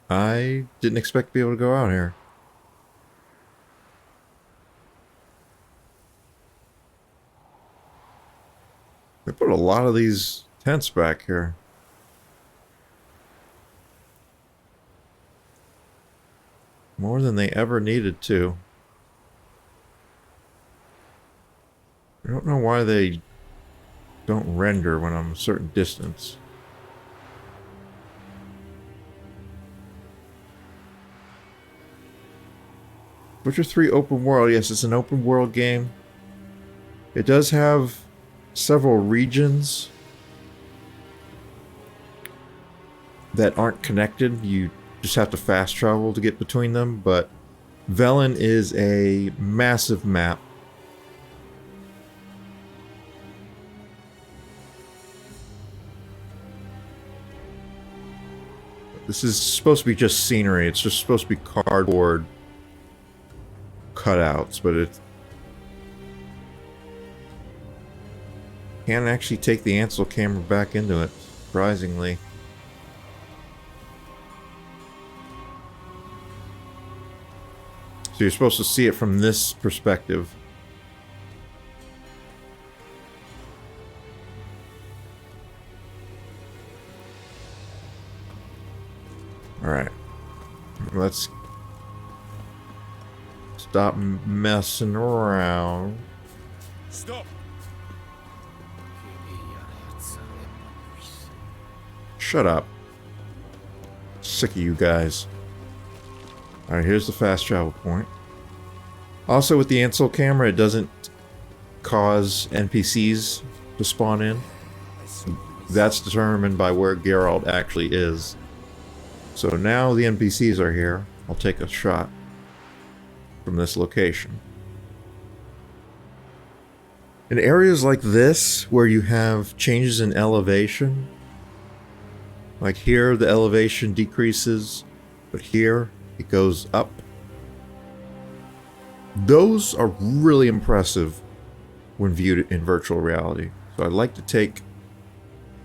I didn't expect to be able to go out here. They put a lot of these tents back here. More than they ever needed to. I don't know why they don't render when I'm a certain distance. Witcher 3 open world. Yes, it's an open world game. It does have several regions that aren't connected. You just have to fast travel to get between them, but Velen is a massive map. This is supposed to be just scenery. It's just supposed to be cardboard cutouts, but it can't actually take the Ansel camera back into it, surprisingly. So you're supposed to see it from this perspective. Alright. Let's stop messing around. Stop! Shut up. Sick of you guys. Alright, here's the fast travel point. Also, with the Ansel camera, it doesn't cause NPCs to spawn in. That's determined by where Geralt actually is. So now the NPCs are here. I'll take a shot from this location. In areas like this, where you have changes in elevation, like here the elevation decreases, but here it goes up. Those are really impressive when viewed in virtual reality. So I'd like to take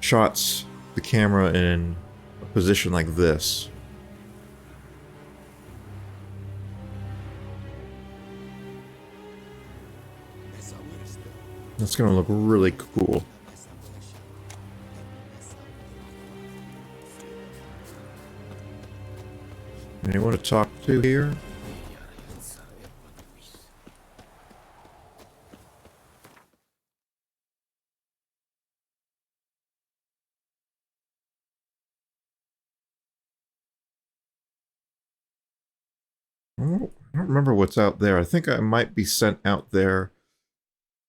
shots, the camera in a position like this. That's gonna look really cool. Anyone to talk to here? Oh, I don't remember what's out there. I think I might be sent out there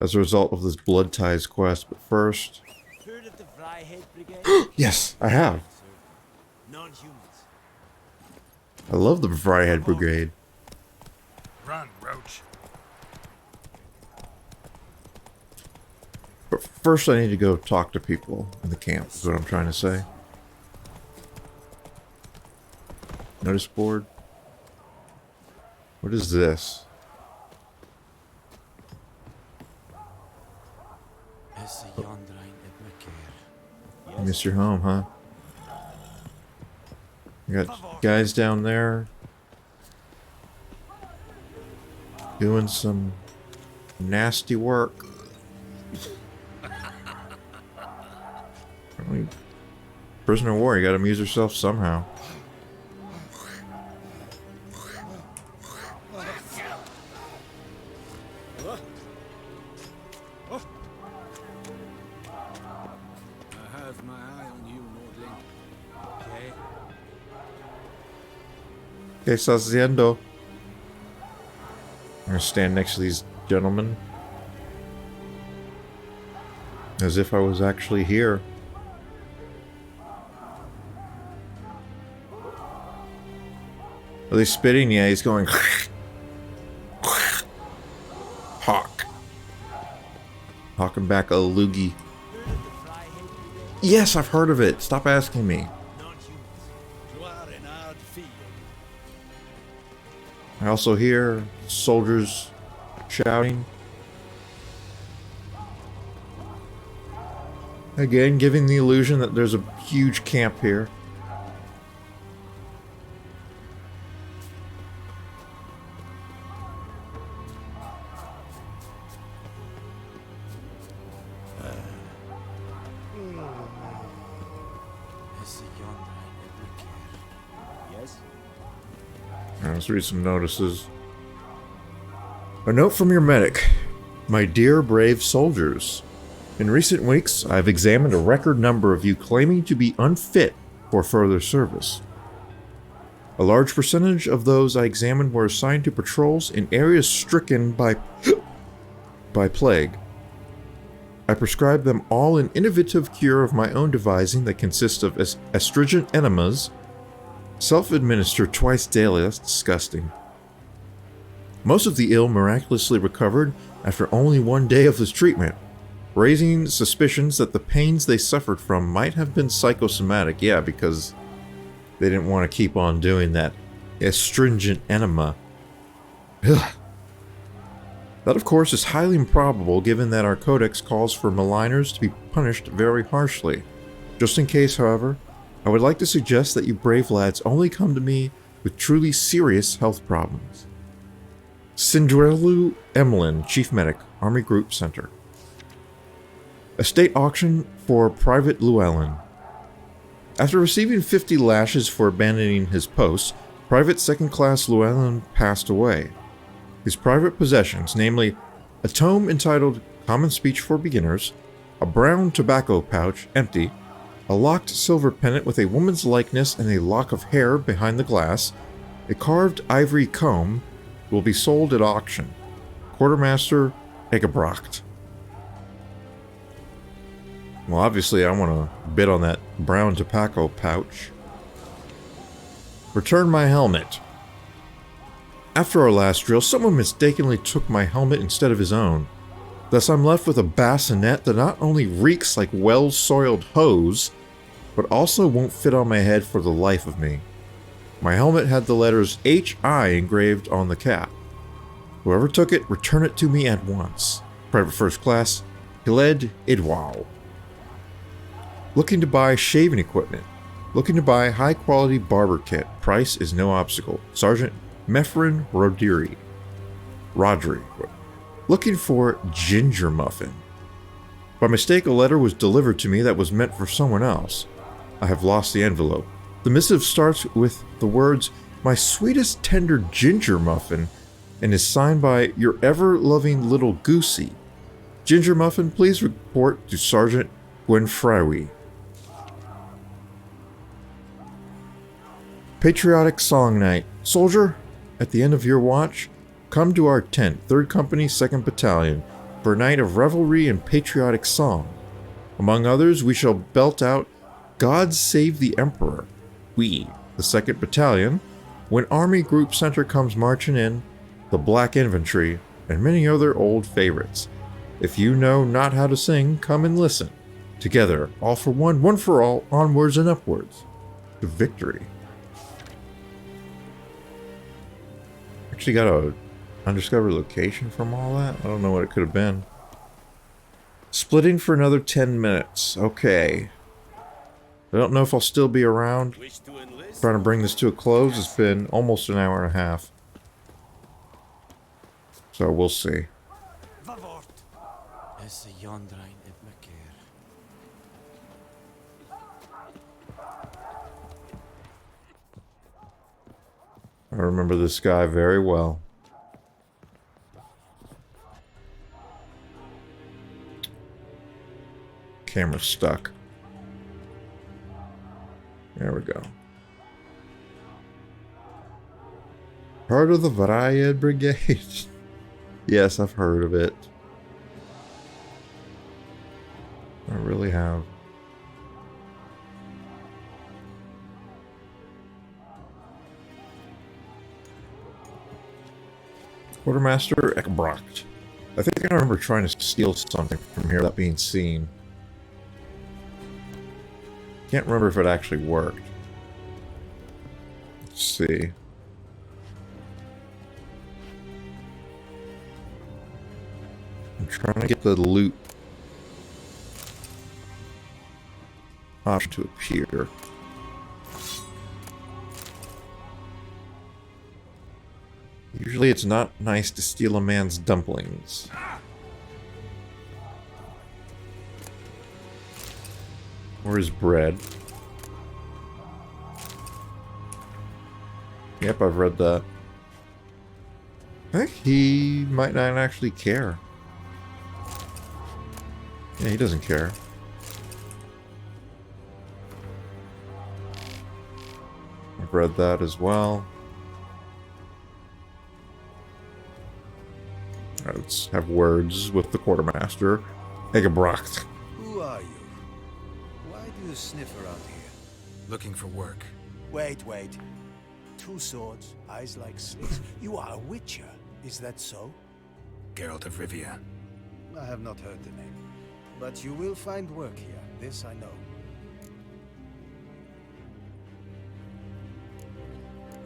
as a result of this Blood Ties quest, but first... Yes, I have. I love the Fryhead Brigade. Run, Roach. But first I need to go talk to people in the camp, is what I'm trying to say. Notice board. What is this? You miss your home, huh? You got guys down there doing some nasty work. I mean, prisoner of war, you gotta amuse yourself somehow. ¿Qué estás haciendo? I'm gonna stand next to these gentlemen as if I was actually here. Are they spitting? Yeah, he's going. Hawk. Hawking back a loogie. Yes, I've heard of it. Stop asking me. I also hear soldiers shouting. Again, giving the illusion that there's a huge camp here. Let's read some notices. A note from your medic. My dear brave soldiers. In recent weeks, I've examined a record number of you claiming to be unfit for further service. A large percentage of those I examined were assigned to patrols in areas stricken by plague. I prescribed them all an innovative cure of my own devising that consists of astringent enemas, self-administered twice daily. That's disgusting. Most of the ill miraculously recovered after only one day of this treatment, raising suspicions that the pains they suffered from might have been psychosomatic. Yeah, because they didn't want to keep on doing that astringent enema. Ugh. That, of course, is highly improbable given that our codex calls for maligners to be punished very harshly. Just in case, however, I would like to suggest that you brave lads only come to me with truly serious health problems. Cinderelu Emlyn, Chief Medic, Army Group Center. A state auction for Private Llewellyn. After receiving 50 lashes for abandoning his post, Private Second Class Llewellyn passed away. His private possessions, namely a tome entitled Common Speech for Beginners, a brown tobacco pouch, empty, a locked silver pendant with a woman's likeness and a lock of hair behind the glass, a carved ivory comb, will be sold at auction. Quartermaster Egebrocht. Well, obviously I want to bid on that brown tobacco pouch. Return my helmet. After our last drill, someone mistakenly took my helmet instead of his own. Thus I'm left with a bassinet that not only reeks like well-soiled hose, but also won't fit on my head for the life of me. My helmet had the letters H.I. engraved on the cap. Whoever took it, return it to me at once. Private First Class, Hiled Idwal. Looking to buy shaving equipment. Looking to buy high-quality barber kit. Price is no obstacle. Sergeant Mefrin Rodri. Looking for ginger muffin. By mistake, a letter was delivered to me that was meant for someone else. I have lost the envelope. The missive starts with the words, my sweetest tender ginger muffin, and is signed by your ever-loving little Goosey. Ginger Muffin, please report to Sergeant Gwenfrewy. Patriotic Song Night. Soldier, at the end of your watch, come to our tent, 3rd Company, 2nd Battalion, for a night of revelry and patriotic song. Among others, we shall belt out God Save the Emperor. We, the 2nd Battalion, when Army Group Center comes marching in, the Black Infantry, and many other old favorites. If you know not how to sing, come and listen. Together, all for one, one for all, onwards and upwards, to victory. Actually got a undiscovered location from all that? I don't know what it could have been. Splitting for another 10 minutes. Okay. I don't know if I'll still be around. Trying to bring this to a close. It's been almost an hour and a half. So we'll see. I remember this guy very well. Camera's stuck. There we go. Heard of the Varied Brigade? Yes, I've heard of it. I really have. Quartermaster Ekbrocht. I think I remember trying to steal something from here without being seen. Can't remember if it actually worked. Let's see. I'm trying to get the loot option to appear. Usually it's not nice to steal a man's dumplings. Or his bread. Yep, I've read that. I think he might not actually care. Yeah, he doesn't care. I've read that as well. Alright, let's have words with the quartermaster. Egebrocht. Who are you? Why do you sniff around here? Looking for work. Wait. 2 swords, eyes like slits. You are a witcher, is that so? Geralt of Rivia. I have not heard the name. But you will find work here, this I know.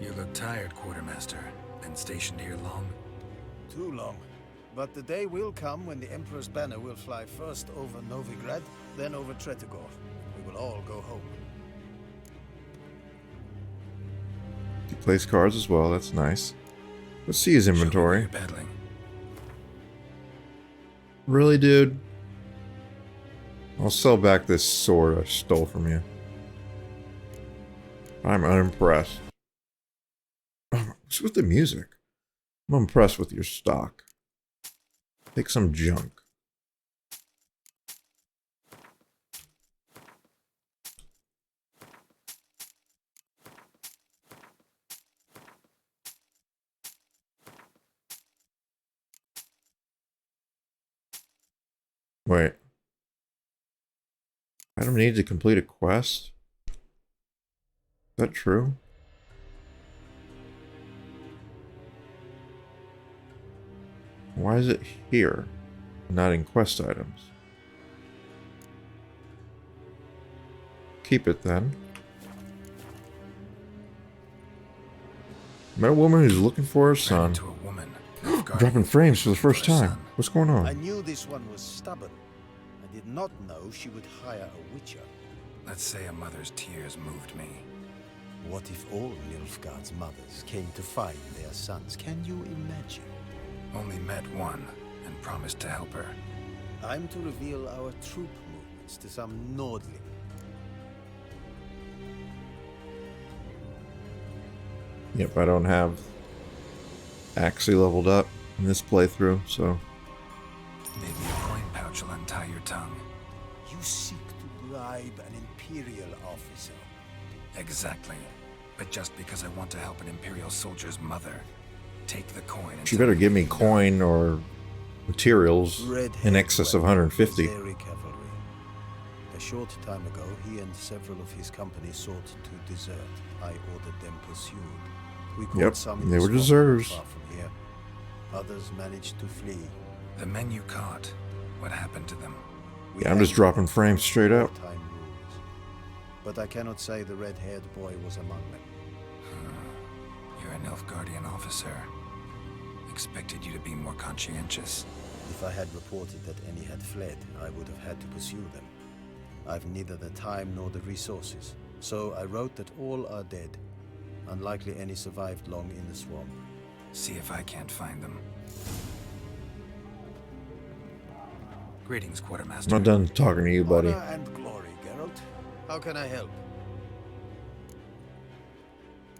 You look tired, Quartermaster. Been stationed here long? Too long. But the day will come when the Emperor's banner will fly first over Novigrad, then over Tretogor. We will all go home. He plays cards as well, that's nice. Let's see his inventory. Really, dude? I'll sell back this sword I stole from you. I'm unimpressed. What's with the music? I'm impressed with your stock. Take some junk. Wait. I don't need to complete a quest? Is that true? Why is it here, not in quest items? Keep it then. Met a woman who's looking for her son. Dropping frames for the first time. What's going on? I knew this one was stubborn. I did not know she would hire a witcher. Let's say a mother's tears moved me. What if all Nilfgaard's mothers came to find their sons? Can you imagine? Only met one and promised to help her. I'm to reveal our troop movements to some Nordling. Yep, I don't have Axie leveled up in this playthrough, so... Maybe a coin pouch will untie your tongue. You seek to bribe an Imperial officer. Exactly. But just because I want to help an Imperial soldier's mother, take the coin and She better give me coin or materials in excess of 150. Cavalry. A short time ago, he and several of his company sought to desert. I ordered them pursued. We caught some in they the were swamp deserters. far from here. Others managed to flee. The men you caught, what happened to them? Yeah, I'm just dropping frames straight up. Wartime rules. But I cannot say the red-haired boy was among them. You're a Nilfgaardian officer. Expected you to be more conscientious. If I had reported that any had fled, I would have had to pursue them. I've neither the time nor the resources, so I wrote that all are dead. Unlikely any survived long in the swamp. See if I can't find them. Greetings, Quartermaster. I'm not done talking to you, buddy. Honor and glory, Geralt. How can I help?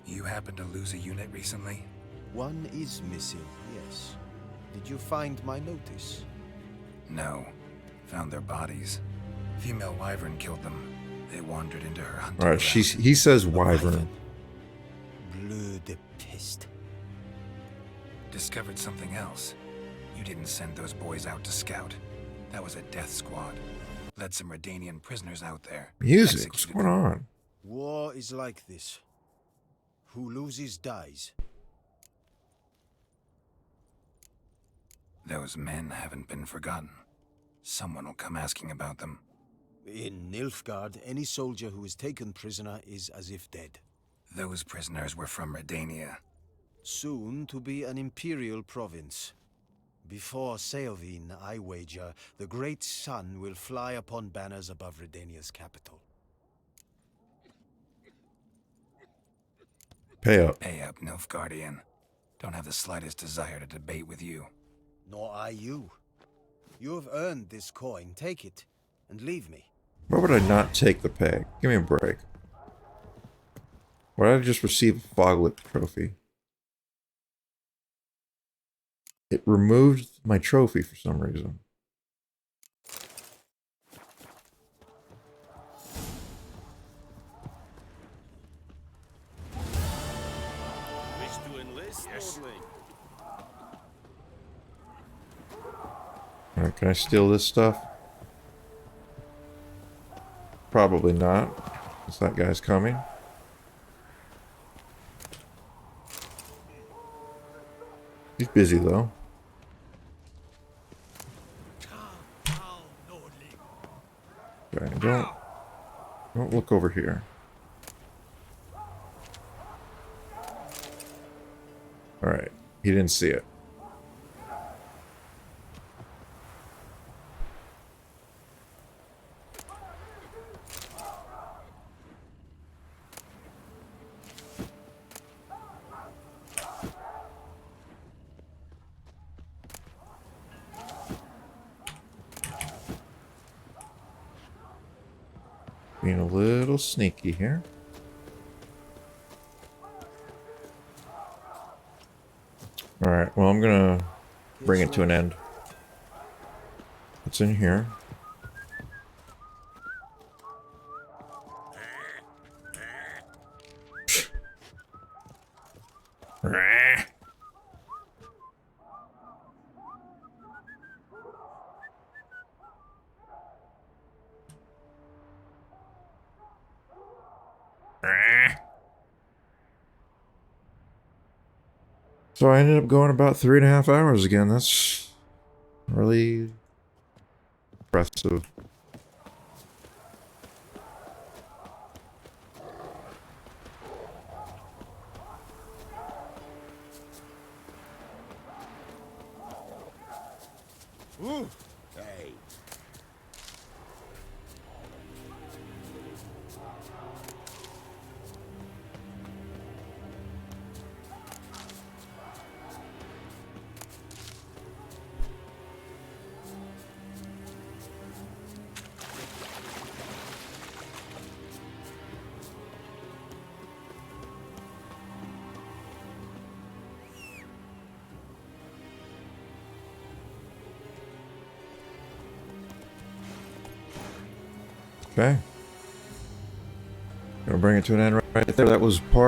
You happened to lose a unit recently? One is missing, yes. Did you find my notice? No. Found their bodies. Female wyvern killed them. They wandered into her hunting Alright, ground. he says wyvern. Bleu de peste. Discovered something else. You didn't send those boys out to scout. That was a death squad. Led some Redanian prisoners out there. Music, what's going on? War is like this. Who loses dies. Those men haven't been forgotten. Someone will come asking about them. In Nilfgaard, any soldier who is taken prisoner is as if dead. Those prisoners were from Redania. Soon to be an imperial province. Before Seovin, I wager, the great sun will fly upon banners above Redania's capital. Pay up. Pay up, Nilfgaardian. Don't have the slightest desire to debate with you. Nor I you. You have earned this coin. Take it, and leave me. Why would I not take the peg? Give me a break. Why did I just receive a Foglet trophy? It removed my trophy for some reason. Wish to enlist, Lordling? Alright, can I steal this stuff? Probably not, because that guy's coming. He's busy though. Okay, don't look over here. Alright, he didn't see it. Being a little sneaky here. Alright, well I'm gonna bring it to an end. What's in here? So I ended up going about 3.5 hours again. That's really impressive. Ooh. Hey. Okay. Gonna bring it to an end right there. That was part